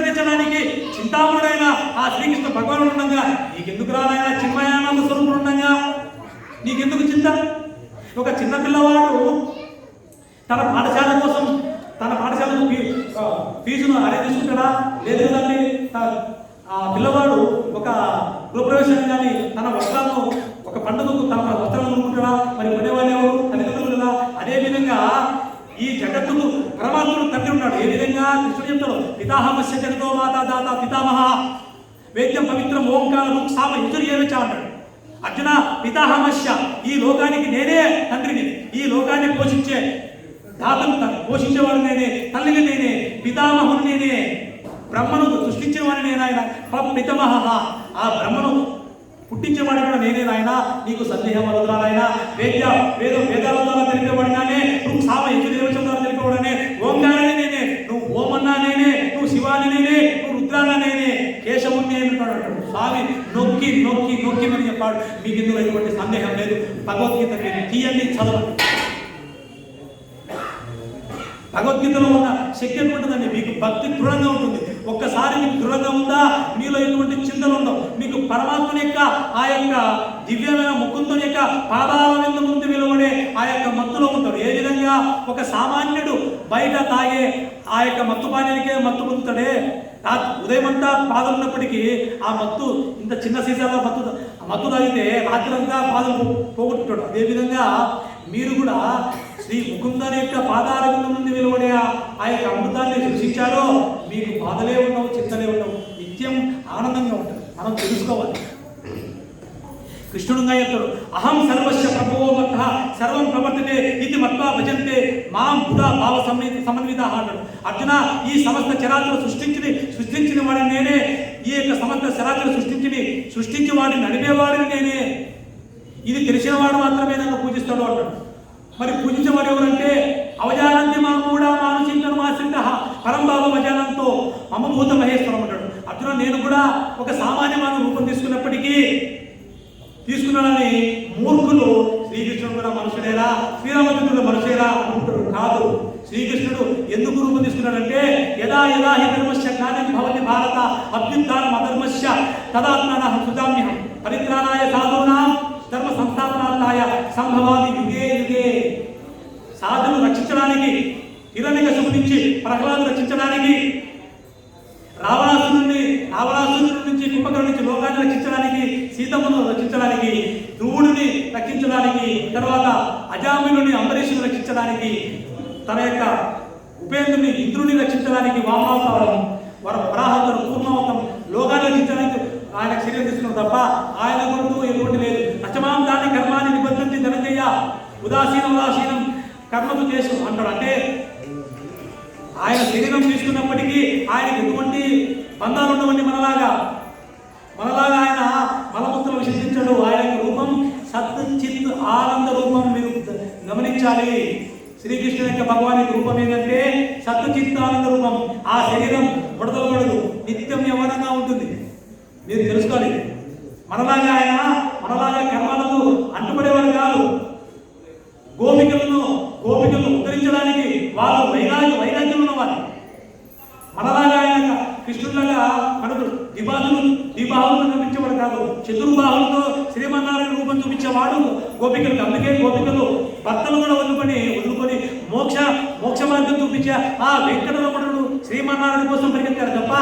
తెచ్చడానికి చింతామణుడైన ఆ శ్రీకృష్ణ భగవానుడు ఉండగా నీకెందుకు రానాయనా చిన్మయానంద స్వరూపుడు ఉండగా నీకెందుకు చింత? ఒక చిన్న పిల్లవాడు తన పాఠశాలకు ఫీజును అరేంజ్ చేసుకుంటాడా? లేదు కదండి. ఆ పిల్లవాడు ఒక గృహప్రవేశాన్ని కానీ తన వస్త్రాలను ఒక పండుగకు తన వస్త్రాలను కొనుక్కుంటాడా? మరి కొనేవాళ్ళు ఎవరు? తల్లిదండ్రులు కదా. అదేవిధంగా ఈ జగత్తుకు పరమాత్ముడు తండ్రి ఉన్నాడు. ఏ విధంగా కృష్ణుడు చెప్తాడు, పితాహమస్య జగతో మాతా దాత పితామహ వేద్యం పవిత్రం ఓంకారం సామ ఇతుర్యేవిచ అంటాడు. అర్జున, పితాహమస్య ఈ లోకానికి నేనే తండ్రిని, ఈ లోకాన్ని పోషించే దాతను పోషించేవాడు నేనే, తల్లిని నేనే, పితామహుని నేనే, బ్రహ్మను సృష్టించిన వాడిని నేను ఆయన, పితామహ ఆ బ్రహ్మను పుట్టించేవాడు కూడా నేనే నాయన. నీకు సందేహం వదురా నాయన. వేదాల ద్వారా తెలిపేవాడినానే, నువ్వు సామ యజుర్వేదం ద్వారా తెలిపేవాడనే, ఓంకారాన్ని నేనే, నువ్వు ఓమన్నా నేనే, నువ్వు శివాని నేనే, నువ్వు రుద్రాన్న నేనే, కేశవుని నేను అంటాడు. స్వామి నొక్కి అని చెప్పాడు. మీకు ఇందులో ఎటువంటి సందేహం లేదు. భగవద్గీత తీయండి, చదవండి. భగవద్గీతలో ఉన్న శక్తి ఎటువంటిదండి? మీకు భక్తి దృఢంగా ఉంటుంది. ఒక్కసారి మీకు దృఢంగా ఉందా, మీలో ఎటువంటి చింతలు ఉండవు. మీకు పరమాత్మని యొక్క ఆ యొక్క దివ్యమైన ముకుందుని యొక్క పాదాల మీద ముందు విలువడే ఆ యొక్క మత్తులో ఉంటాడు. ఏ విధంగా ఒక సామాన్యుడు బయట తాగే ఆ యొక్క మత్తు పానీయానికే మత్తు పొందుతాడే, ఉదయం అంతా పాదం ఉన్నప్పటికీ ఆ మత్తు ఇంత చిన్న సీసాలో మత్తు తాగితే రాత్రంతా పాదం పోగొట్టుతాడు. అదేవిధంగా మీరు కూడా శ్రీ ముకుందని యొక్క పాదాల నుండి వెలువడే ఆ యొక్క అమృతాన్ని సృష్టించారో మీకు బాధలే ఉండవు, చింతలే ఉండవు, నిత్యం ఆనందంగా ఉంటుంది. మనం తెలుసుకోవాలి. కృష్ణుడుగా చెప్తాడు, అహం సర్వస్య ప్రభువో మత్త సర్వం ప్రవర్తతే ఇది మత్వా భజంతే మాం బుధా భావ సమన్విత అన్నాడు. అర్జున, ఈ సమస్త చరాచర సృష్టించిన వాడిని నేనే, ఈ యొక్క సమస్త చరాచర సృష్టించి వాడిని నడిపేవాడిని నేనే. ఇది తెలిసిన వాడు మాత్రమే నన్ను పూజిస్తాడు అంటాడు. మరి పూజించేవాడు ఎవరంటే, అవజానంతి మా కూడా మానసించను మాసింత పరంభావం అజానంతో మమ్మభూత మహేశ్వరం అంటాడు. అర్జున, నేను కూడా ఒక సామాన్యమైన రూపం తీసుకున్నాడని మూర్ఖులు శ్రీకృష్ణుడు కూడా మనుషుడేరా, శ్రీరామచంద్రుడు మనుషులేరా అనుకుంటాడు. కాదు, శ్రీకృష్ణుడు ఎందుకు రూపం తీసుకున్నాడంటే, యదా యదా హి ధర్మస్య జ్ఞానం భవతి భారత అభ్యుత్థానం అధర్మస్య తదాత్మానః సుజామ్యహం పరిత్రాణాయ సాధూనాం ధర్మ సంస్థాపనార్థాయ సంభవామి యుగే యుగే. సాధును రక్షించడానికి, హిరణ్యకశిపుని నుంచి ప్రహ్లాదుని రక్షించడానికి, రావణాసురుడి నుంచి కుంభకర్ణుడి నుంచి లోకాన్ని రక్షించడానికి, సీతమ్మను రక్షించడానికి, ధ్రువుడిని రక్షించడానికి, తర్వాత అజామిలుని అంబరీషుని రక్షించడానికి, తన యొక్క ఉపేంద్రుని ఇంద్రుని రక్షించడానికి వామావతారం, వరాహవతారం, కూర్మావతారం, లోకాన్ని రక్షించడానికి ఆయన శరీరం తీసుకున్నాడు తప్ప ఆయన కొరకు ఎటువంటి లేదు. అచమాం దాని కర్మాన్ని నిబద్ధంతి ధనంజయ ఉదాసీనం కర్మకు చేసు అంటాడు. అంటే ఆయన శరీరం తీసుకున్నప్పటికీ ఆయనకు ఎటువంటి బంధాలు ఉండవండి. మనలాగా ఆయన మలమూత్రం విసర్జించాడు. ఆయన యొక్క రూపం సత్ చిత్ ఆనంద రూపం. మీరు గమనించాలి, శ్రీకృష్ణుని యొక్క భగవాన్ యొక్క రూపం ఏంటంటే సత్ చిత్ ఆనంద రూపం. ఆ శరీరం బుడదలబడదు, నిత్యం యవ్వనంగా ఉంటుంది. మీరు తెలుసుకోవాలి. మనలాగా కర్మాలకు అంటుపడేవారు కాదు. గోపికలను ఉద్ధరించడానికి వాళ్ళు వైరాగ్యం ఉన్నవారు. మనలాగా ఆయన కృష్ణులాగా మనకు ద్విబాహులను కనిపించేవాడు కాదు, చతుర్బాహులతో శ్రీమన్నారాయణ రూపం చూపించేవాడు గోపికలకు. అందుకే గోపికలు భక్తులు కూడా వదులుకొని మోక్ష మార్గం చూపించే ఆ వెంకటరమణుడు శ్రీమన్నారాయణ కోసం పరిగెత్తారు తప్ప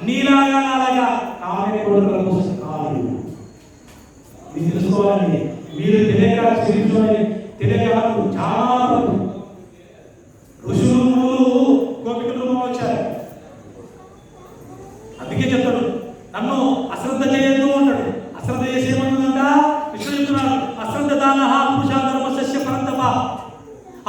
నీలాగా నాలాగా కామె కోరికల కోసం కాదు. ఇది తెలుసుకోవాలండి. మీరు తెలియక చాలా ఋషులు గోపికలు వచ్చారు. అందుకే చెప్తాడు, నన్ను అశ్రద్ధ చేయొద్దు అంటాడు. అశ్రద్ధ చేసేమంటుందంట విష్ణు చెప్తున్నాడు, అశ్రద్ధ దాన పురుషాధర్మస్య పరంతప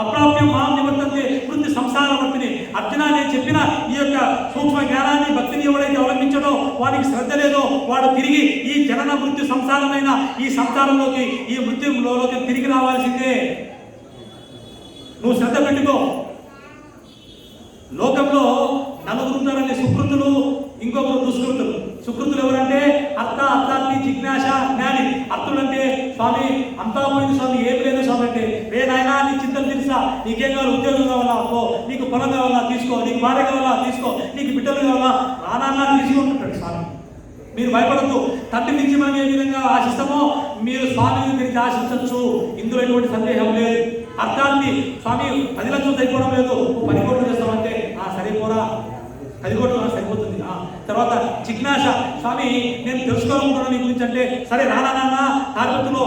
అప్రాప్యం మాం నివర్తంతే వృత్తి సంసారవర్తిని. అర్జున, నేను చెప్పిన ఈ యొక్క సూక్ష్మ జ్ఞానాన్ని భక్తిని ఎవడైతే అవలంబించడో వానికి శ్రద్ధ లేదో వాడు తిరిగి ఈ జనన మృత్యు సంసారమైన ఈ సంసారంలోకి ఈ మృత్యులోకి తిరిగి రావాల్సిందే. నువ్వు శ్రద్ధ పెట్టుకో. లోకంలో నలుగురు ఉంటారండి, సుకృతులు, ఇంకొకరు దుష్కృతులు. సుకృతులు ఎవరంటే అర్థార్థి జిజ్ఞాస జ్ఞాని. అర్థులంటే స్వామి అంతా పోయింది స్వామి, ఏం లేదు స్వామి అంటే, రే నాయనా నీ చింతలు తెలుసా, నీకేం కావాలి, ఉద్యోగం కావాలా పో, నీకు పొలం కావాలా తీసుకో, నీకు భార్య కావాలా తీసుకో, నీకు బిడ్డలు కావాలా రానా తీసుకుంటుంటాడు స్వామి. మీరు భయపడద్దు. తండ్రి నుంచి మనం ఏ విధంగా ఆశిస్తామో మీరు స్వామి గురించి ఆశించవచ్చు, ఇందులో ఎటువంటి సందేహం లేదు. అర్థాన్ని స్వామి 10 లక్షలు సరిపోవడం లేదు, 10 కోట్లు చేస్తామంటే సరిపోరా, 10 కోట్లు సరిపోతుంది. తర్వాత జిజ్ఞాస, స్వామి నేను తెలుసుకోవాలనుకున్నాను నీ గురించి అంటే, సరే రానా నాన్న తారపతిలో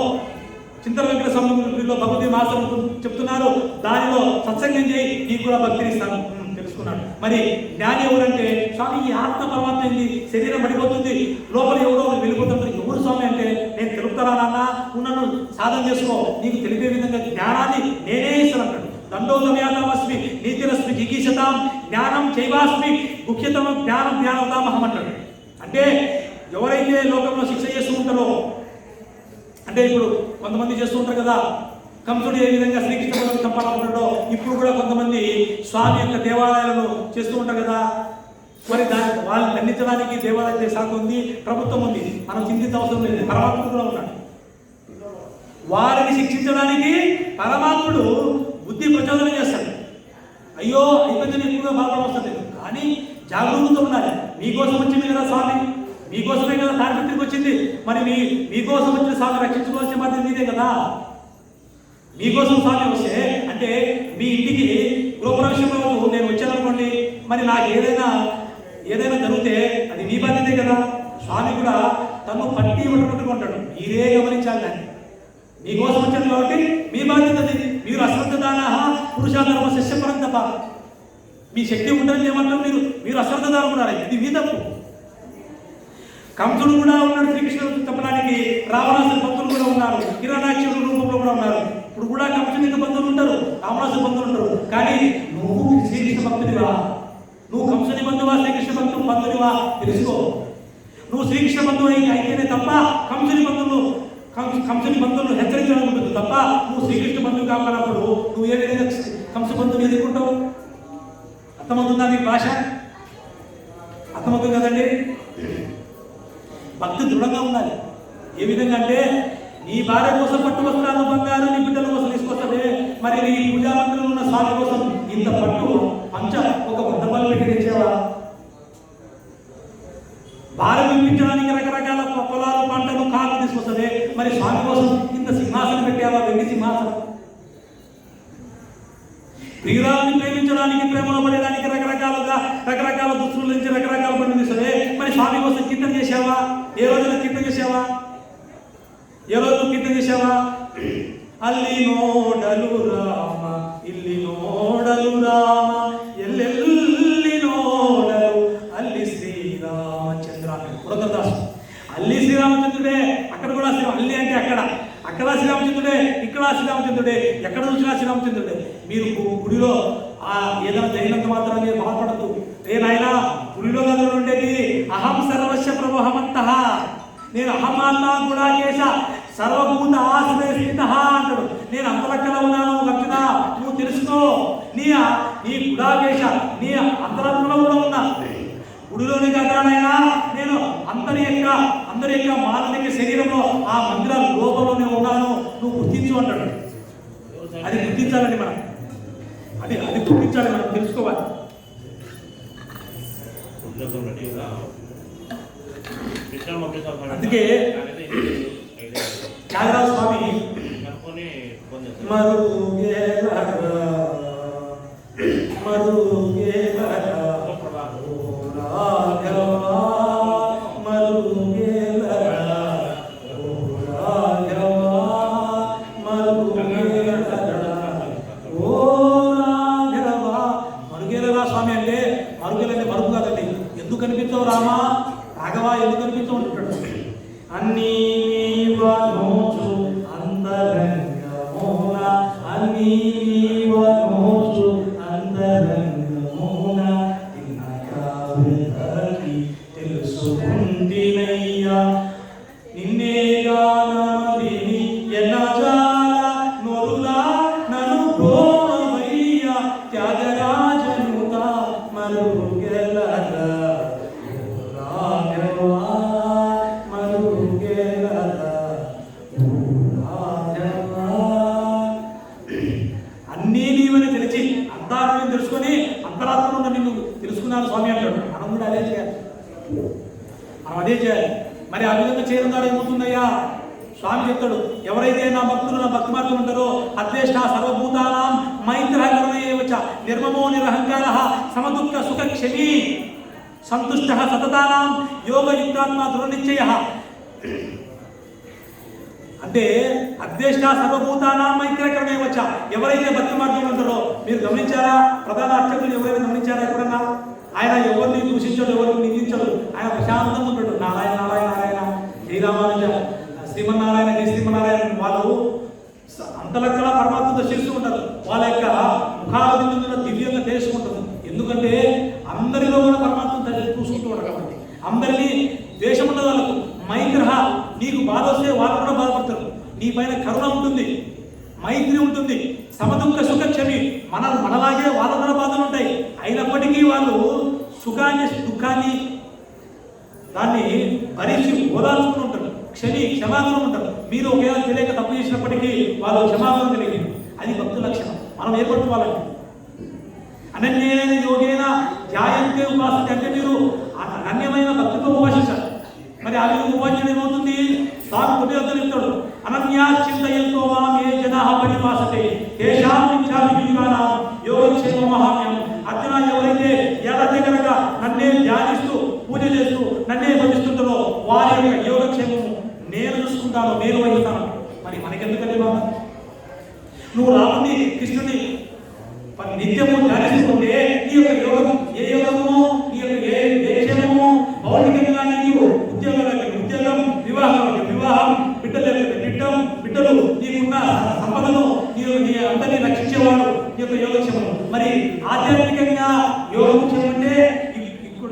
చింతల వెంకట స్వామిలో భగవతి మాసం చెప్తున్నారు, దానిలో సత్సంగం చేయి, నీకు కూడా భక్తిని ఇస్తాను. తెలుసుకున్నాడు. మరి జ్ఞాని ఎవరంటే, స్వామి ఈ ఆత్మ పరమాత్మ ఏంది, శరీరం పడిపోతుంది, లోపల ఎవరో వెళ్ళిపోతుంటారు, ఎవరు స్వామి అంటే, నేను తెలుపుతారా నాన్న, ఉన్నను సాధన చేసుకో, నీకు తెలిపే విధంగా జ్ఞానాన్ని నేనే ఇస్తానంటాడు. దండోదమయాతమస్మి నీతిరస్మి జిగీషతాం జ్ఞానం చైవాస్మి ముఖ్యతమం జ్ఞానవతామహం అంటాడు. అంటే ఎవరైతే లోకంలో శిక్ష చేస్తూ ఉంటారో, అంటే ఇప్పుడు కొంతమంది చేస్తూ ఉంటారు కదా, కంసుడు ఏ విధంగా శ్రీకృష్ణ భగవాన్ చంపాలనుకుంటాడో ఇప్పుడు కూడా కొంతమంది స్వామి యొక్క దేవాలయాలను చేస్తూ ఉంటారు కదా. మరి వాళ్ళని ఖండించడానికి దేవాలయ శాఖ ఉంది, ప్రభుత్వం ఉంది, మనం చింతించ అవసరం లేదు. పరమాత్ముడు కూడా ఉన్నాడు. వారిని శిక్షించడానికి పరమాత్ముడు బుద్ధి ప్రచోదనం చేస్తాడు. అయ్యో అయిపోయిందని ఎక్కువగా బాధపడవస్తుంది, కానీ జాగరూకత ఉండాలి. మీకోసం వచ్చింది కదా స్వామి, మీకోసమే కదా తాడిపత్రికి వచ్చింది, మరి మీకోసం వచ్చిన స్వామి రక్షించుకోవాల్సిన బాధ్యత మీదే కదా. మీకోసం స్వామి వస్తే అంటే మీ ఇంటికి గృహప్రవేశం రోజు నేను వచ్చాననుకోండి, మరి నాకు ఏదైనా జరిగితే అది మీ బాధ్యతే కదా. స్వామి కూడా తను పట్టి పట్టుకుంటాడు, మీరే గమనించాలి దాన్ని. మీకోసం వచ్చాను కాబట్టి మీ బాధ్యత అది. మీరు అశ్రద్ధదాన పురుషాధర్మ శిష్యపరం తప్ప మీ శక్తి ఉంటుందని ఏమంటారు, మీరు అశ్రద్ధదానం ఉండాలి, ఇది మీ తప్పు. కంసుడు కూడా ఉన్నాడు శ్రీకృష్ణుడు చెప్పడానికి, రావణాసుని భక్తులు కూడా ఉన్నారు, కిరణాక్షుడు రూపంలో కూడా ఉన్నారు. ఇప్పుడు కూడా కంసునికి బంధువులు ఉంటారు, రావణాసుని బంధువులు ఉంటారు. కానీ నువ్వు శ్రీకృష్ణ భక్తుడివా, నువ్వు కంసుని బంధువా శ్రీకృష్ణ బంధువుడివా తెలుసుకో. నువ్వు శ్రీకృష్ణ బంధువు అయితేనే తప్ప కంసుని బంధువులు హెచ్చరించడం ఉంటుంది తప్ప, నువ్వు శ్రీకృష్ణ బంధువు కావాలన్నప్పుడు నువ్వు ఏ విధంగా కంస బంధువుని ఎదుర్కొంటావు? అర్థమవుతుందా మీ భాష? అర్థమవుతుంది కదండి. భక్తి దృఢంగా ఉండాలి. ఏ విధంగా అంటే, నీ భార్య కోసం పట్టు వస్త్రాలు బంగారు నీ బిడ్డల కోసం తీసుకొస్తే, మరి నీ పూజామందిరంలో ఉన్న స్వామి కోసం ఇంత పట్టు ఒక బుద్ధబలు పెట్టి తెచ్చేవా? భార్య వినిపించడానికి రకరకాల పొలాలు పంటలు కాళ్ళు తీసుకొస్తుంది, మరి స్వామి కోసం ఇంత సింహాసనం పెట్టావా, వెండి సింహాసనం? ప్రియురాలని ప్రేమించడానికి, ప్రేమలో పడడానికి రకరకాల దుస్తుల నుంచి రకరకాల పనులు తీస్తుంది, మరి స్వామి కోసం కీర్తన చేసావా? ఏ రోజున కీర్తన చేసావా? ఏ రోజు కీర్తన చేసావా? అల్లి నోడలు రామ ఇల్లి నోడలు రామ ఎల్లెల్లి నోడలు అల్లి శ్రీరామచంద్ర. పురంధరదాసు అల్లి శ్రీరామచంద్రుడే, అక్కడ కూడా అల్లి అంటే అక్కడ శ్రీరామచంద్రుడే, ఇక్కడ శ్రీరామచంద్రుడే, ఎక్కడ చూసినా శ్రీరామచంద్రుడే. మీరు గుడిలో ఏదైనా జరిగినంత మాత్రం మీరు బాధపడద్దు. ఏ నాయనా, గుడిలో గదులు ఉండేది అహం సర్వస్య ప్రభోహమంత, నేను అహమాన్నా కూడా చేసా సర్వభూత ఆశ్రయస్థిత అంటాడు. నేను అంతలెక్కన ఉన్నాను అర్జున, నువ్వు తెలుసుకో. నీ గుడాకేశ నీ అంతరంగంలో కూడా ఉన్నా, గుడిలోని కదానైనా నేను అందరి యొక్క మానసిక శరీరంలో ఆ మందిరాల లోపంలోనే ఉన్నాను, నువ్వు గుర్తించు అంటాడు. అది గుర్తించాలండి మనం, అది గుర్తించాలి, మనం తెలుసుకోవాలి. అందుకే త్యాగరాజ స్వామి స్వామి అంటే మరుగులంటే మరుగు కాదండి. ఎందుకు కనిపించవు రామా రాఘవా, ఎందుకు కనిపించవు అంటాడు. అన్నీ నీవనోచు అంతరంగమున, అన్నీ నీవనోచు అంతరంగమున, ఇన్నకావికి తెలుసుకుంటినయ్యా, నిన్నే గానమదిని ఎన్నజాల నొరులా నను గోమయ్యా, త్యాగరాజనుత మరుగెలగా అన్నీ నీవని తెలిసి అంతరాత్మని తెలుసుకొని అంతరాత్మను నిన్ను తెలుసుకున్నాను స్వామి అంటాడు. మనం కూడా అదే చేయాలి, మనం అదే చేయాలి. మరి ఆ విధంగా చేయడం ద్వారా ఏమవుతుందయ్యా? స్వామి చెప్తాడు, ఎవరైతే నా భక్తులు నా భక్తి మార్గం ఉంటారో అద్వేష్ట సర్వభూతానాం మైత్రః కరుణేయవచ నిర్మమో నిరహంకారః సమదుఃఖ సుఖ క్షమీ సంతుష్టః సతతానాం యోగయుక్తాత్మా దృఢనిశ్చయః. అంటే అద్వేష్ట సర్వభూతానాం మైత్రః కరుణేయవచ, ఎవరైతే భక్తి మార్గంలో ఉంటారో మీరు గమనించారా? ప్రధాన అర్చకులు ఎవరైనా గమనించారా ఎప్పుడన్నా? ఆయన ఎవరిని దూషించడు, ఎవరిని నిందించడు, ఆయన ప్రశాంతంగా ఉంటాడు. నారాయణ నారాయణ నారాయణ, శ్రీరామానుజ శ్రీమన్నారాయణ జై శ్రీమన్నారాయణ. వాళ్ళు అంతలక్కల పరమాత్మతో చేస్తూ ఉంటారు. వాళ్ళ యొక్క ముఖావధి దివ్యంగా తెలుసుకుంటారు. ఎందుకంటే అందరిలో కూడా పరమాత్మ చూసుకుంటూ ఉంటారు కాబట్టి. అందరినీ ద్వేషం ఉన్న వాళ్ళకు మైత్రః, నీకు బాధ వస్తే వాళ్ళు కూడా బాధపడతారు. నీ పైన కరుణ ఉంటుంది, మైత్రి ఉంటుంది, సమదుఃఖ సుఖ క్షమి. మనలాగే వాళ్ళ కూడా బాధలు ఉంటాయి. అయినప్పటికీ వాళ్ళు సుఖాన్ని దుఃఖాన్ని దాన్ని భరించి ఓదార్చుకుని ఉంటారు, క్షమాగుణం ఉంటారు. మీరు ఒకవేళ తెలియక తప్పు చేసినప్పటికీ వాళ్ళు క్షమాగుణం కలిగి, అది భక్తు లక్షణం. మనం ఏర్పడుకోవాలండి. అనన్యమైన యోగేన ధ్యాయంతే ఉపాసన, అంటే మీరు అనన్యమైన భక్తితో ఉపాసించాలి. మరి ఆ విధంగా ఉపాసన ఏమవుతుంది? స్వామి కొద్దిగా చెప్తాడు, అనన్యా చింతయంతో మాం ఏ జనాః పరిపాసతే తేషాం విద్యావిజ్ఞానాం యోగక్షేమం మహామ్యం. అర్జున, ఎవరైతే ఏడాదిగా నన్నే ధ్యానిస్తూ పూజ చేస్తూ నన్నే భజిస్తుంటారో వారి యొక్క యోగక్షేమము నేను చూసుకుంటాను, నేను వహిస్తాను. మరి మనకెందుకంటే బాబు, నువ్వు రాముని కృష్ణుని నిత్యము ధ్యానిస్తుంటే నీ యొక్క యోగం ఏ యోగము, నీ యొక్క ఏ క్షేమము, భౌతికంగా నీకు ఉద్యోగం, వివాహం, బిడ్డలు, నీకున్న సంపదను నీ అందరినీ రక్షించేవాడు నీ యొక్క యోగక్షేమం. మరి ఆధ్యాత్మికంగా యోగక్షేమం అంటే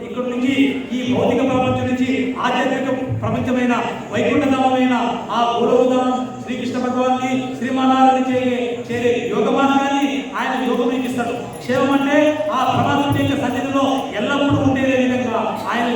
ఇక్కడ నుంచి ఈ భౌతిక ప్రపంచం నుంచి ఆధ్యాత్మిక ప్రపంచమైన వైకుంఠధామమైన ఆ గౌరవధామం శ్రీకృష్ణ భగవాన్ని శ్రీమన్నారాయణ చేరే యోగ మార్గాన్ని ఆయన యోగం ఇస్తాడు. క్షేమం అంటే ఆ పరమాత్మ యొక్క సన్నిధిలో ఎల్లప్పుడూ ఉండే విధంగా ఆయన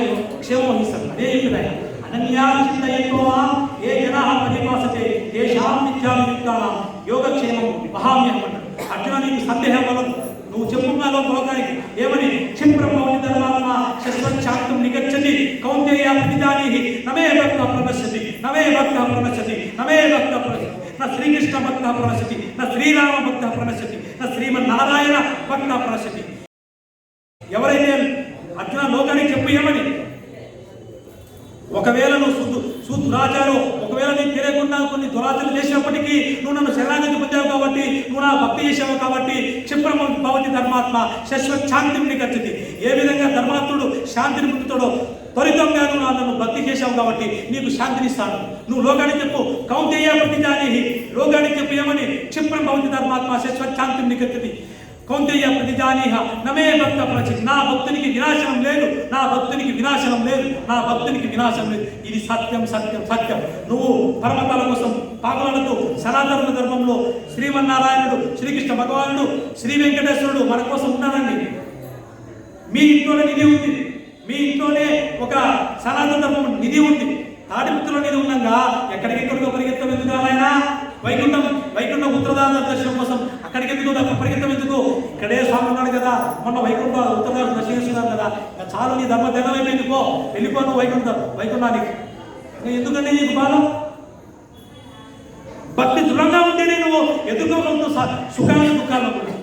క్షేమం వహిస్తాడు. అదే చెప్పింది ఆయన, అనన్యా చింతయంతో మాం ఏ జనాః పరిపాసతే తేషాం విద్యావియుక్తానాం యోగక్షేమం మహామ్యం అంటాడు. అర్జున, నీకు సందేహం వలదు, నువ్వు చెప్పుకున్నాలో లోకానికి ఏమని? క్షిప్రమౌని ధర్మాత్మ శశ్వచ్ఛాంతం నిగచ్చతి కౌంతేయ ప్రతిజానీహి నమే భక్త ప్రపశ్యతి, నమే భక్త ప్రపశ్యతి, నమే భక్త ప్రపశ్యతి, నా శ్రీకృష్ణ భక్త ప్రపశ్యతి, నా శ్రీరామ భక్త ప్రపశ్యతి, నా శ్రీమన్నారాయణ భక్త ప్రపశ్యతి. ఎవరైతే అర్జున లోకానికి చెప్పు ఏమని? ఒకవేళ నువ్వు దురాచారం, ఒకవేళ నీకు తెలియకుండా కొన్ని దురాచారం చేసినప్పటికీ నువ్వు నన్ను శరణాగతి పొందావు కాబట్టి, నువ్వు నా భక్తి చేసావు కాబట్టి క్షిప్రం భవతి ధర్మాత్మ శశ్వత్ శాంతిని గచ్చతి. ఏ విధంగా ధర్మాత్ముడు శాంతిని పొందుతాడో త్వరితంగా నువ్వు నన్ను భక్తి చేసావు కాబట్టి నీకు శాంతినిస్తాను. నువ్వు లోకానికి చెప్పు, కౌంతేయ ప్రతిజానీహి, లోకానికి చెప్పు ఏమని? క్షిప్రం భవతి ధర్మాత్మ శశ్వత్ శాంతిని గచ్చతి కౌంతేయ ప్రతిజానీహ నమే భక్త ప్రచిత్. నా భక్తునికి వినాశనం లేదు, నా భక్తునికి వినాశనం లేదు, నా భక్తునికి వినాశనం లేదు. ఇది సత్యం సత్యం సత్యం. నువ్వు పరమతల కోసం పాకులాడుతూ సనాతన ధర్మంలో శ్రీమన్నారాయణుడు, శ్రీకృష్ణ భగవానుడు, శ్రీ వెంకటేశ్వరుడు మన కోసం ఉన్నారండి. మీ ఇంట్లోనే నిధి ఉంది, మీ ఇంట్లోనే ఒక సనాతన ధర్మం నిధి ఉంది. తాడిపుత్రుల నిధి ఉన్నాగా ఎక్కడికెక్కడికో పరిగెత్తం ఎందుకు? ఆయన వైకుంఠం ఉత్తరదాన దర్శనం కోసం అక్కడికి ఎందుకు పరిగెత్తం ఎందుకు? ఇక్కడే స్వామి ఉన్నాడు కదా, మొన్న వైకుంఠ ఉత్తరదాన దర్శనం చేస్తున్నారు కదా, చాలు నీ ధర్మ దినమైపోయిందికో, వెళ్ళిపోను వైకుంఠానికి. ఎందుకంటే నీకు బాధ? భక్తి దృఢంగా ఉంటేనే నువ్వు ఎదుర్కోగలుగుతావు సుఖాన్ని దుఃఖాలను కూడా.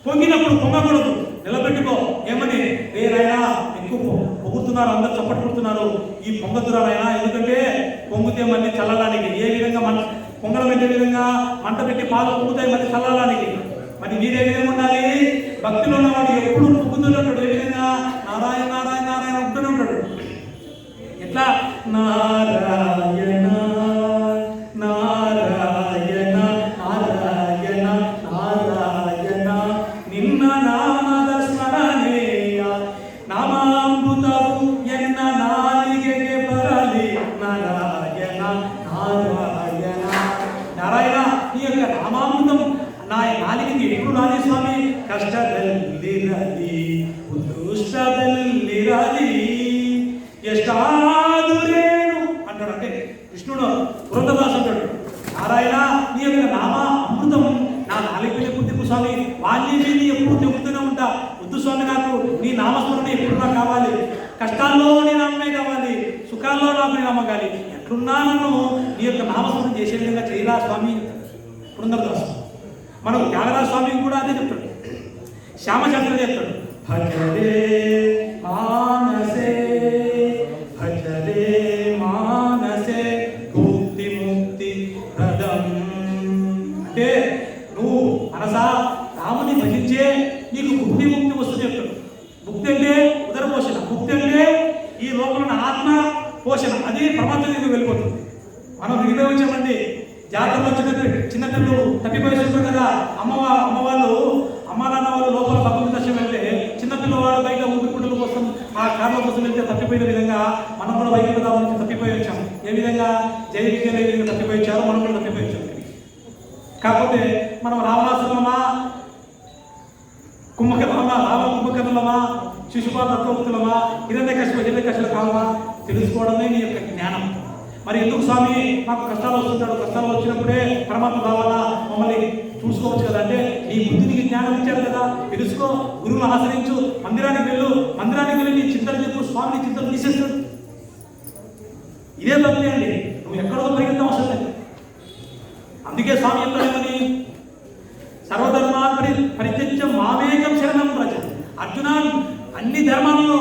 పొంగినప్పుడు పొంగకూడదు, నిలబెట్టుకో. ఏమని నాయనా ఎక్కువ పొగుతున్నారు, అందరు చప్పట్లు కొడుతున్నారు, ఈ పొంగతురాలైనా, ఎందుకంటే పొంగితే మళ్ళీ చల్లడానికి. ఏ విధంగా పొంగడం పెట్టే విధంగా మంట పెట్టి పాలు పొంగుతాయి మళ్ళీ చల్లడానికి. మరి మీరే విధంగా ఉండాలి, భక్తిలో ఉన్నవాడు ఎప్పుడు పొంగుతూనే ఉంటాడు. ఏ విధంగా నారాయణ నారాయణ నారాయణ ఉంటూనే ఉంటాడు. ఎట్లా నారాయణ నారాయణ నారాయణ నారాయణ నిన్న నామద స్మరణేయ నామామృతవు ఎన్న నాలిಗೆಗೆ ಬರಲಿ నారాయణ నారాయణ నారాయణ. ఈ యొక్క నామామృతం నా నాలిಗೆಗೆ ఎప్పుడు రాలి స్వామి? కష్టదಲ್ಲಿರಲಿ ఉత్కృష్టదಲ್ಲಿರಲಿ ఎష్టాదురేను అంటాడు. అంటే కృష్ణుడు పురంధరదాసు అంటాడు, నారాయణ నీ యొక్క నామ అమృతం నా నాలుగు ఎప్పుడు స్వామి, వాల్మీకి ఎప్పుడు తెగుతూనే ఉంటా. వద్దు స్వామి, నాకు నీ నామస్మరణ ఎప్పుడు నాకు కావాలి. కష్టాల్లో నీ నామే కావాలి, సుఖాల్లో నాకు నీ నామ కావాలి. ఎట్లున్నా నన్ను నీ యొక్క నామస్మరణ చేసే విధంగా చేయరా స్వామి పురంధరదాసు. మనకు త్యాగరాజ స్వామి కూడా అదే చెప్తాడు, శ్యామచంద్ర చెప్తాడు, భజరే మానసే భజరే మానసే ముక్తి ముక్తి ప్రదం. అంటే నువ్వు మనసా రాముని భజించే నీకు ముక్తి ముక్తి వస్తుంది చెప్తాడు. ముక్తి అంటే ఉదర పోషణ, ముక్తి అంటే ఈ లోపల ఆత్మ పోషణ, అది ప్రపంచం దగ్గరికి వెళ్ళిపోతుంది. మనం వినియోగించామండి, జాతరలో చిన్నపిల్లలు తప్పిపోయేస్తారు కదా, అమ్మవాళ్ళు అమ్మ నాన్న వాళ్ళు లోపల భగవంతుని దర్శనం వెళ్తే చిన్నపిల్లవాడు బయట ఊపిరిపుడుల కోసం ఆ కార్ల కోసం వెళ్తే తప్పిపోయిన విధంగా మనం కూడా బయట నుంచి తప్పిపోయి వచ్చాము. ఏ విధంగా జయ విజయలు ఏ విధంగా తప్పిపోయి వచ్చారో మనం కూడా తప్పిపోయి వచ్చాము. కాకపోతే మనం రావణాసురమా, కుంభకర్ణులమా, శిశుపాల దత్తోక్తులమా, హిరణ్యకశిపులు కావమా తెలుసుకోవడమే నీ యొక్క జ్ఞానం. మరి ఎందుకు స్వామి మాకు కష్టాలు వస్తుంటాడు, కష్టాలు వచ్చినప్పుడే పరమాత్మ రావాలా, మమ్మల్ని చూసుకోవచ్చు కదా అంటే నీ బుద్ధికి జ్ఞానం ఇచ్చాడు కదా, తెలుసుకో, గురువును ఆశ్రయించు, మందిరానికి వెళ్ళి నీ చింతలు చెప్పు, స్వామిని చింతలు తీసేస్తాడు. ఇదే భక్తి అండి, నువ్వు ఎక్కడో పరిగెత్తం అవసరం లేదు. అందుకే స్వామి చెప్తాడేమని, సర్వధర్మాన్ని పరిత్యజ్య మామేకం శరణం వ్రజ. అర్జున అన్ని ధర్మాలను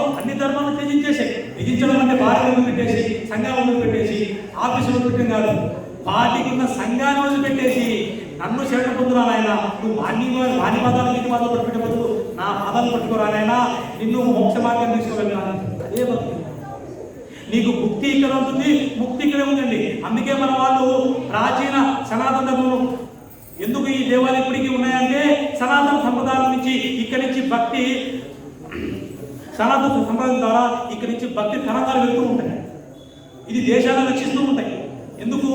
త్యజించడం అంటే భార్య వదిలిపెట్టేసి, సంఘాన్ని వదిలిపెట్టేసి, ఆఫీసు వదిలిపెట్టడం కాదు, వాటికి ఉన్న సంఘాన్ని వదిలిపెట్టేసి నన్ను శరణ పొందురాలైనా, నువ్వు వాణి పదాలు నీటి పదాలు పట్టుకునే బదులు నా పదాలు పట్టుకోరాలైనా, నిన్ను మోక్ష మార్గం తీసుకువెళ్ళాలి. అదే భక్తి. నీకు ముక్తి ఇక్కడ ఉంటుంది, ముక్తి ఇక్కడే ఉందండి. అందుకే మన వాళ్ళు ప్రాచీన సనాతన ధర్మం ఎందుకు ఈ దేవాలయం ఇప్పటికీ ఉన్నాయంటే సనాతన సంప్రదాయం నుంచి ఇక్కడి నుంచి భక్తి, సనాతన సంప్రదాయం ద్వారా ఇక్కడి నుంచి భక్తి తరంగాలు వెళ్తూ ఉంటాయి. ఇది దేశాలను రక్షిస్తూ ఉంటాయి. ఎందుకు?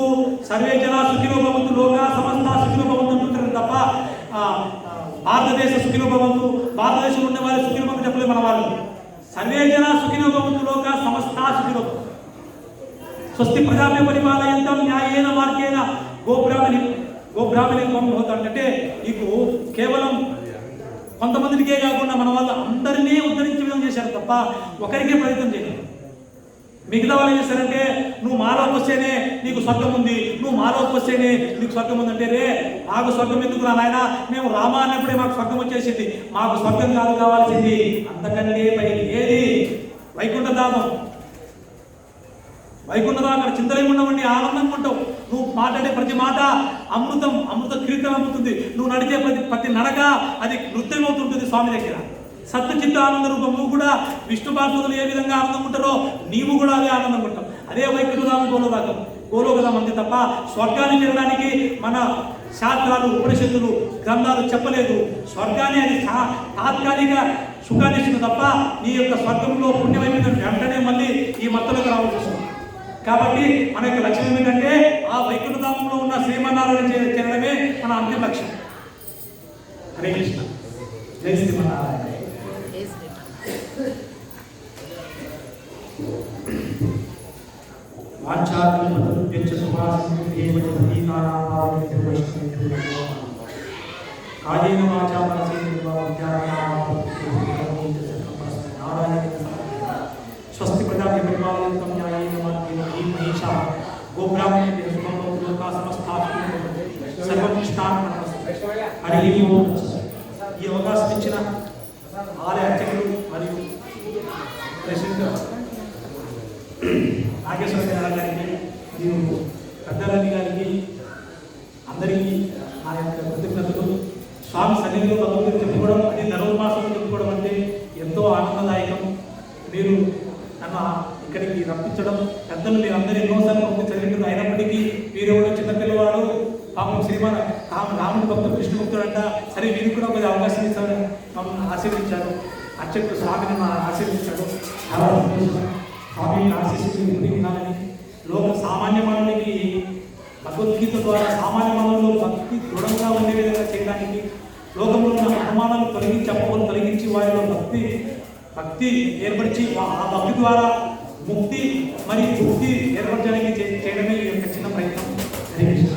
సర్వే జన సుఖినో భవంతు, లోక సమస్త సుఖినో భవంతు అంటుంటారు తప్ప భారతదేశ సుఖినో భవంతు, భారతదేశంలో ఉండే వాళ్ళు సుఖినో భవంతు చెప్పలేదు మన వాళ్ళు. సర్వే జన సుఖినో భవంతు, లోక సమస్త సుఖినో భవంతు. స్వస్తి ప్రజాభ్య పరిపాలయంతం న్యాయేన మార్గేణ గోబ్రాహ్మణి అంటే నీకు కేవలం కొంతమందికే కాకుండా మన వాళ్ళు అందరినీ ఉద్ధరించే విధంగా చేశారు తప్ప ఒకరికే ప్రయత్నం చేయలేదు. మిగతా వాళ్ళు ఏం చేశారంటే నువ్వు మాలోకి వస్తేనే నీకు స్వర్గం ఉంది, నువ్వు మాలోకి వస్తేనే నీకు స్వర్గం ఉంది అంటే, రే మాకు స్వర్గం ఎందుకు రా నాయన, మేము రామ అన్నప్పుడే మాకు స్వర్గం వచ్చేసింది, మాకు స్వర్గం కాదు కావాల్సింది, అంతకంటే పైకి ఏది? వైకుంఠధామం. అక్కడ చింతలేమి ఉండవండి, ఆనందంగా ఉంటావు. నువ్వు మాట్లాడే ప్రతి మాట అమృత కీర్తన అవుతుంది. నువ్వు నడిచే ప్రతి నడక అది నృత్యం అవుతుంటుంది స్వామి దగ్గర. సత్యచిత్త ఆనంద రూపం. నువ్వు కూడా విష్ణు పార్వతులు ఏ విధంగా ఆనందం ఉంటారో నీవు కూడా అదే ఆనందం ఉంటావు. అదే వైకుంఠధామం గోలోకధామం అంతే తప్ప స్వర్గాన్ని చేరడానికి మన శాస్త్రాలు ఉపనిషత్తులు గ్రంథాలు చెప్పలేదు. స్వర్గాన్ని అది తాత్కాలిక సుఖాన్ని ఇస్తుంది తప్ప నీ యొక్క స్వర్గంలో పుణ్యమైపోయిన వెంటనే మళ్ళీ ఈ మత్తలోకి రావాల్సి వస్తుంది. కాబట్టి మన యొక్క లక్ష్యం ఏమిటంటే ఆ వైకుంఠధామంలో ఉన్న శ్రీమన్నారాయణ చేరడమే మన అంతిమ లక్ష్యం. హరే కృష్ణ. జై శ్రీమన్నారాయణ. కాయేన వాచా మనసేంద్రియ స్వస్తి ప్రజాభ్య పరిపాలయంతం న్యాయేన మార్గేణ మహిషా గోబ్రాహ్మణేభ్యః శుభం భవతు లోకా సమస్తాః అవకాశం ఇచ్చిన ఆలయ అర్చకులు మరియు ప్రెసిడెంట్ నాగేశ్వర గారికి మరియు పెద్దలని గారికి అందరికీ నా యొక్క కృతజ్ఞతలు. స్వామి సన్నిధిలో భగవంతుడు చెప్పుకోవడం అది ధనుర్మాసం చెప్పుకోవడం అంటే ఎంతో ఆనందదాయకం. మీరు నన్ను ఇక్కడికి రప్పించడం, పెద్దలు మీరు అందరూ ఎన్నోసార్లు పంపి చదివింటారు, అయినప్పటికీ వీరెవడో చిన్నపిల్లవాడు పాపం రాముడు భక్తుడు కృష్ణ భక్తుడు అంట, సరే వీరికి కూడా కొద్దిగా అవకాశం ఇస్తారని మమ్మల్ని ఆశీర్వదించారు. అర్చకుడు స్వామిని ఆశీర్వదించాడు. చాలా సంతోషం. స్వామి ఆశీస్సులు వినాలని సామాన్య మానవునికి భగవద్గీత ద్వారా సామాన్య మానవులు భక్తి దృఢంగా ఉండే విధంగా చేయడానికి, లోకంలో ఉన్న అనుమానాలు తొలగించి అపోహలు తొలగించి వారిలో భక్తి ఏర్పరిచి ఆ భక్తి ద్వారా ముక్తి మరియు ముక్తి ఏర్పరచడానికి చేయడమే ఈ యొక్క చిన్న ప్రయత్నం. హరే కృష్ణ.